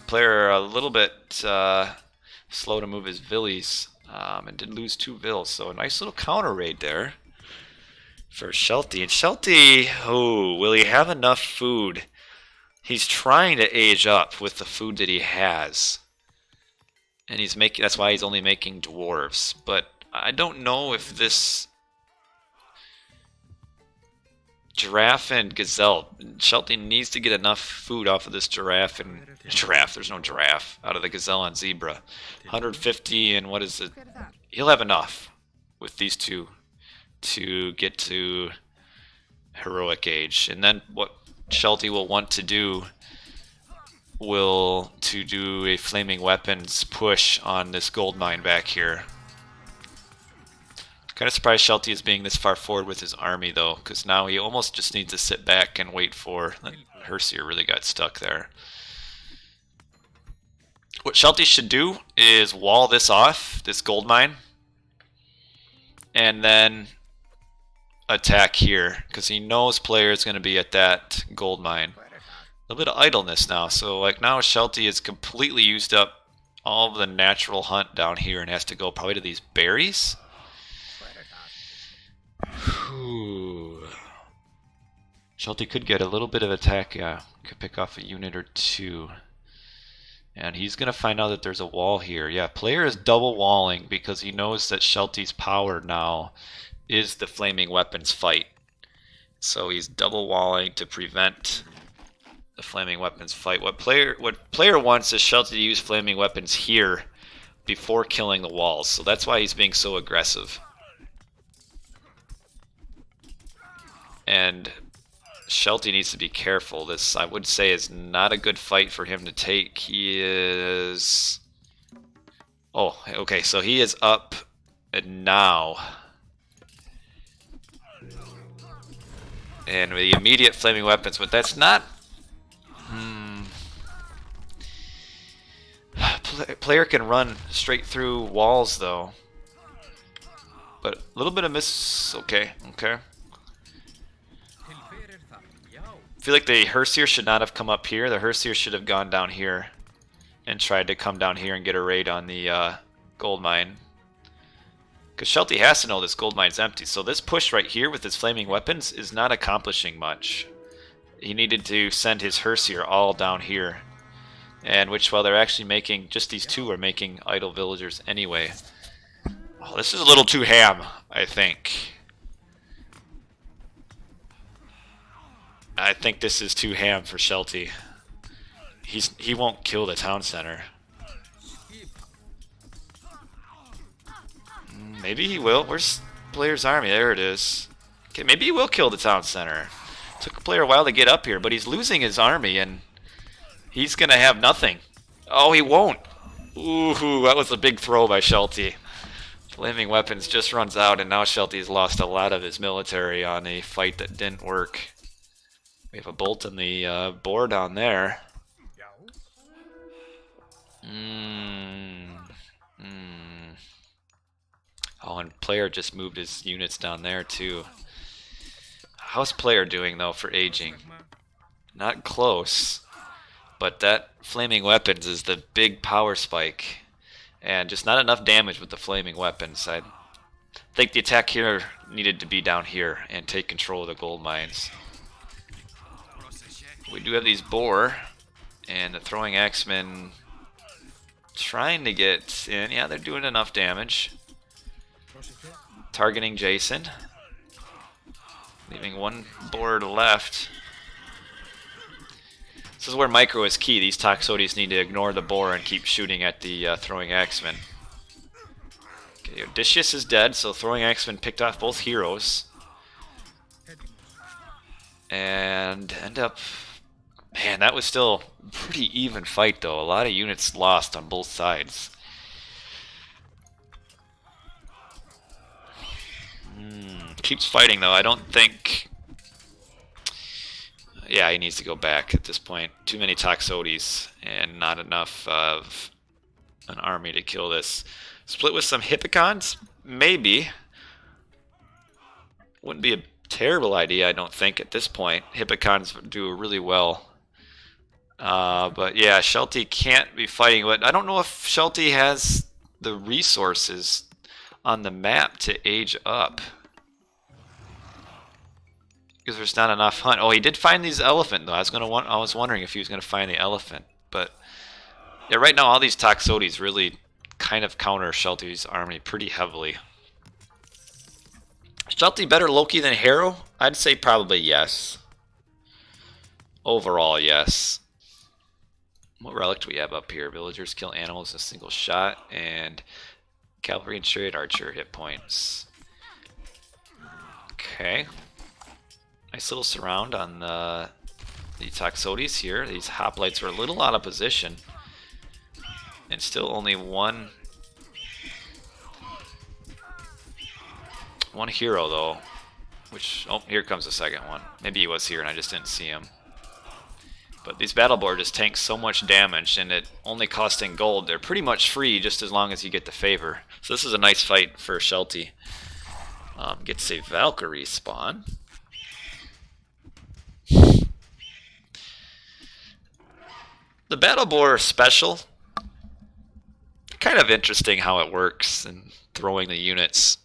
Player a little bit slow to move his villies, and did lose 2 vills. So a nice little counter raid there for Shelty. And Shelty, oh, will he have enough food? He's trying to age up with the food that he has. And he's making, that's why he's only making dwarves. But I don't know if this giraffe and gazelle, Shelty needs to get enough food off of this giraffe and there's no giraffe, out of the gazelle and zebra. 150 and what is it? He'll have enough with these two to get to heroic age. And then what Shelty will want to do to do a flaming weapons push on this gold mine back here. Kind of surprised Shelty is being this far forward with his army though, because now he almost just needs to sit back and wait for... Herseer really got stuck there. What Shelty should do is wall this off, this gold mine, and then attack here, because he knows player is going to be at that gold mine. A little bit of idleness now, so like now Shelty has completely used up all of the natural hunt down here and has to go probably to these berries. Whew. Shelty could get a little bit of attack, yeah, could pick off a unit or 2. And he's going to find out that there's a wall here. Yeah, player is double walling because he knows that Shelty's power now is the flaming weapons fight. So he's double walling to prevent the flaming weapons fight. What player wants is Shelty to use flaming weapons here before killing the walls. So that's why he's being so aggressive. And Shelty needs to be careful. This, I would say, is not a good fight for him to take. He is... Oh, okay, so he is up now. And the immediate flaming weapons, but that's not... Player can run straight through walls, though. But a little bit of miss... Okay, okay. I feel like the Herseer should not have come up here. The Herseer should have gone down here and tried to come down here and get a raid on the gold mine. Because Shelty has to know this gold mine's empty. So this push right here with his flaming weapons is not accomplishing much. He needed to send his Herseer all down here. And which, while they're actually making, just these 2 are making idle villagers anyway. Oh, this is a little too ham, I think. I think this is too ham for Shelty. He won't kill the town center. Maybe he will. Where's player's army? There it is. Okay, maybe he will kill the town center. Took a player a while to get up here, but he's losing his army and he's gonna have nothing. Oh, he won't. Ooh, that was a big throw by Shelty. Flaming weapons just runs out, and now Shelty's lost a lot of his military on a fight that didn't work. We have a bolt in the board down there. Oh, and player just moved his units down there too. How's player doing though for aging? Not close, but that flaming weapons is the big power spike, and just not enough damage with the flaming weapons. I think the attack here needed to be down here and take control of the gold mines. We do have these boar, and the throwing axemen trying to get in. Yeah, they're doing enough damage. Targeting Jason. Leaving one board left. This is where micro is key. These Toxotes need to ignore the boar and keep shooting at the throwing axemen. Okay, Odysseus is dead, so throwing axemen picked off both heroes. And end up... Man, that was still a pretty even fight though. A lot of units lost on both sides. Keeps fighting though. I don't think... Yeah, he needs to go back at this point. Too many Toxotes and not enough of an army to kill this. Split with some Hippicons? Maybe. Wouldn't be a terrible idea, I don't think, at this point. Hippicons do really well. But yeah, Shelty can't be fighting. But I don't know if Shelty has the resources on the map to age up. Because there's not enough hunt. Oh, he did find these elephant though. I was wondering if he was gonna find the elephant, but yeah, right now all these Toxotes really kind of counter Shelty's army pretty heavily. Shelty better Loki than Hero? I'd say probably yes. Overall, yes. What relic do we have up here? Villagers kill animals in a single shot, and cavalry and chariot archer hit points. Okay. Nice little surround on the Toxotes here. These hoplites are a little out of position. And still only one hero though. Which, oh, here comes the second one. Maybe he was here and I just didn't see him. But these battle board just tank so much damage, and it only costing gold. They're pretty much free just as long as you get the favor. So this is a nice fight for Shelty. Gets a Valkyrie spawn. The battle boar special, kind of interesting how it works and throwing the units.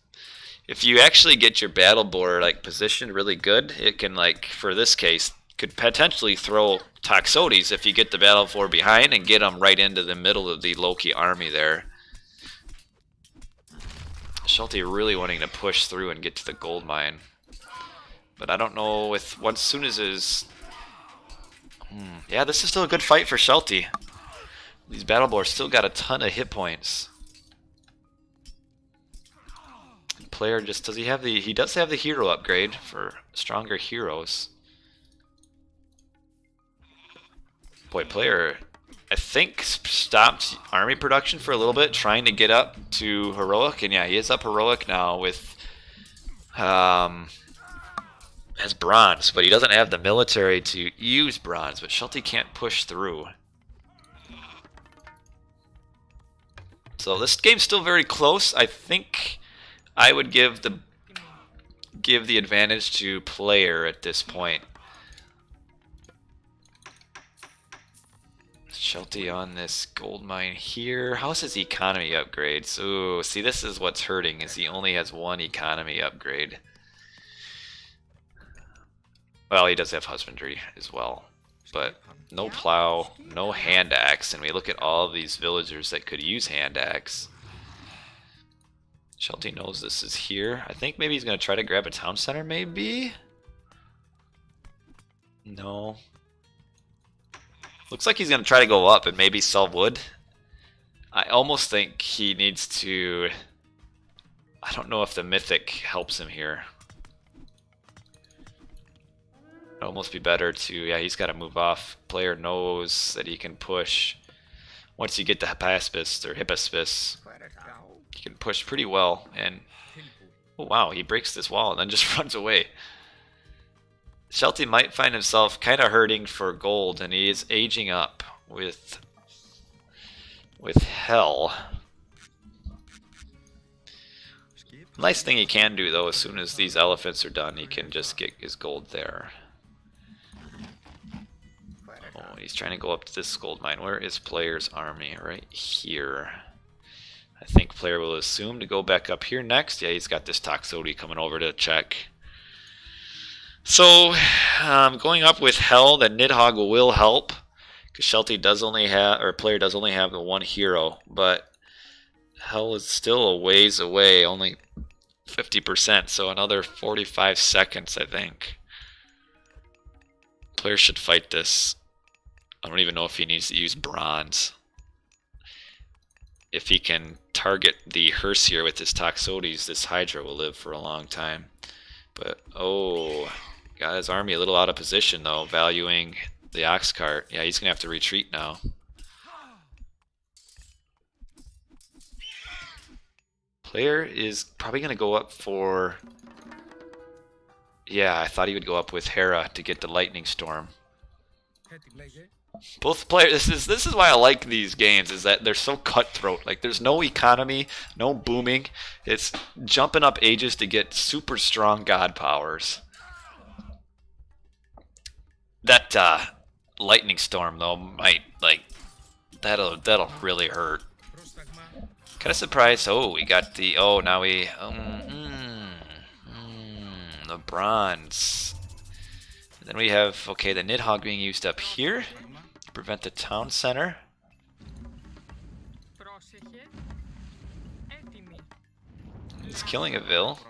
If you actually get your battle boar like positioned really good, it can, like for this case, could potentially throw Toxotes if you get the battle boar behind and get them right into the middle of the Loki army there. Shelty really wanting to push through and get to the gold mine. But I don't know if once soon as his... Yeah, this is still a good fight for Shelty. These battle boars still got a ton of hit points. Player just does he does have the hero upgrade for stronger heroes. Boy, player I think stopped army production for a little bit, trying to get up to heroic, and yeah, he is up heroic now with has bronze, but he doesn't have the military to use bronze, but Shelty can't push through. So this game's still very close. I think I would give the advantage to player at this point. Shelty on this gold mine here. How's his economy upgrades? Ooh, see, this is what's hurting, is he only has one economy upgrade. Well, he does have husbandry as well, but no plow, no hand axe, and we look at all of these villagers that could use hand axe. Shelty knows this is here. I think maybe he's going to try to grab a town center, maybe? No. Looks like he's going to try to go up and maybe sell wood. I almost think he needs to... I don't know if the mythic helps him here. It'd almost be better to... Yeah, he's got to move off. Player knows that he can push once you get the Hippaspis or Hippaspis. He can push pretty well, and oh wow, he breaks this wall and then just runs away. Shelty might find himself kind of hurting for gold, and he is aging up with hell. Nice thing he can do though, as soon as these elephants are done, he can just get his gold there. Oh, he's trying to go up to this gold mine. Where is player's army? Right here. I think player will assume to go back up here next. Yeah, he's got this Toxote coming over to check. So, going up with hell, the Nidhogg will help, because Shelty does only have, or player does only have the one hero, but hell is still a ways away, only 50%, so another 45 seconds, I think. Player should fight this. I don't even know if he needs to use bronze. If he can target the hearse here with his Toxotes, this Hydra will live for a long time. But, oh, got his army a little out of position, though, valuing the ox cart. Yeah, he's going to have to retreat now. Player is probably going to go up for... Yeah, I thought he would go up with Hera to get the lightning storm. Both players, this is why I like these games, is that they're so cutthroat. Like, there's no economy, no booming. It's jumping up ages to get super strong god powers. That lightning storm though might, like, that'll really hurt. Kind of surprised. Oh, we got the, oh, now we the bronze. And then we have, okay, the Nidhogg being used up here to prevent the town center. He's killing a Vil.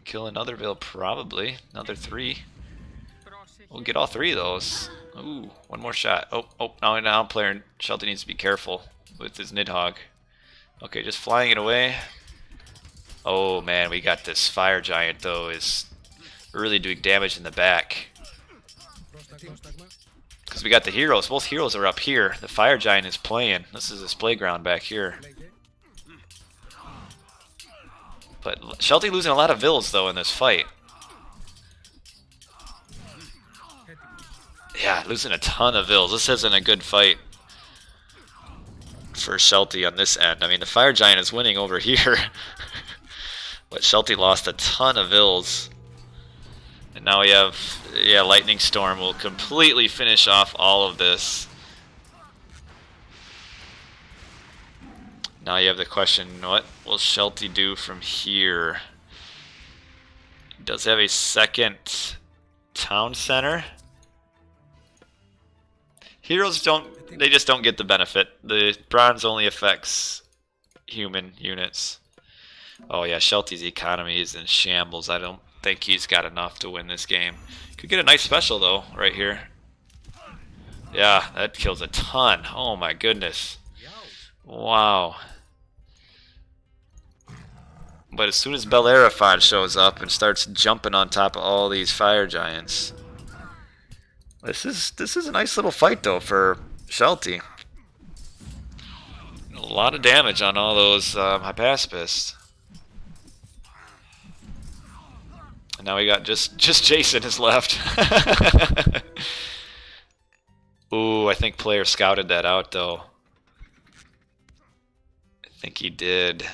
Kill another Vil, probably. Another 3. We'll get all 3 of those. Ooh, one more shot. Oh, now player Shelty needs to be careful with his Nidhogg. Okay, just flying it away. Oh man, we got this fire giant though, is really doing damage in the back. Because we got the heroes. Both heroes are up here. The fire giant is playing. This is his playground back here. But Shelty losing a lot of Vils though in this fight. Yeah, losing a ton of Vils. This isn't a good fight for Shelty on this end. I mean, the fire giant is winning over here. But Shelty lost a ton of Vils. And now we have, yeah, Lightning Storm will completely finish off all of this. Now you have the question, what will Shelty do from here? He does have a second town center. Heroes they just don't get the benefit. The bronze only affects human units. Oh yeah, Shelty's economy is in shambles. I don't think he's got enough to win this game. Could get a nice special though, right here. Yeah, that kills a ton. Oh my goodness. Wow. But as soon as Bellerophon shows up and starts jumping on top of all these fire giants, this is a nice little fight though for Shelty. A lot of damage on all those Hypaspis. And now we got just Jason is left. Ooh, I think player scouted that out though. I think he did.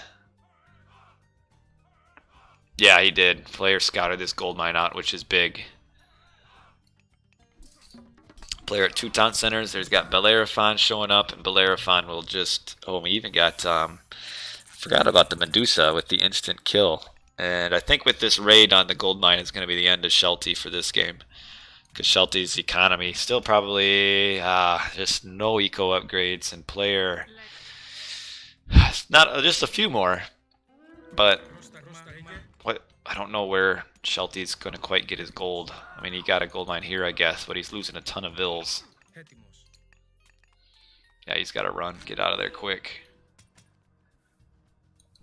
Yeah, he did. Player scouted this gold mine out, which is big. Player at 2 town centers. There's got Bellerophon showing up, and Bellerophon will just... Oh, we even got... forgot about the Medusa with the instant kill. And I think with this raid on the gold mine is going to be the end of Shelty for this game. Because Shelty's economy still probably... just no eco upgrades, and player... Not just a few more. But... I don't know where Shelty's going to quite get his gold. I mean, he got a gold mine here, I guess, but he's losing a ton of Vils. Yeah, he's got to run. Get out of there quick.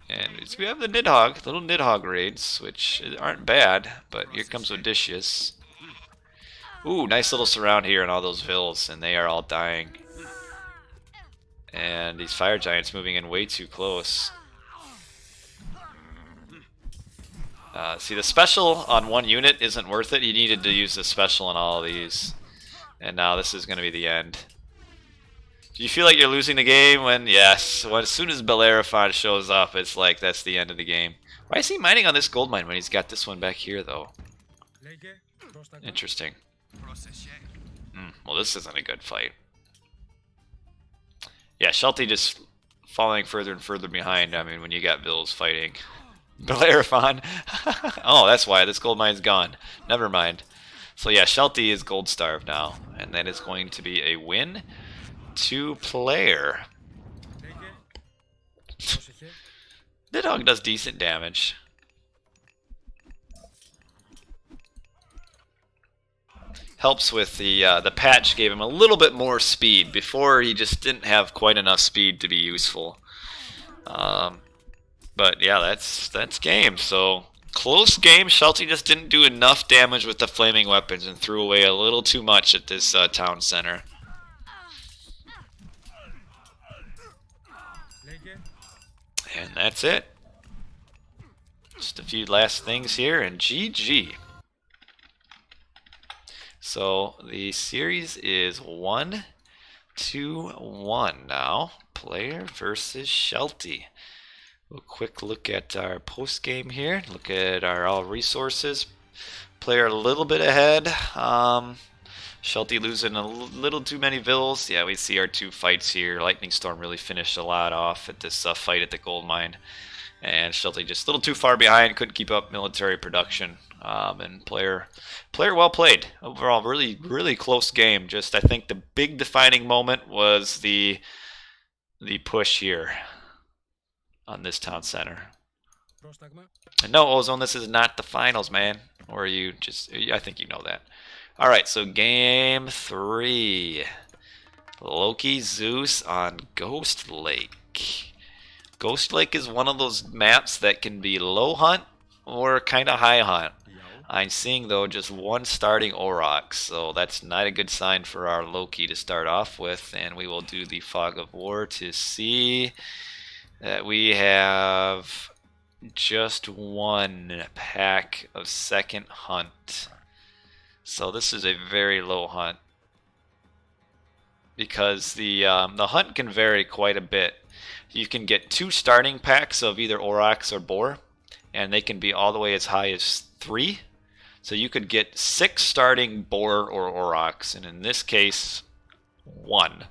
And we have the Nidhogg, little Nidhogg raids, which aren't bad, but here comes Odysseus. Ooh, nice little surround here and all those Vils, and they are all dying. And these fire giants moving in way too close. See, the special on one unit isn't worth it. You needed to use the special on all of these. And now this is going to be the end. Do you feel like you're losing the game when, yes, as soon as Bellerophon shows up, it's like that's the end of the game. Why is he mining on this gold mine when he's got this one back here, though? Interesting. Well, this isn't a good fight. Yeah, Shelty just falling further and further behind. I mean, when you got Bills fighting. Bellerophon. Oh, that's why. This gold mine's gone. Never mind. So yeah, Shelty is gold starved now. And that is going to be a win to player. Nidhogg does decent damage. Helps with the patch gave him a little bit more speed. Before he just didn't have quite enough speed to be useful. But yeah, that's game. So close game. Shelty just didn't do enough damage with the flaming weapons and threw away a little too much at this town center. And that's it. Just a few last things here, and GG. So the series is 1-1 now. Player versus Shelty. A quick look at our post game here. Look at our all resources. Player a little bit ahead. Shelty losing a little too many vills. Yeah, we see our two fights here. Lightning Storm really finished a lot off at this fight at the gold mine. And Shelty just a little too far behind, couldn't keep up military production. And player well played. Overall, really close game. Just I think the big defining moment was the push here on this town center. And no, Ozone, this is not the finals, man. Or you just, I think you know that. Alright, so game 3. Loki Zeus on Ghost Lake. Ghost Lake is one of those maps that can be low hunt or kind of high hunt. I'm seeing, though, just one starting Aurochs, so that's not a good sign for our Loki to start off with. And we will do the Fog of War to see that we have just one pack of second hunt. So this is a very low hunt because the hunt can vary quite a bit. You can get 2 starting packs of either Aurochs or Boar, and they can be all the way as high as 3. So you could get 6 starting Boar or Aurochs, and in this case, 1.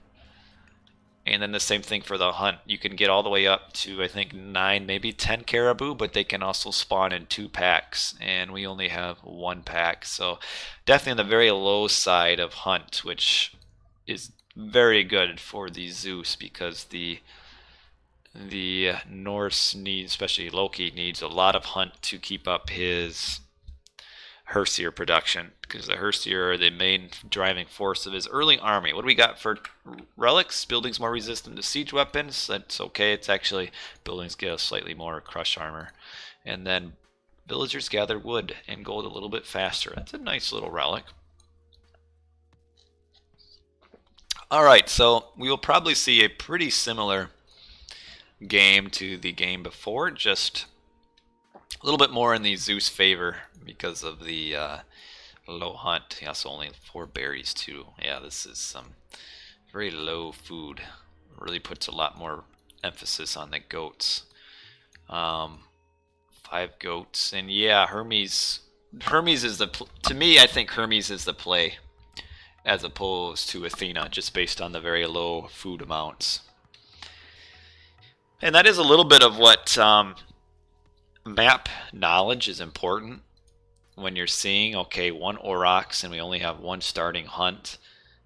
And then the same thing for the hunt. You can get all the way up to, I think, 9, maybe 10 caribou, but they can also spawn in 2 packs, and we only have 1 pack. So definitely on the very low side of hunt, which is very good for the Zeus because the Norse needs, especially Loki, needs a lot of hunt to keep up his Herseer production, because the Herseer are the main driving force of his early army. What do we got for relics? Buildings more resistant to siege weapons. That's okay. It's actually buildings get a slightly more crush armor. And then villagers gather wood and gold a little bit faster. That's a nice little relic. Alright, so we will probably see a pretty similar game to the game before, just a little bit more in the Zeus favor because of the low hunt. He also only 4 berries too. Yeah, this is some very low food. Really puts a lot more emphasis on the goats. 5 goats, and yeah, Hermes is to me, I think Hermes is the play as opposed to Athena, just based on the very low food amounts. And that is a little bit of what map knowledge is important when you're seeing, okay, 1 Aurochs and we only have 1 starting hunt,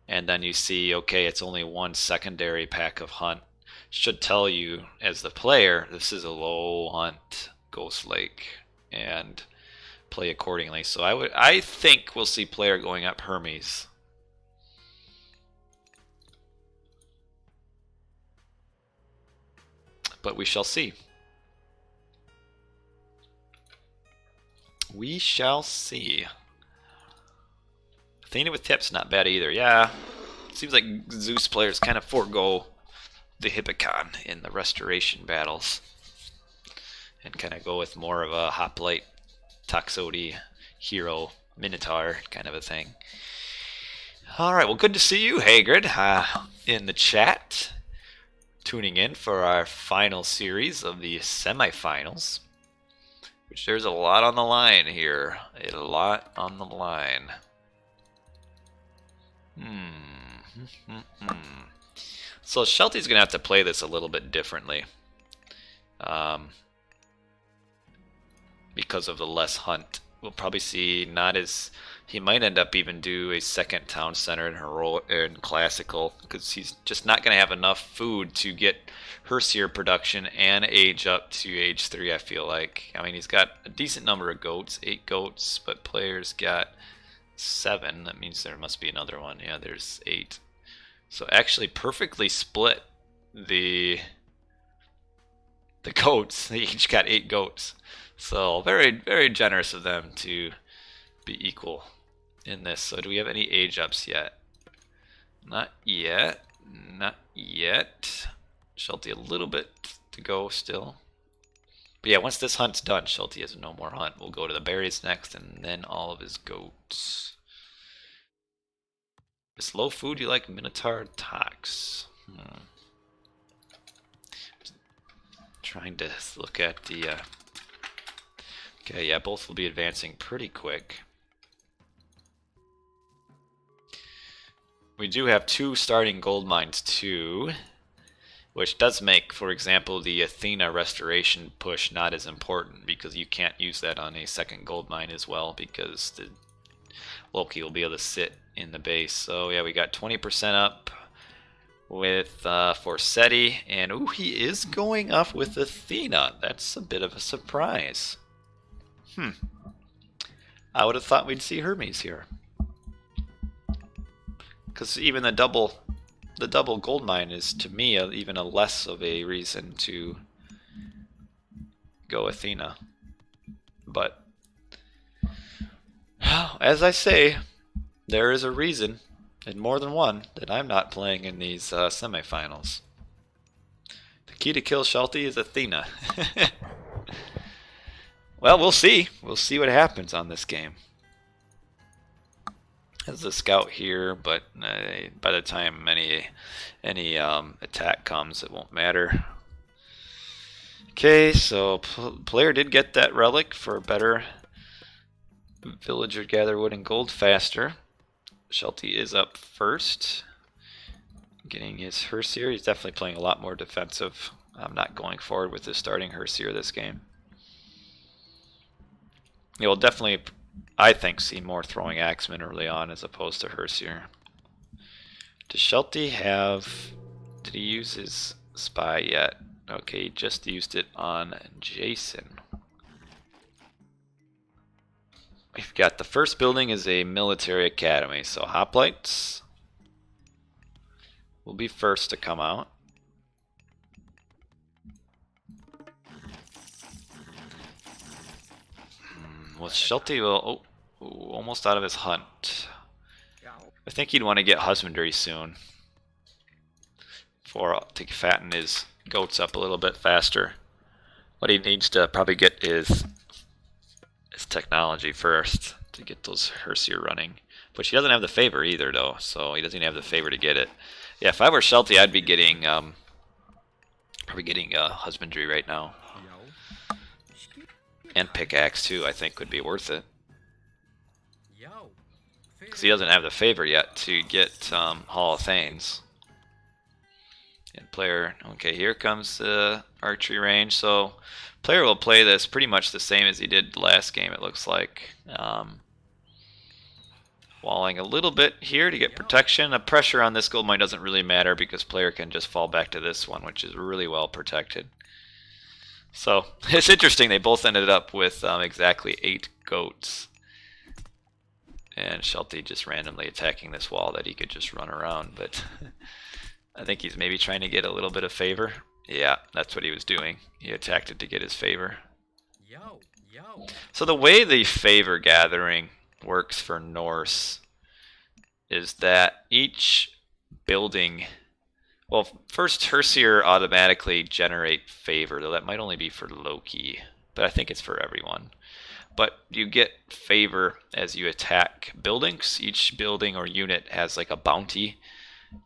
and then you see, okay, it's only 1 secondary pack of hunt. Should tell you as the player, this is a low hunt Ghost Lake, and play accordingly. So I think we'll see player going up Hermes. But we shall see. We shall see. Athena with tips, not bad either. Yeah, seems like Zeus players kind of forego the Hippocon in the restoration battles and kind of go with more of a hoplite, Toxote, hero, Minotaur kind of a thing. Alright, well, good to see you, Hagrid, in the chat, tuning in for our final series of the semifinals, which there's a lot on the line here. A lot on the line. So Shelty's going to have to play this a little bit differently. Because of the less hunt. We'll probably see not as... He might end up even do a second town center in classical, because he's just not going to have enough food to get Herseer production and age up to age 3, I feel like. I mean, he's got a decent number of goats, 8 goats, but players got 7. That means there must be another one. Yeah, there's 8. So actually perfectly split the goats. They each got 8 goats. So very, very generous of them to be equal in this. So do we have any age ups yet? Not yet. Not yet. Shelty a little bit to go still. But yeah, once this hunt's done, Shelty has no more hunt. We'll go to the berries next and then all of his goats. Is low food you like Minotaur Tox? Trying to look at the... Okay, yeah, both will be advancing pretty quick. We do have 2 starting gold mines too, which does make, for example, the Athena restoration push not as important, because you can't use that on a second gold mine as well, because the Loki will be able to sit in the base. So yeah, we got 20% up with Forseti, and ooh, he is going up with Athena. That's a bit of a surprise. I would have thought we'd see Hermes here, because even the double gold mine is, to me, even a less of a reason to go Athena. But as I say, there is a reason, and more than one, that I'm not playing in these semifinals. The key to kill Shelty is Athena. Well, we'll see. We'll see what happens on this game. There's a scout here, but by the time any attack comes, it won't matter. Okay, so player did get that relic for better villager gather wood and gold faster. Shelty is up first, getting his Herseer. He's definitely playing a lot more defensive. I'm not going forward with his starting Herseer this game. You'll definitely, I think, see more throwing axemen early on as opposed to Herseer. Does Shelty have... Did he use his spy yet? Okay, he just used it on Jason. We've got the first building is a military academy, so hoplites will be first to come out. Well, Shelty will... Oh, almost out of his hunt. I think he'd want to get husbandry soon to fatten his goats up a little bit faster. What he needs to probably get is technology first to get those Herseer running. But he doesn't have the favor either, though, so he doesn't even have the favor to get it. Yeah, if I were Shelty, I'd be getting probably getting husbandry right now. And pickaxe too, I think would be worth it. Because he doesn't have the favor yet to get Hall of Thanes. And player, okay, here comes the archery range. So player will play this pretty much the same as he did last game, it looks like. Walling a little bit here to get protection. The pressure on this gold mine doesn't really matter because player can just fall back to this one, which is really well protected. So it's interesting, they both ended up with exactly 8 goats. And Shelty just randomly attacking this wall that he could just run around, but I think he's maybe trying to get a little bit of favor. Yeah, that's what he was doing. He attacked it to get his favor. So the way the favor gathering works for Norse is that each building Well, first, Hersier automatically generate favor, though that might only be for Loki, but I think it's for everyone. But you get favor as you attack buildings. Each building or unit has like a bounty,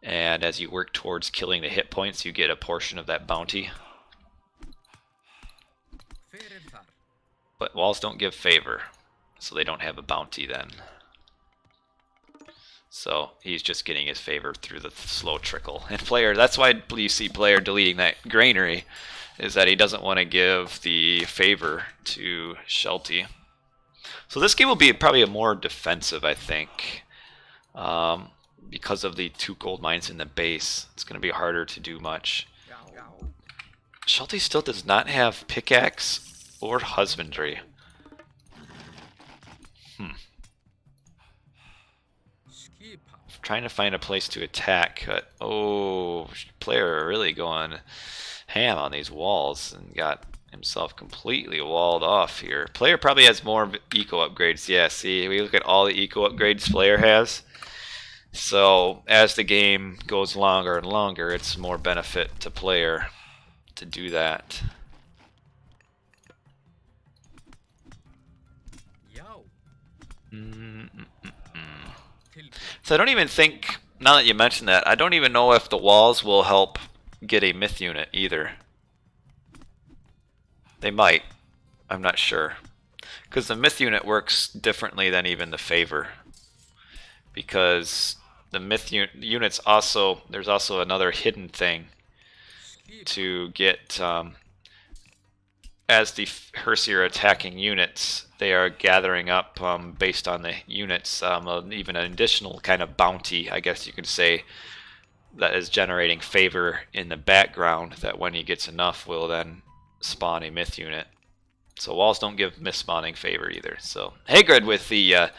and as you work towards killing the hit points, you get a portion of that bounty. But walls don't give favor, so they don't have a bounty then. So he's just getting his favor through the slow trickle. And player, that's why you see player deleting that granary, is that he doesn't want to give the favor to Shelty. So this game will be probably a more defensive, I think. Because of the 2 gold mines in the base, it's going to be harder to do much. Shelty still does not have pickaxe or husbandry. Trying to find a place to attack, but oh, player really going ham on these walls and got himself completely walled off here. Player probably has more eco upgrades. Yeah, see, we look at all the eco upgrades player has. So as the game goes longer and longer, it's more benefit to player to do that. So I don't even think, now that you mention that, I don't even know if the walls will help get a myth unit either. They might. I'm not sure. Because the myth unit works differently than even the favor. Because the myth units also, there's also another hidden thing to get, as the Hersier attacking units, they are gathering up based on the units, even an additional kind of bounty, I guess you could say, that is generating favor in the background that when he gets enough will then spawn a myth unit. So walls don't give myth spawning favor either. So Hagrid with the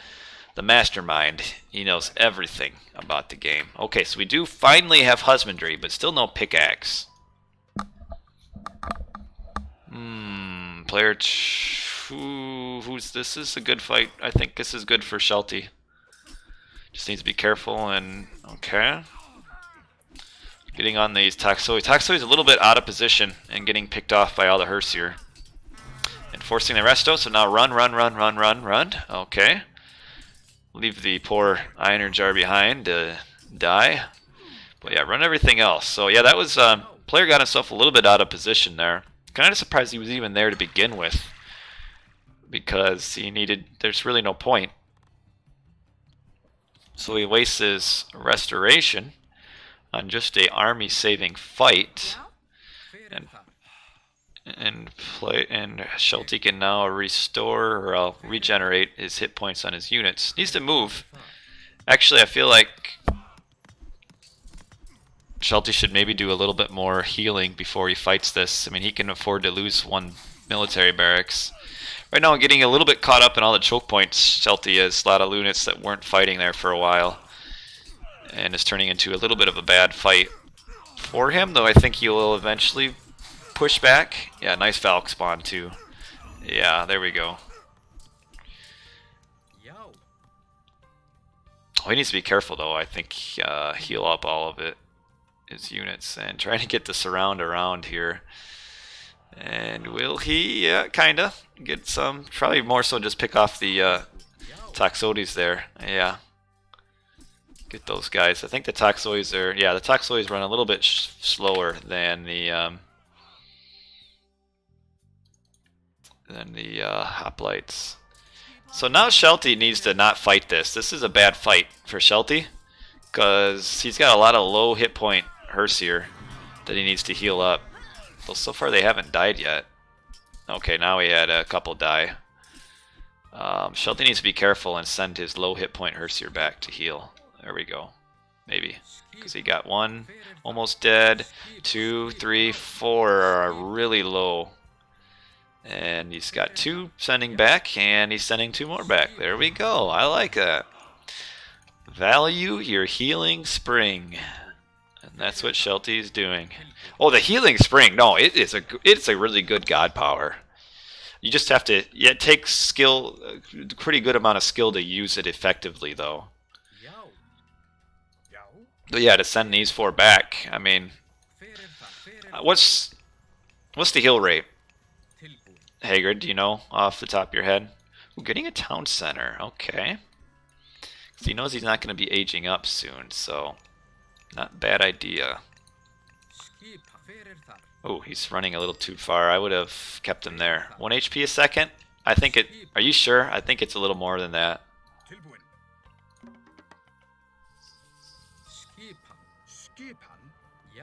mastermind, he knows everything about the game. Okay, so we do finally have husbandry, but still no pickaxe. Player who's this? Is a good fight. I think this is good for Shelty. Just needs to be careful and okay. Getting on these Taxoi. Taxoi is a little bit out of position and getting picked off by all the Hersier. And forcing the resto, so now run. Okay. Leave the poor iron jar behind to die. But yeah, run everything else. So yeah, that was player got himself a little bit out of position there. Kind of surprised he was even there to begin with, because he needed, there's really no point. So he wastes his restoration on just a army saving fight, and Shelty can now restore or regenerate his hit points on his units. Needs to move. Actually, I feel like Shelty should maybe do a little bit more healing before he fights this. I mean, he can afford to lose 1 military barracks. Right now, I'm getting a little bit caught up in all the choke points. Shelty has a lot of units that weren't fighting there for a while, and is turning into a little bit of a bad fight for him, though I think he will eventually push back. Yeah, nice Valk spawn too. Yeah, there we go. Oh, he needs to be careful though. I think heal up all of it, his units, and trying to get the surround around here. And will he? Yeah, kinda get some. Probably more so just pick off the Taxotes there. Yeah, get those guys. I think the Taxotes are. Yeah, the Taxotes run a little bit slower than the hoplites. So now Shelty needs to not fight this. This is a bad fight for Shelty, because he's got a lot of low hit point Hersier that he needs to heal up. Well, so far they haven't died yet. Okay, now he had a couple die. Shelty needs to be careful and send his low hit point Hersier back to heal. There we go. Maybe. Because he got 1 almost dead. 2, 3, 4 are really low. And he's got 2 sending back, and he's sending 2 more back. There we go. I like that. Value your healing spring. And that's what Shelty's doing. Oh, the healing spring. No, it's a really good god power. You just have to, yeah, it takes skill, a pretty good amount of skill to use it effectively though. But yeah, to send these 4 back, I mean, what's the heal rate? Haggard, do you know off the top of your head? Ooh, getting a town center, okay. So he knows he's not going to be aging up soon, so not a bad idea. Oh, he's running a little too far. I would have kept him there. 1 HP a second? I think it... Are you sure? I think it's a little more than that.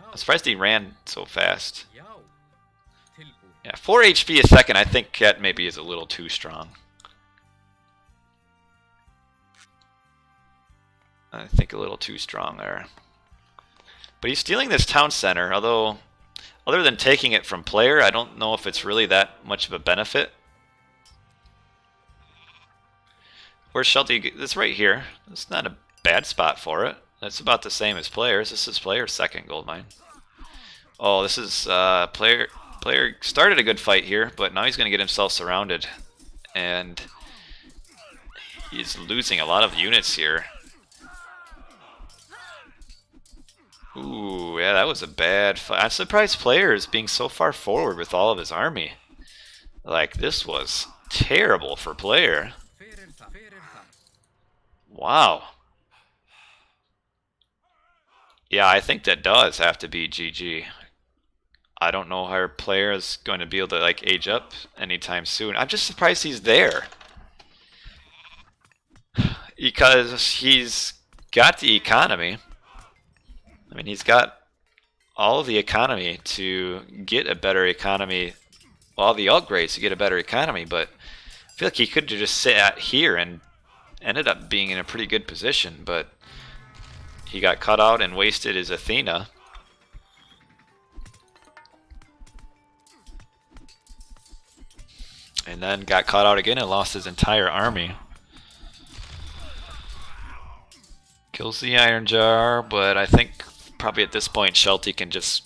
I'm surprised he ran so fast. Yeah, 4 HP a second, I think that maybe is a little too strong. I think a little too strong there. But he's stealing this town center, although other than taking it from player, I don't know if it's really that much of a benefit. Where's Shelty? It's right here. It's not a bad spot for it. That's about the same as players. This is player's second gold mine. Oh, this is player started a good fight here, but now he's going to get himself surrounded. And he's losing a lot of units here. Ooh, yeah, that was a bad fight. I'm surprised player is being so far forward with all of his army. Like, this was terrible for player. Wow. Yeah, I think that does have to be GG. I don't know how our player is going to be able to like age up anytime soon. I'm just surprised he's there. Because he's got the economy. I mean, he's got all of the economy to get a better economy. All the upgrades to get a better economy, but I feel like he could have just sat here and ended up being in a pretty good position, but he got cut out and wasted his Athena. And then got caught out again and lost his entire army. Kills the Iron Jar, but I think probably at this point Shelty can just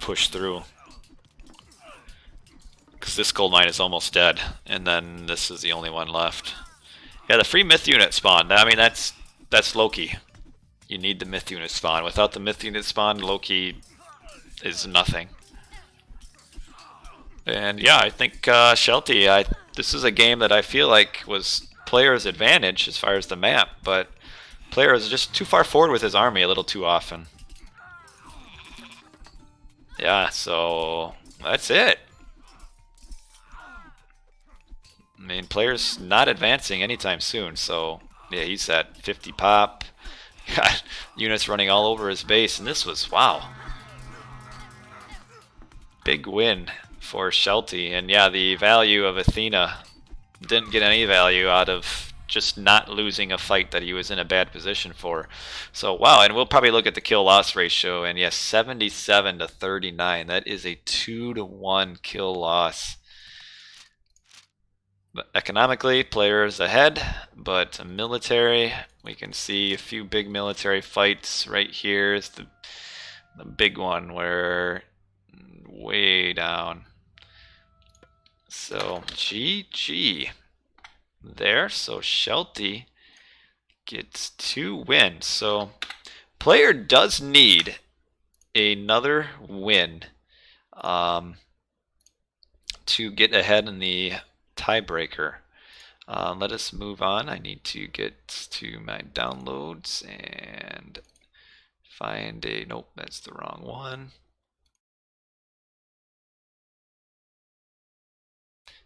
push through. Because this gold mine is almost dead, and then this is the only one left. Yeah, the free myth unit spawn. I mean, that's Loki. You need the myth unit spawn. Without the myth unit spawn, Loki is nothing. And yeah, I think Shelty, this is a game that I feel like was player's advantage as far as the map, but player is just too far forward with his army a little too often. Yeah, so that's it. I mean, player's not advancing anytime soon, so yeah, he's at 50 pop. Got units running all over his base, and this was, wow. Big win for Shelty, and yeah, the value of Athena didn't get any value out of just not losing a fight that he was in a bad position for. So wow, and we'll probably look at the kill-loss ratio, and yes, 77 to 39. That is a 2-to-1 kill-loss. But economically, players ahead, but military, we can see a few big military fights right here. Is the big one where way down. So GG there. So Shelty gets 2 wins. So player does need another win to get ahead in the tiebreaker. Let us move on. I need to get to my downloads and find a... Nope, that's the wrong one.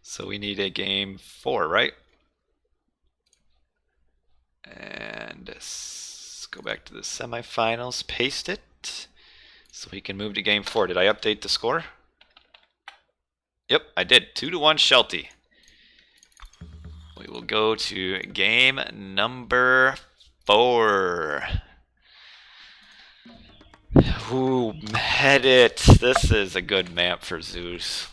So we need a game 4, right? And let's go back to the semifinals, paste it, so we can move to game 4. Did I update the score? Yep, I did. 2-to-1 Shelty. We will go to game number 4. Ooh, Medit. This is a good map for Zeus.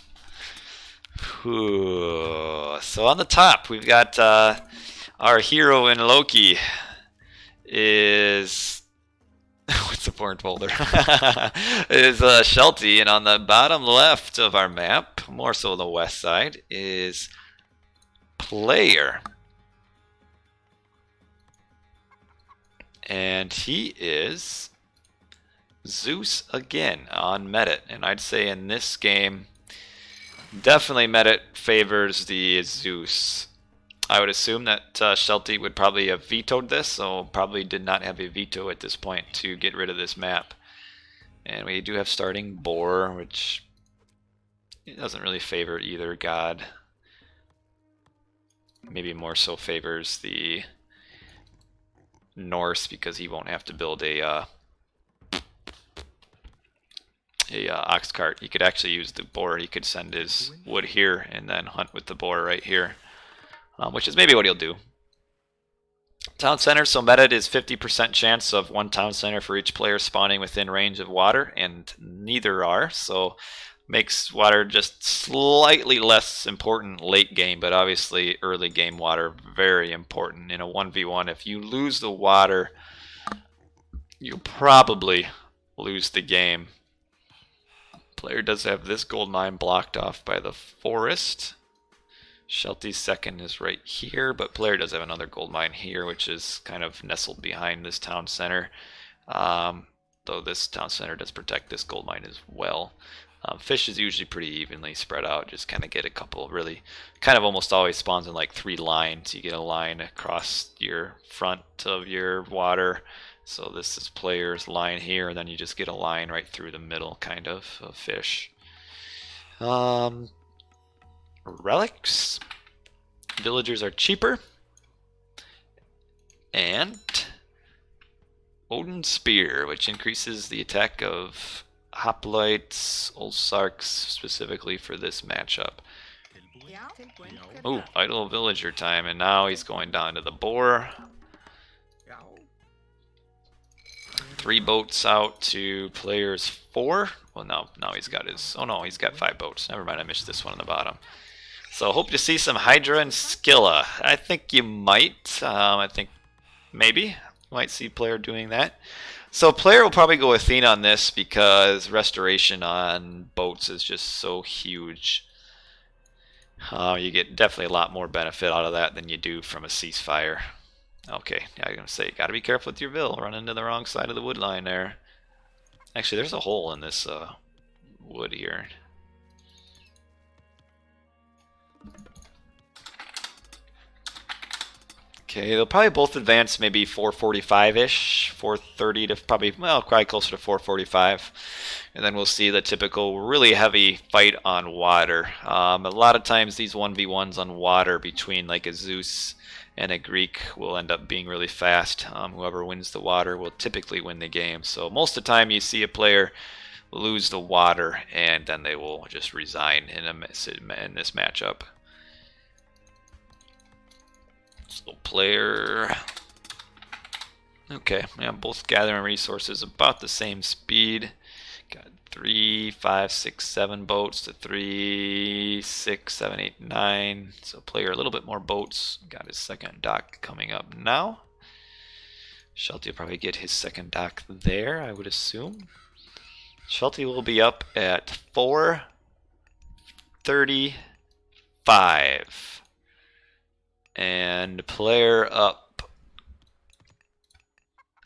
Ooh. So on the top, we've got our hero in Loki is... What's the foreign folder? Is Shelty, and on the bottom left of our map, more so the west side, is player. And he is Zeus again on Medit. And I'd say in this game, definitely Medit favors the Zeus. I would assume that Shelty would probably have vetoed this, so probably did not have a veto at this point to get rid of this map. And we do have starting Boar, which doesn't really favor either god. Maybe more so favors the Norse because he won't have to build a ox cart. He could actually use the boar. He could send his wood here and then hunt with the boar right here, which is maybe what he'll do. Town center, so meta is 50% chance of one town center for each player spawning within range of water, and neither are, so makes water just slightly less important late game, but obviously early game water very important in a 1v1. If you lose the water, you'll probably lose the game. Player does have this gold mine blocked off by the forest. Shelty's second is right here, but player does have another gold mine here, which is kind of nestled behind this town center. Though this town center does protect this gold mine as well. Fish is usually pretty evenly spread out. Just kind of get a couple, really, kind of almost always spawns in like 3 lines. You get a line across your front of your water. So this is player's line here, and then you just get a line right through the middle, kind of fish. Relics. Villagers are cheaper. And Odin's Spear, which increases the attack of hoplites, Ulsarks, specifically for this matchup. Oh, idle villager time, and now he's going down to the boar. 3 boats out to players 4. Well, now he's got his... Oh no, he's got 5 boats. Never mind, I missed this one on the bottom. So hope to see some Hydra and Scylla. I think you might. I think maybe you might see player doing that. So player will probably go Athena on this because restoration on boats is just so huge. You get definitely a lot more benefit out of that than you do from a ceasefire. Okay, yeah, I'm gonna say, gotta be careful with your Vil. Run into the wrong side of the wood line there. Actually, there's a hole in this wood here. Okay, they'll probably both advance maybe 445-ish, 430 to probably, well, quite closer to 445. And then we'll see the typical really heavy fight on water. A lot of times these 1v1s on water between like a Zeus and a Greek will end up being really fast. Whoever wins the water will typically win the game. So most of the time you see a player lose the water and then they will just resign in this matchup. So player... Okay, yeah, both gathering resources about the same speed. Got 3, 5, 6, 7 boats to 3, 6, 7, 8, 9. So player a little bit more boats. Got his second dock coming up now. Shelty will probably get his second dock there, I would assume. Shelty will be up at 4:35. And player up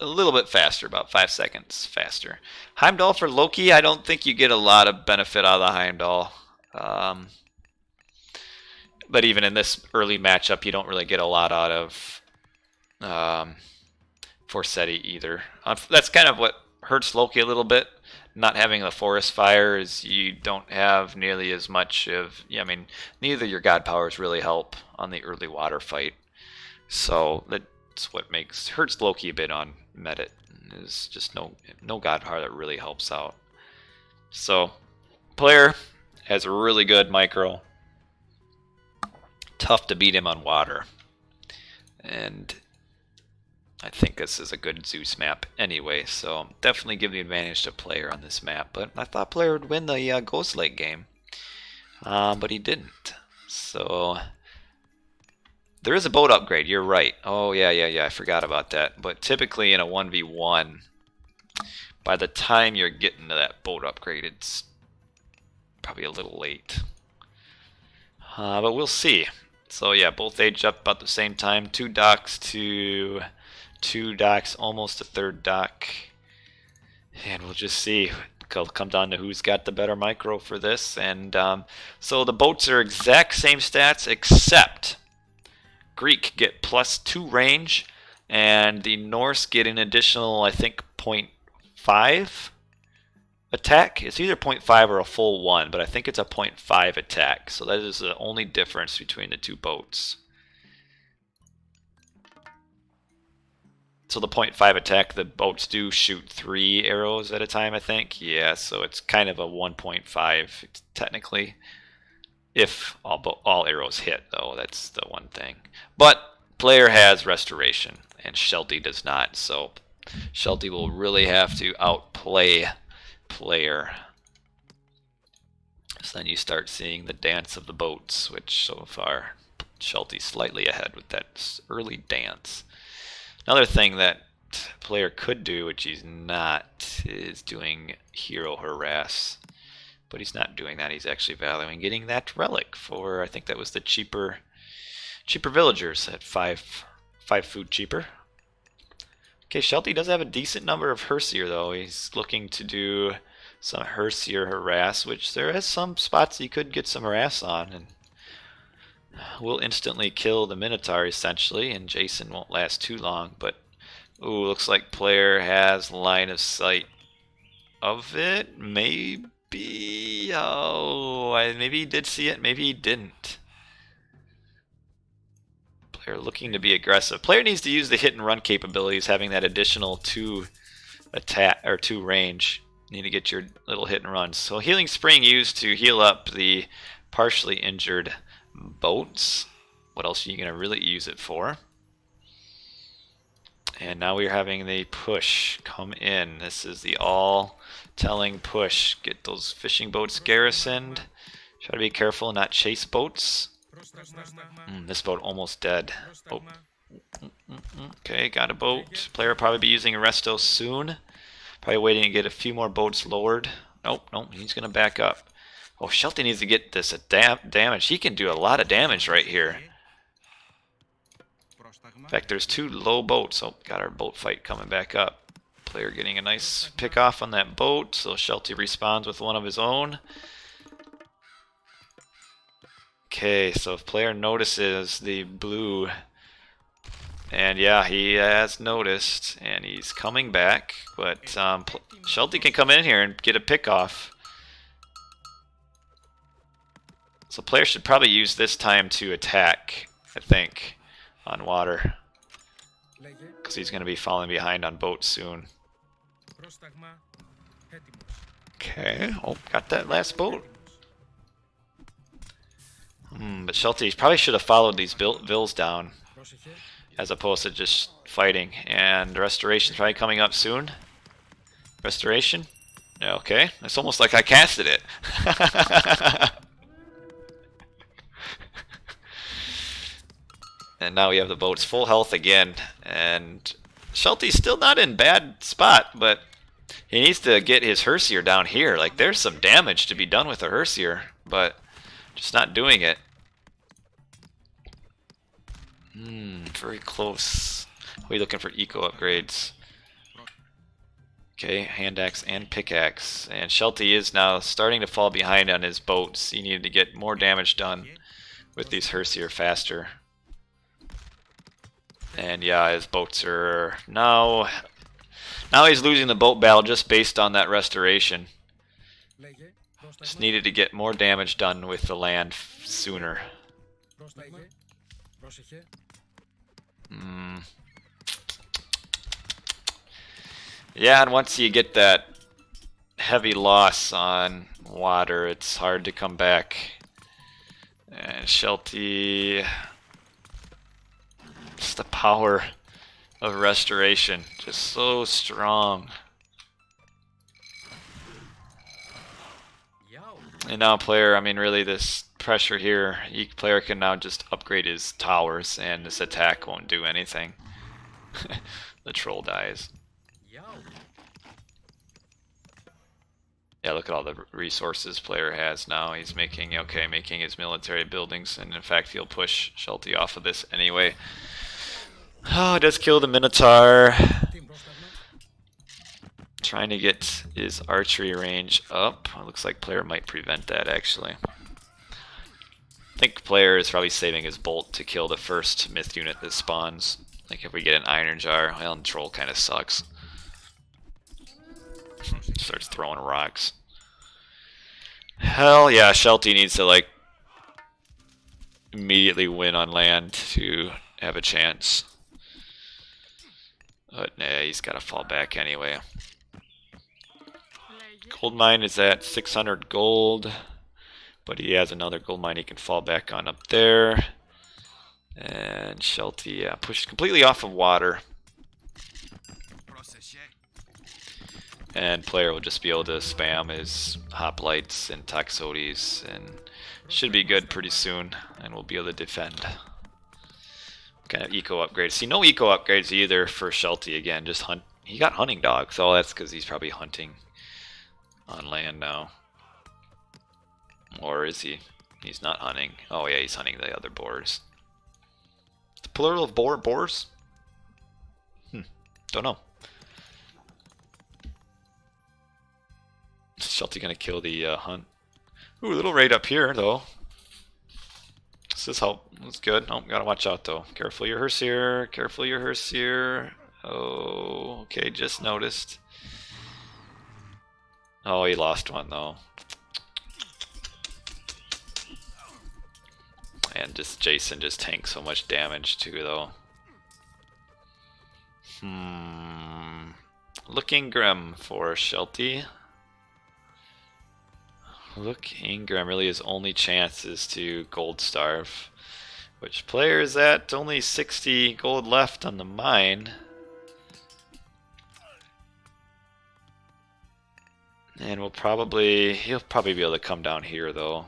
a little bit faster, about 5 seconds faster. Heimdall for Loki, I don't think you get a lot of benefit out of the Heimdall. But even in this early matchup, you don't really get a lot out of Forseti either. That's kind of what hurts Loki a little bit. Not having the forest fire is you don't have nearly as much of... Yeah, I mean, neither your god powers really help on the early water fight. So that's what hurts Loki a bit on Medit. Is just no god power that really helps out. So player has a really good micro. Tough to beat him on water. And I think this is a good Zeus map anyway, so definitely give the advantage to player on this map. But I thought player would win the Ghost Lake game, but he didn't. So there is a boat upgrade, you're right. Oh yeah, I forgot about that. But typically in a 1v1, by the time you're getting to that boat upgrade, it's probably a little late. But we'll see. So yeah, both age up about the same time. 2 docks to 2 docks, almost a 3rd dock. And we'll just see. It'll come down to who's got the better micro for this. And so the boats are exact same stats, except Greek get +2 range, and the Norse get an additional, I think, 0.5 attack. It's either 0.5 or a full 1, but I think it's a 0.5 attack. So that is the only difference between the two boats. So the 0.5 attack, the boats do shoot 3 arrows at a time, I think. Yeah, so it's kind of a 1.5 technically. If all arrows hit, though, that's the one thing. But player has restoration, and Shelty does not. So Shelty will really have to outplay player. So then you start seeing the dance of the boats, which so far Shelty's slightly ahead with that early dance. Another thing that player could do, which he's not, is doing hero harass. But he's not doing that. He's actually valuing getting that relic for, I think that was the cheaper villagers at 5 food cheaper. Okay, Shelty does have a decent number of Herseer though. He's looking to do some Herseer harass, which there is some spots he could get some harass on, and will instantly kill the Minotaur essentially, and Jason won't last too long. But ooh, looks like player has line of sight of it. Maybe, oh, maybe he did see it, maybe he didn't. Player looking to be aggressive. Player needs to use the hit and run capabilities, having that additional 2 attack or 2 range. You need to get your little hit and runs. So healing spring used to heal up the partially injured boats. What else are you gonna really use it for? And now we're having the push come in. This is the all-telling push. Get those fishing boats garrisoned. Try to be careful and not chase boats. This boat almost dead. Oh. Okay, got a boat. Player will probably be using a resto soon. Probably waiting to get a few more boats lowered. Nope, he's gonna back up. Oh, Shelty needs to get this damage. He can do a lot of damage right here. In fact, there's 2 low boats. Oh, got our boat fight coming back up. Player getting a nice pick off on that boat. So Shelty responds with one of his own. Okay, so if player notices the blue, and yeah, he has noticed, and he's coming back. But Shelty can come in here and get a pick off. So player should probably use this time to attack, I think, on water. Because he's going to be falling behind on boats soon. Okay, oh, got that last boat. But Shelty probably should have followed these vills down, as opposed to just fighting. And restoration's probably coming up soon. Restoration? Okay, it's almost like I casted it. And now we have the boats full health again, and Shelty's still not in bad spot, but he needs to get his Herseer down here. Like, there's some damage to be done with a Herseer, but just not doing it. Very close. We're looking for eco upgrades. Okay, hand axe and pickaxe, and Shelty is now starting to fall behind on his boats. He needed to get more damage done with these Herseer faster. And yeah, his boats are now he's losing the boat battle just based on that restoration. Just needed to get more damage done with the land sooner. Yeah, and once you get that heavy loss on water, it's hard to come back. And Shelty, just the power of restoration, just so strong. And now player, I mean really this pressure here, each player can now just upgrade his towers and this attack won't do anything. The troll dies. Yeah, look at all the resources player has now. He's making his military buildings, and in fact he'll push Shelty off of this anyway. Oh, it does kill the Minotaur. Trying to get his archery range up. It looks like player might prevent that, actually. I think player is probably saving his bolt to kill the first myth unit that spawns. Like if we get an iron jar, well, and troll kind of sucks. Starts throwing rocks. Hell yeah, Shelty needs to like immediately win on land to have a chance. But nah, he's got to fall back anyway. Gold mine is at 600 gold, but he has another gold mine he can fall back on up there. And Shelty, yeah, pushed completely off of water. And player will just be able to spam his hoplites and toxotes, and should be good pretty soon, and we'll be able to defend. Kind of eco upgrades. See, no eco upgrades either for Shelty again. Just hunt. He got hunting dogs. Oh, that's because he's probably hunting on land now. Or is he? He's not hunting. Oh yeah, he's hunting the other boars. The plural of boars? Don't know. Shelty gonna kill the hunt. Ooh, a little raid up here though. Does this help? That's good. Oh, gotta watch out though. Careful your hearse here. Careful your hearse here. Oh, okay, just noticed. Oh, he lost one though. And just Jason just tanks so much damage too though. Looking grim for Shelty. Looking grim. Really his only chance is to gold starve. Which player is at? Only 60 gold left on the mine. And he'll probably be able to come down here though.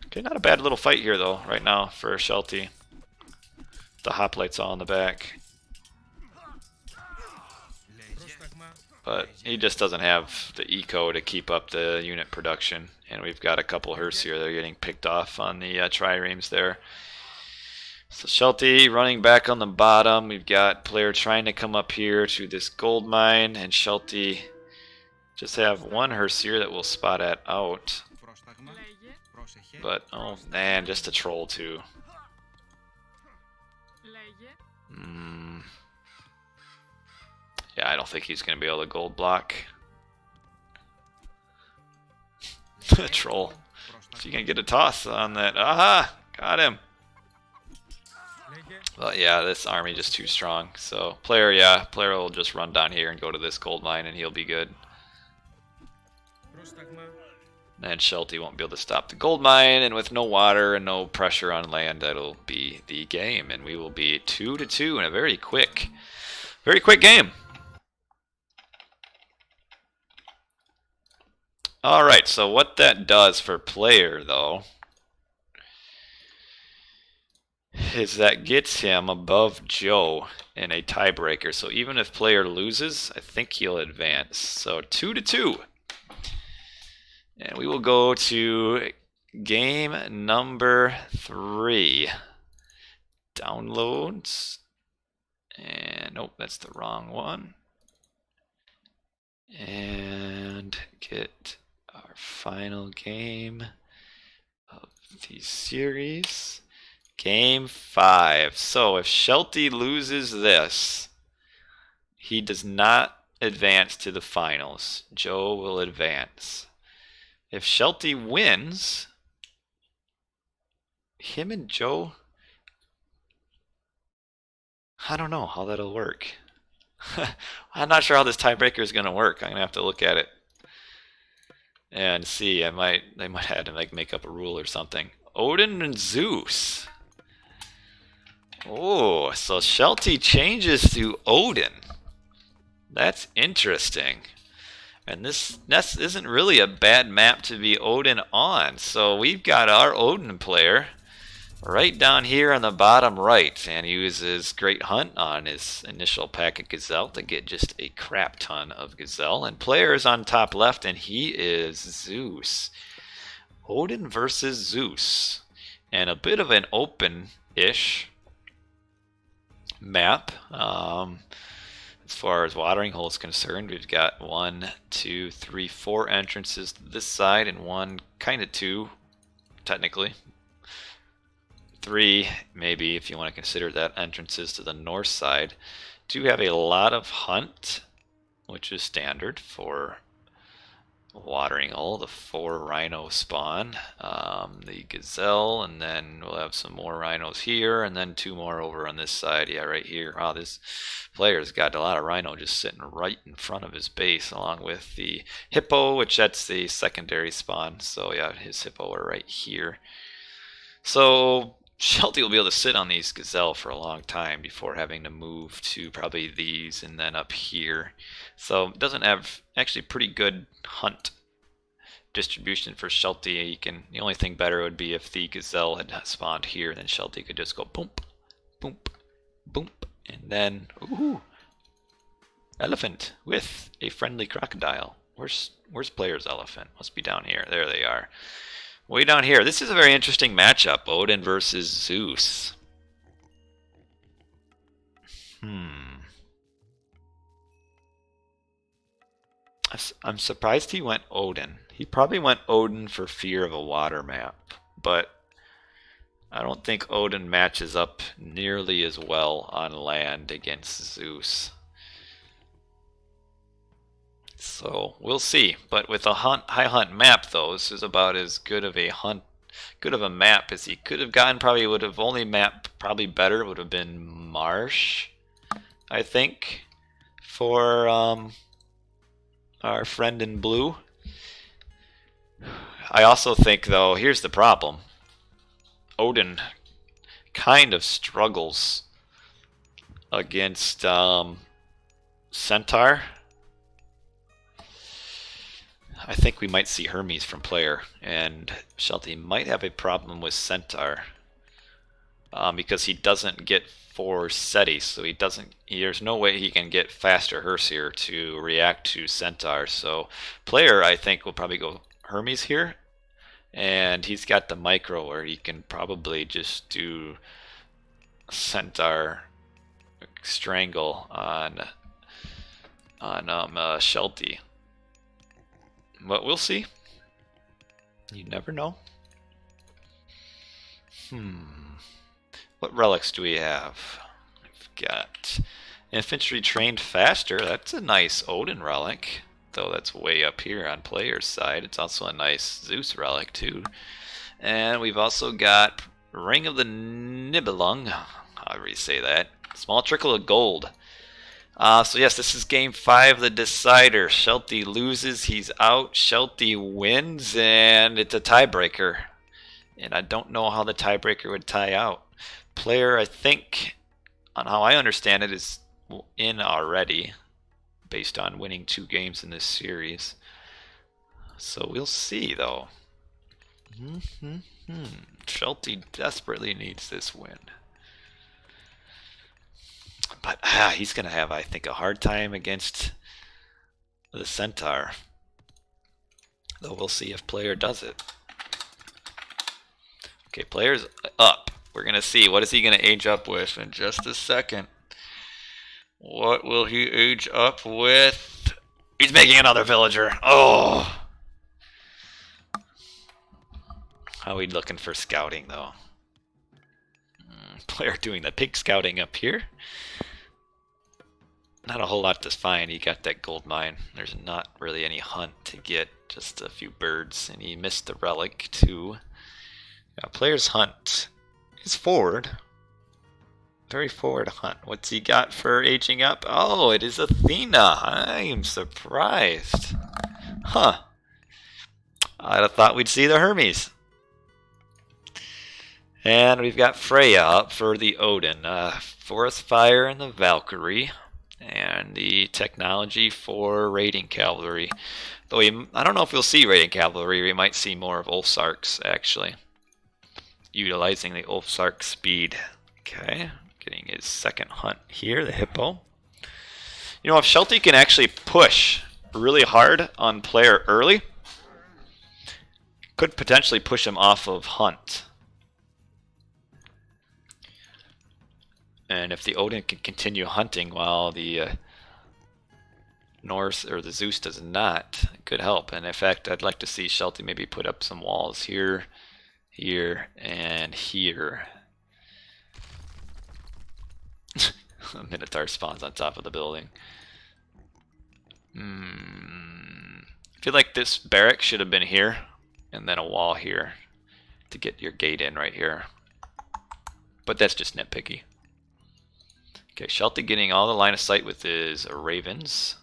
Okay, not a bad little fight here though, right now for Shelty. The hoplites all in the back. But he just doesn't have the eco to keep up the unit production. And we've got a couple hearse here that are getting picked off on the triremes there. So Shelty running back on the bottom. We've got player trying to come up here to this gold mine. And Shelty just have one hearse here that will spot at out. But, oh man, just a troll too. Yeah, I don't think he's going to be able to gold block. Troll. Is he going to get a toss on that? Aha! Got him! But yeah, this army just too strong. So, player will just run down here and go to this gold mine and he'll be good. And Shelty won't be able to stop the gold mine, and with no water and no pressure on land, that'll be the game. And we will be 2-2 in a very quick game. Alright, so what that does for player, though, is that gets him above Joe in a tiebreaker. So even if player loses, I think he'll advance. So 2-2. And we will go to game number 3. Downloads. And nope, that's the wrong one. And get our final game of the series. Game 5. So if Shelty loses this, he does not advance to the finals. Joe will advance. If Shelty wins, him and Joe, I don't know how that'll work. I'm not sure how this tiebreaker is going to work. I'm going to have to look at it and see. They might have to make up a rule or something. Odin and Zeus. Oh, so Shelty changes to Odin. That's interesting. And this isn't really a bad map to be Odin on. So we've got our Odin player right down here on the bottom right, and he uses Great Hunt on his initial pack of Gazelle to get just a crap ton of Gazelle. And player is on top left, and he is Zeus. Odin versus Zeus. And a bit of an open ish map. As far as watering hole is concerned, we've got 1, 2, 3, 4 entrances to this side, and one, kind of 2, technically. 3, maybe, if you want to consider that, entrances to the north side. Do have a lot of hunt, which is standard for watering hole. The 4 rhino spawn, the gazelle, and then we'll have some more rhinos here, and then 2 more over on this side. Yeah, right here. Wow, this player's got a lot of rhino just sitting right in front of his base, along with the hippo, which that's the secondary spawn. So yeah, his hippo are right here. So Shelty will be able to sit on these gazelle for a long time before having to move to probably these and then up here. So it doesn't have actually pretty good hunt distribution for Shelty. The only thing better would be if the gazelle had spawned here, and then Shelty could just go boom, boom, boom, and then ooh, elephant with a friendly crocodile. Where's player's elephant? Must be down here. There they are. Way down here. This is a very interesting matchup. Odin versus Zeus. I'm surprised he went Odin. He probably went Odin for fear of a water map, but I don't think Odin matches up nearly as well on land against Zeus. So we'll see. But with a high hunt map, though, this is about as good of a map as he could have gotten. Probably would have only mapped probably better would have been Marsh, I think, for our friend in blue. I also think, though, here's the problem. Odin kind of struggles against Centaur. I think we might see Hermes from player, and Shelty might have a problem with Centaur because he doesn't get 4 SETI, so there's no way he can get faster Hersier to react to Centaur. So player, I think, will probably go Hermes here, and he's got the micro where he can probably just do Centaur strangle on Shelty. But we'll see. You never know. What relics do we have? We've got infantry trained faster. That's a nice Odin relic, though that's way up here on player's side. It's also a nice Zeus relic too. And we've also got Ring of the Nibelung. However you say that. Small trickle of gold. So yes, this is game 5, the decider. Shelty loses, he's out. Shelty wins, and it's a tiebreaker. And I don't know how the tiebreaker would tie out. Player, I think, on how I understand it, is in already, based on winning 2 games in this series. So we'll see, though. Shelty desperately needs this win. But he's going to have, I think, a hard time against the Centaur. Though we'll see if player does it. Okay, player's up. We're going to see. What is he going to age up with in just a second? What will he age up with? He's making another villager. Oh! How are we looking for scouting, though? Player doing the pig scouting up here. Not a whole lot to find. He got that gold mine. There's not really any hunt to get. Just a few birds. And he missed the relic, too. Now, player's hunt is forward. Very forward hunt. What's he got for aging up? Oh, it is Athena. I am surprised. Huh. I'd have thought we'd see the Hermes. And we've got Freya up for the Odin. Forest Fire and the Valkyrie. And the technology for raiding cavalry. Though I don't know if we'll see raiding cavalry. We might see more of Ulfsark's, actually. Utilizing the Ulfsark speed. Okay. Getting his second hunt here, the hippo. You know, if Shelty can actually push really hard on player early, could potentially push him off of hunt. And if the Odin can continue hunting while the Norse or the Zeus does not, it could help. And in fact, I'd like to see Shelty maybe put up some walls here, here, and here. A Minotaur spawns on top of the building. I feel like this barrack should have been here, and then a wall here to get your gate in right here. But that's just nitpicky. Okay, Shelty getting all the line of sight with his ravens.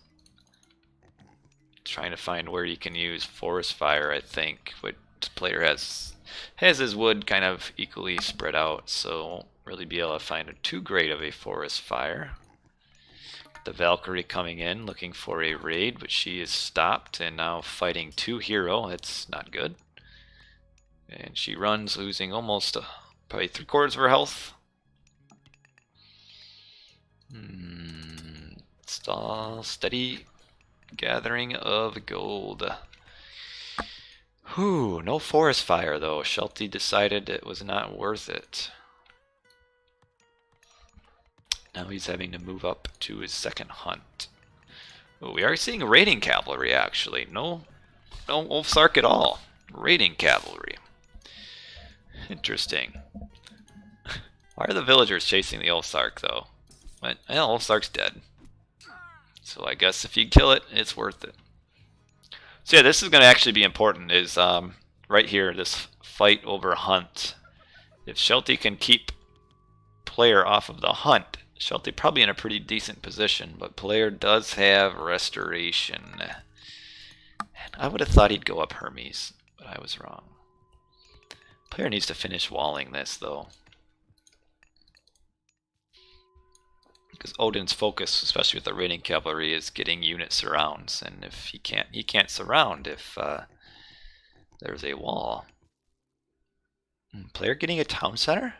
Trying to find where you can use forest fire, I think. But this player has his wood kind of equally spread out, so won't really be able to find too great of a forest fire. The Valkyrie coming in, looking for a raid, but she is stopped and now fighting 2 hero. It's not good. And she runs, losing almost probably 3/4 of her health. It's all steady gathering of gold. Whew, no forest fire though. Shelty decided it was not worth it. Now he's having to move up to his second hunt. Oh, we are seeing raiding cavalry actually. No Ulfsark at all. Raiding cavalry. Interesting. Why are the villagers chasing the Ulfsark though? Well, Ulfsark's dead. So I guess if you kill it, it's worth it. So yeah, this is going to actually be important, is right here, this fight over hunt. If Shelty can keep player off of the hunt, Shelty probably in a pretty decent position, but player does have restoration. And I would have thought he'd go up Hermes, but I was wrong. Player needs to finish walling this though. Because Odin's focus, especially with the raiding cavalry, is getting unit surrounds, and if he can't surround if there's a wall. Player getting a town center?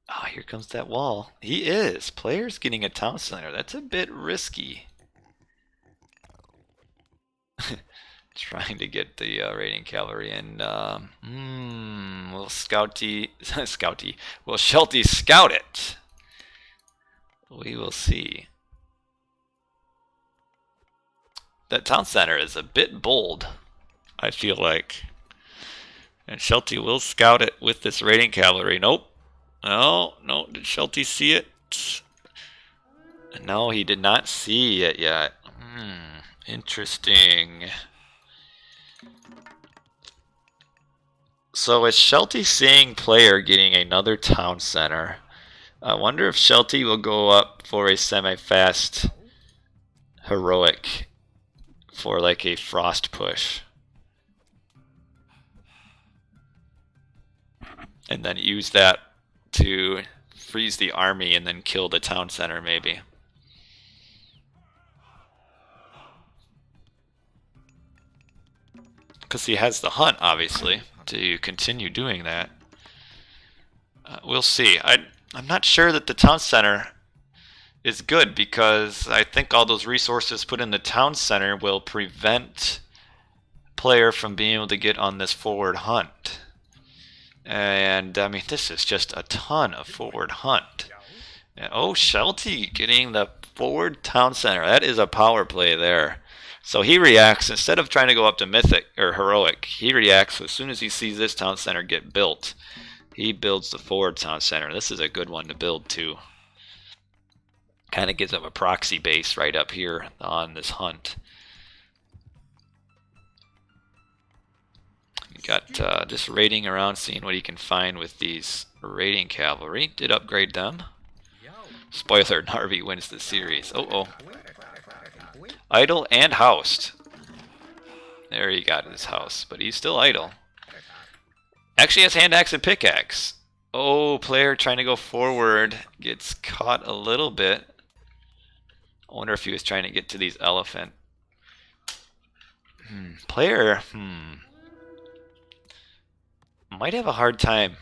Ah, here comes that wall. He is. Player's getting a town center. That's a bit risky. Trying to get the raiding cavalry in. Will Shelty scout it? We will see. That town center is a bit bold, I feel like. And Shelty will scout it with this raiding cavalry. Nope. No. Did Shelty see it? No, he did not see it yet. Interesting. So is Shelty seeing player getting another town center? I wonder if Shelty will go up for a semi-fast heroic for like a frost push. And then use that to freeze the army and then kill the town center maybe. Because he has the hunt obviously to continue doing that. We'll see. I'm not sure that the town center is good because I think all those resources put in the town center will prevent player from being able to get on this forward hunt. And I mean, this is just a ton of forward hunt. And, oh, Shelty getting the forward town center. That is a power play there. So he reacts, instead of trying to go up to mythic or heroic, he reacts as soon as he sees this town center get built. He builds the forward town center. This is a good one to build too. Kind of gives him a proxy base right up here on this hunt. You got just raiding around, seeing what he can find with these raiding cavalry. Did upgrade them. Spoiler, Narvi wins the series. Oh. Idle and housed. There he got his house, but he's still idle. Actually has hand axe and pickaxe. Oh, player trying to go forward gets caught a little bit. I wonder if he was trying to get to these elephant. Player, might have a hard time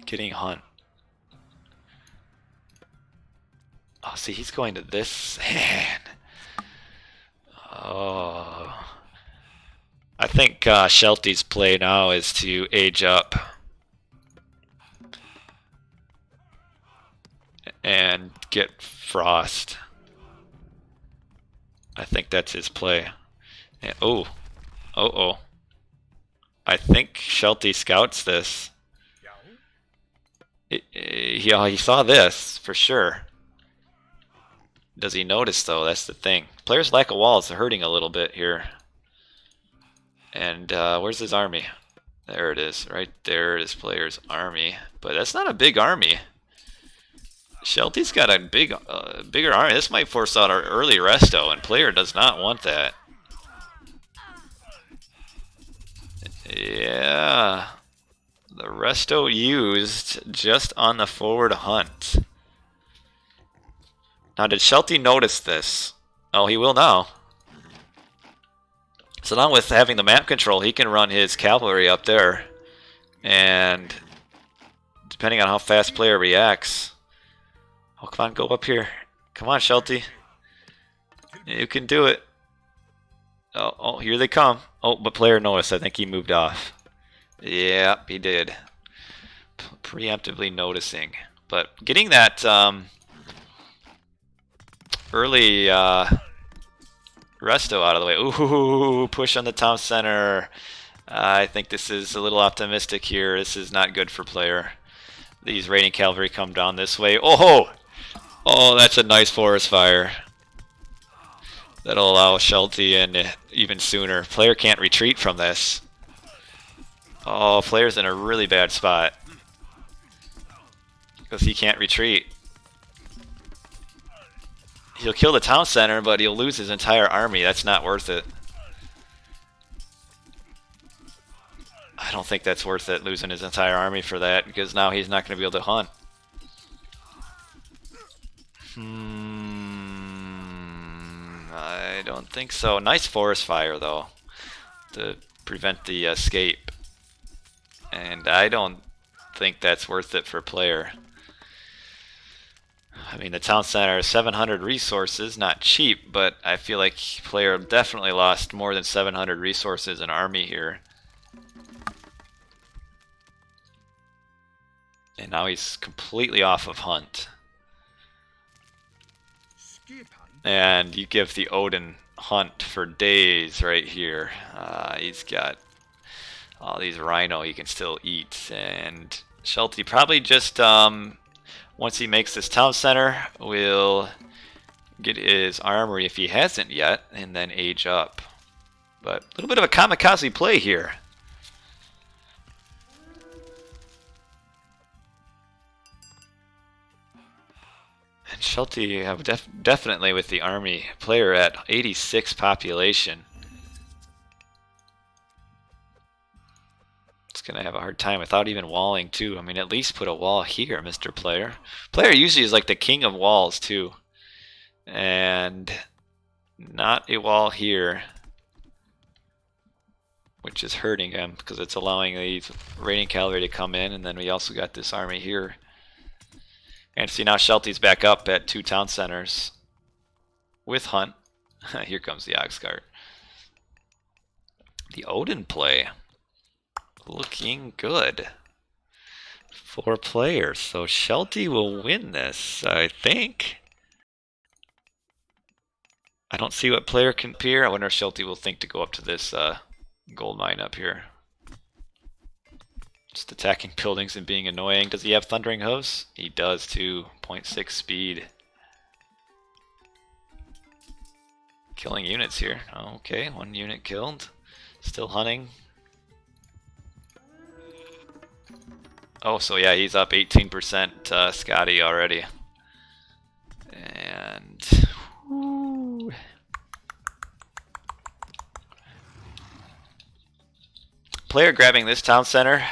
getting hunt. Oh, see, he's going to this. Man. Oh. I think Shelty's play now is to age up. and get Frost. I think that's his play. And, oh. I think Shelty scouts this. He saw this for sure. Does he notice though? That's the thing. Player's lack of walls are hurting a little bit here. And where's his army? There it is. Right there is player's army. But that's not a big army. Shelty's got a bigger army. This might force out our early resto, and player does not want that. Yeah. The resto used just on the forward hunt. Now, did Shelty notice this? Oh, he will now. So now with having the map control, he can run his cavalry up there. And depending on how fast player reacts... Oh, come on, go up here. Come on, Shelty. You can do it. Oh, here they come. Oh, but player noticed. I think he moved off. Yep, he did. Preemptively noticing. But getting that early resto out of the way. Ooh, push on the town center. I think this is a little optimistic here. This is not good for player. These raiding cavalry come down this way. Oh, that's a nice forest fire. That'll allow Shelty in even sooner. Player can't retreat from this. Oh, player's in a really bad spot. Because he can't retreat. He'll kill the town center, but he'll lose his entire army. That's not worth it. I don't think that's worth it, losing his entire army for that, because now he's not going to be able to hunt. I don't think so. Nice forest fire, though, to prevent the escape. And I don't think that's worth it for player. I mean, the town center is 700 resources, not cheap, but I feel like player definitely lost more than 700 resources in army here. And now he's completely off of hunt. And you give the Odin hunt for days right here. He's got all these rhino he can still eat. And Shelty probably just, once he makes this town center, will get his armory if he hasn't yet, and then age up. But a little bit of a kamikaze play here. And Shelty have definitely with the army player at 86 population. It's going to have a hard time without even walling too. I mean, at least put a wall here, Mr. Player. Player usually is like the king of walls too. And not a wall here, which is hurting him because it's allowing these raiding cavalry to come in. And then we also got this army here. And see, now Shelty's back up at 2 town centers with hunt. Here comes the ox cart. The Odin play looking good for players. So Shelty will win this, I think. I don't see what player can appear. I wonder if Shelty will think to go up to this gold mine up here. Just attacking buildings and being annoying. Does he have Thundering Hooves? He does too. 0.6 speed. Killing units here. Okay, 1 unit killed. Still hunting. Oh, so yeah, he's up 18% Scotty already. And... whoo. Player grabbing this town center.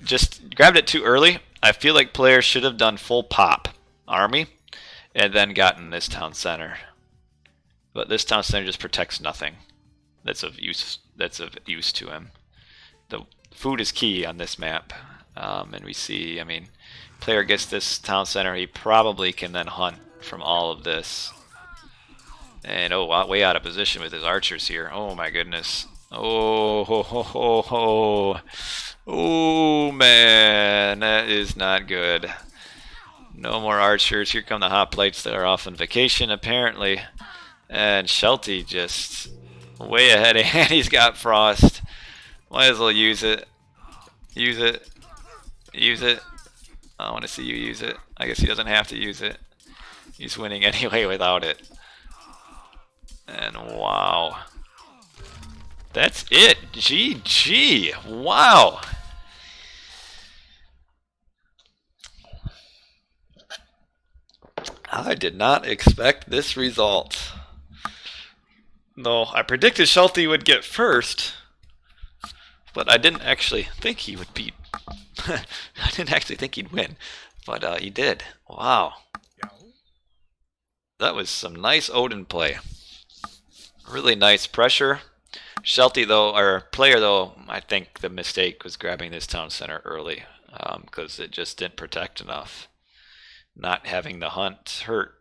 Just grabbed it too early. I feel like players should have done full pop army and then gotten this town center. But this town center just protects nothing that's of use to him. The food is key on this map. And we see, I mean, player gets this town center, he probably can then hunt from all of this. And oh, way out of position with his archers here. Oh my goodness. Oh, ho, ho, ho, ho. Oh man, that is not good. No more archers. Here come the hoplites that are off on vacation, apparently. And Shelty just way ahead, and he's got frost. Might as well use it. Use it. Use it. I want to see you use it. I guess he doesn't have to use it. He's winning anyway without it. And wow. That's it. GG. Wow. I did not expect this result. No, I predicted Shelty would get first, but I didn't actually think he would beat. I didn't actually think he'd win, but he did. Wow. That was some nice Odin play. Really nice pressure. Shelty though, or player though, I think the mistake was grabbing this town center early because it just didn't protect enough. Not having the hunt hurt,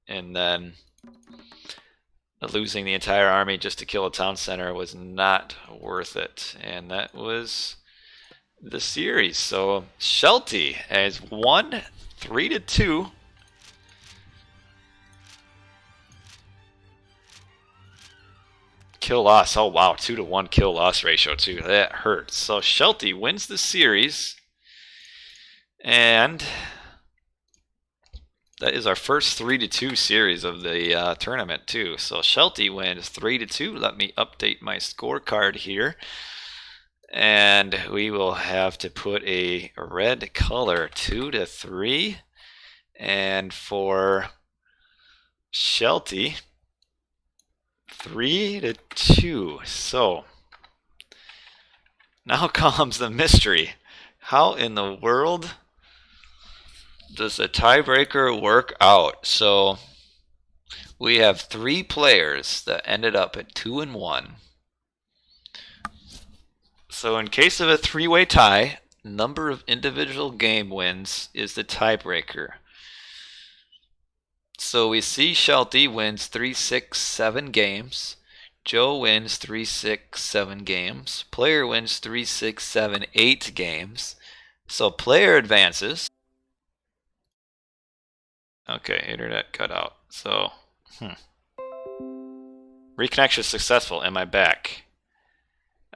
and then losing the entire army just to kill a town center was not worth it. And that was the series. So Shelty has won 3-2. Kill loss. Oh wow, 2-1 kill loss ratio too. That hurts. So Shelty wins the series, and that is our first 3-2 series of the tournament too. So Shelty wins 3-2. Let me update my scorecard here. And we will have to put a red color, 2-3. And for Shelty, 3-2. So now comes the mystery. How in the world does the tiebreaker work out? So we have 3 players that ended up at 2-1. So in case of a 3-way tie, number of individual game wins is the tiebreaker. So we see Shelty wins 3-6-7 games. Joe wins 3-6-7 games. Player wins 3-6-7-8 games. So player advances. Okay, internet cut out. So, reconnection successful. Am I back?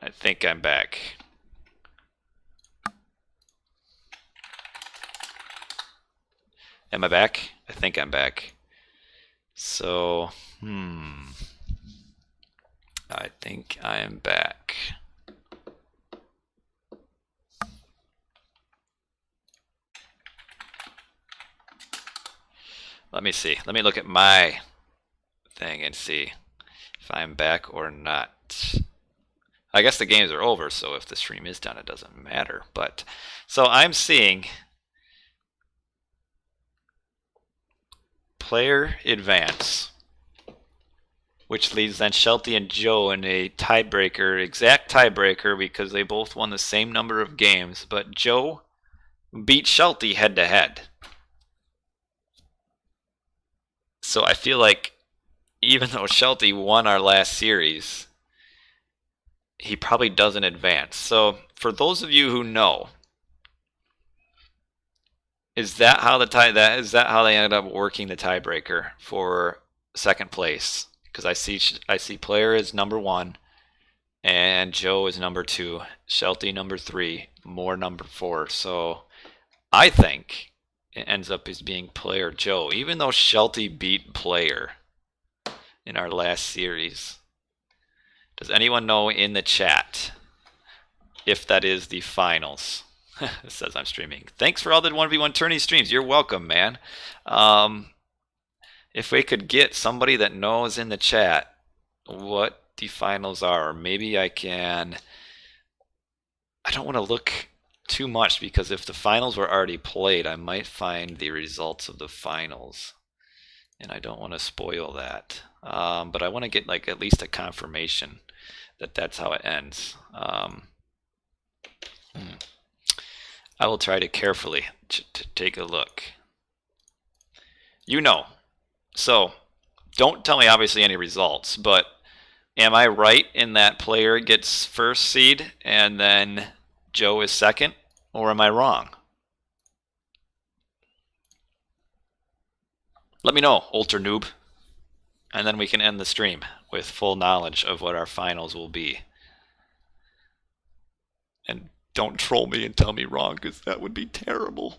I think I'm back. Am I back? I think I'm back. So, I think I am back. Let me see. Let me look at my thing and see if I'm back or not. I guess the games are over, so if the stream is done, it doesn't matter. But so I'm seeing player advance, which leaves then Shelty and Joe in a tiebreaker, exact tiebreaker, because they both won the same number of games. But Joe beat Shelty head to head. So I feel like even though Shelty won our last series, he probably doesn't advance. So for those of you who know, is that how they ended up working the tiebreaker for second place? Because I see player is number 1, and Joe is number 2, Shelty number 3, Moore number 4. So I think it ends up as being player Joe, even though Shelty beat player in our last series. Does anyone know in the chat if that is the finals? It says I'm streaming. Thanks for all the 1v1 tourney streams. You're welcome, man. If we could get somebody that knows in the chat what the finals are, or maybe I can... I don't want to look too much, because if the finals were already played, I might find the results of the finals, and I don't want to spoil that. But I want to get like at least a confirmation that that's how it ends. I will try to carefully to take a look. So don't tell me obviously any results, but am I right in that player gets first seed and then Joe is second, or am I wrong? Let me know, Ultra Noob. And then we can end the stream with full knowledge of what our finals will be. And don't troll me and tell me wrong, because that would be terrible.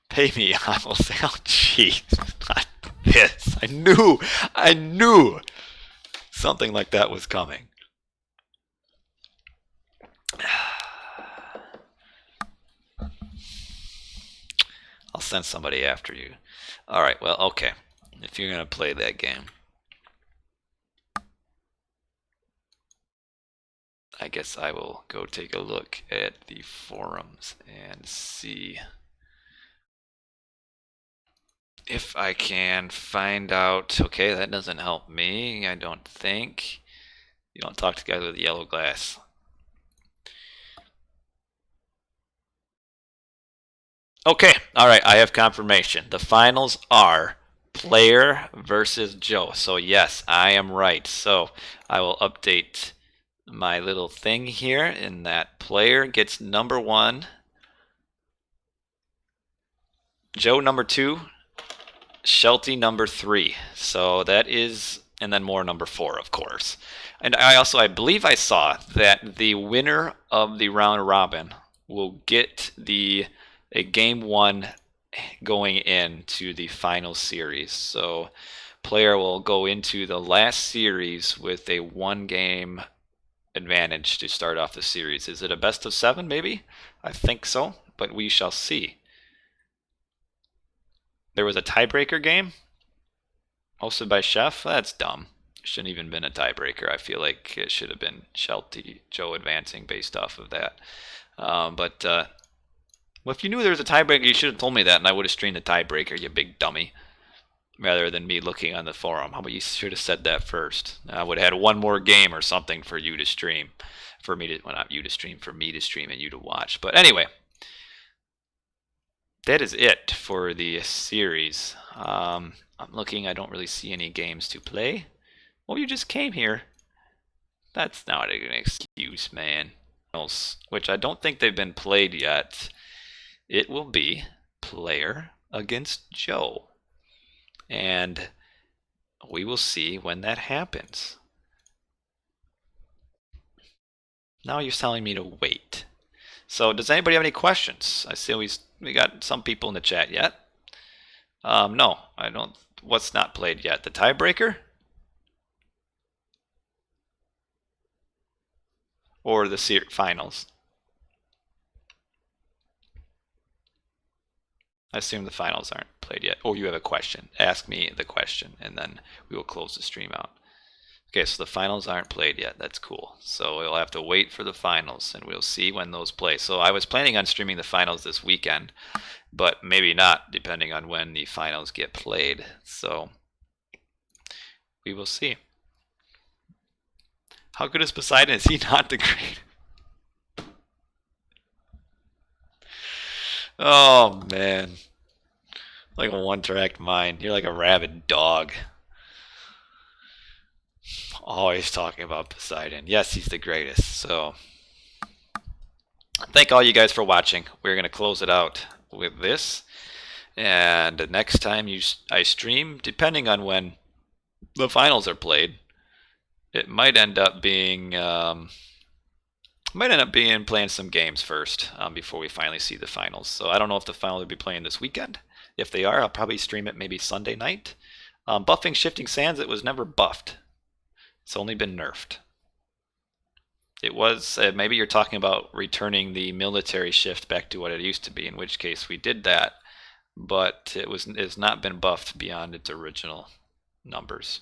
Pay me, I will say, oh jeez, not this. I knew something like that was coming. I'll send somebody after you. Alright, well, okay. If you're going to play that game, I guess I will go take a look at the forums and see if I can find out. Okay, that doesn't help me, I don't think. You don't talk to guys with yellow glass. Okay, alright, I have confirmation. The finals are player versus Joe. So yes, I am right. So I will update my little thing here, in that player gets number 1, Joe number 2, Shelty number 3. So that is, and then more number 4, of course. And I believe I saw that the winner of the round robin will get a game 1 going into the final series. So player will go into the last series with a 1-game advantage to start off the series. Is it a best of 7 maybe? I think so, but we shall see. There was a tiebreaker game hosted by Chef. That's dumb. Shouldn't even been a tiebreaker. I feel like it should have been Shelty, Joe advancing based off of that. Well, if you knew there was a tiebreaker, you should have told me that, and I would have streamed the tiebreaker, you big dummy. Rather than me looking on the forum. How about you should have said that first? I would have had one more game or something for you to stream. For me to, well, not you to stream, for me to stream and you to watch. But anyway, that is it for the series. I'm looking, I don't really see any games to play. Well, you just came here. That's not an excuse, man. Which I don't think they've been played yet. It will be player against Joe. And we will see when that happens. Now you're telling me to wait. So does anybody have any questions? I see we got some people in the chat yet. No, I don't. What's not played yet? The tiebreaker? Or the finals? I assume the finals aren't played yet. Oh, you have a question. Ask me the question, and then we will close the stream out. Okay, so the finals aren't played yet. That's cool. So we'll have to wait for the finals, and we'll see when those play. So I was planning on streaming the finals this weekend, but maybe not, depending on when the finals get played. So we will see. How good is Poseidon? Is he not the great? Oh, man. Like a one-track mind. You're like a rabid dog. Always talking about Poseidon. Yes, he's the greatest. So, thank all you guys for watching. We're going to close it out with this. And next time I stream, depending on when the finals are played, it might end up being... playing some games first before we finally see the finals. So I don't know if the finals will be playing this weekend. If they are, I'll probably stream it maybe Sunday night. Buffing Shifting Sands, it was never buffed. It's only been nerfed. It was, maybe you're talking about returning the military shift back to what it used to be, in which case we did that. But it's not been buffed beyond its original numbers.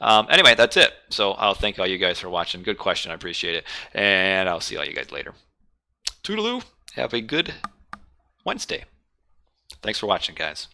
Anyway, that's it. So I'll thank all you guys for watching. Good question. I appreciate it. And I'll see all you guys later. Toodaloo. Have a good Wednesday. Thanks for watching, guys.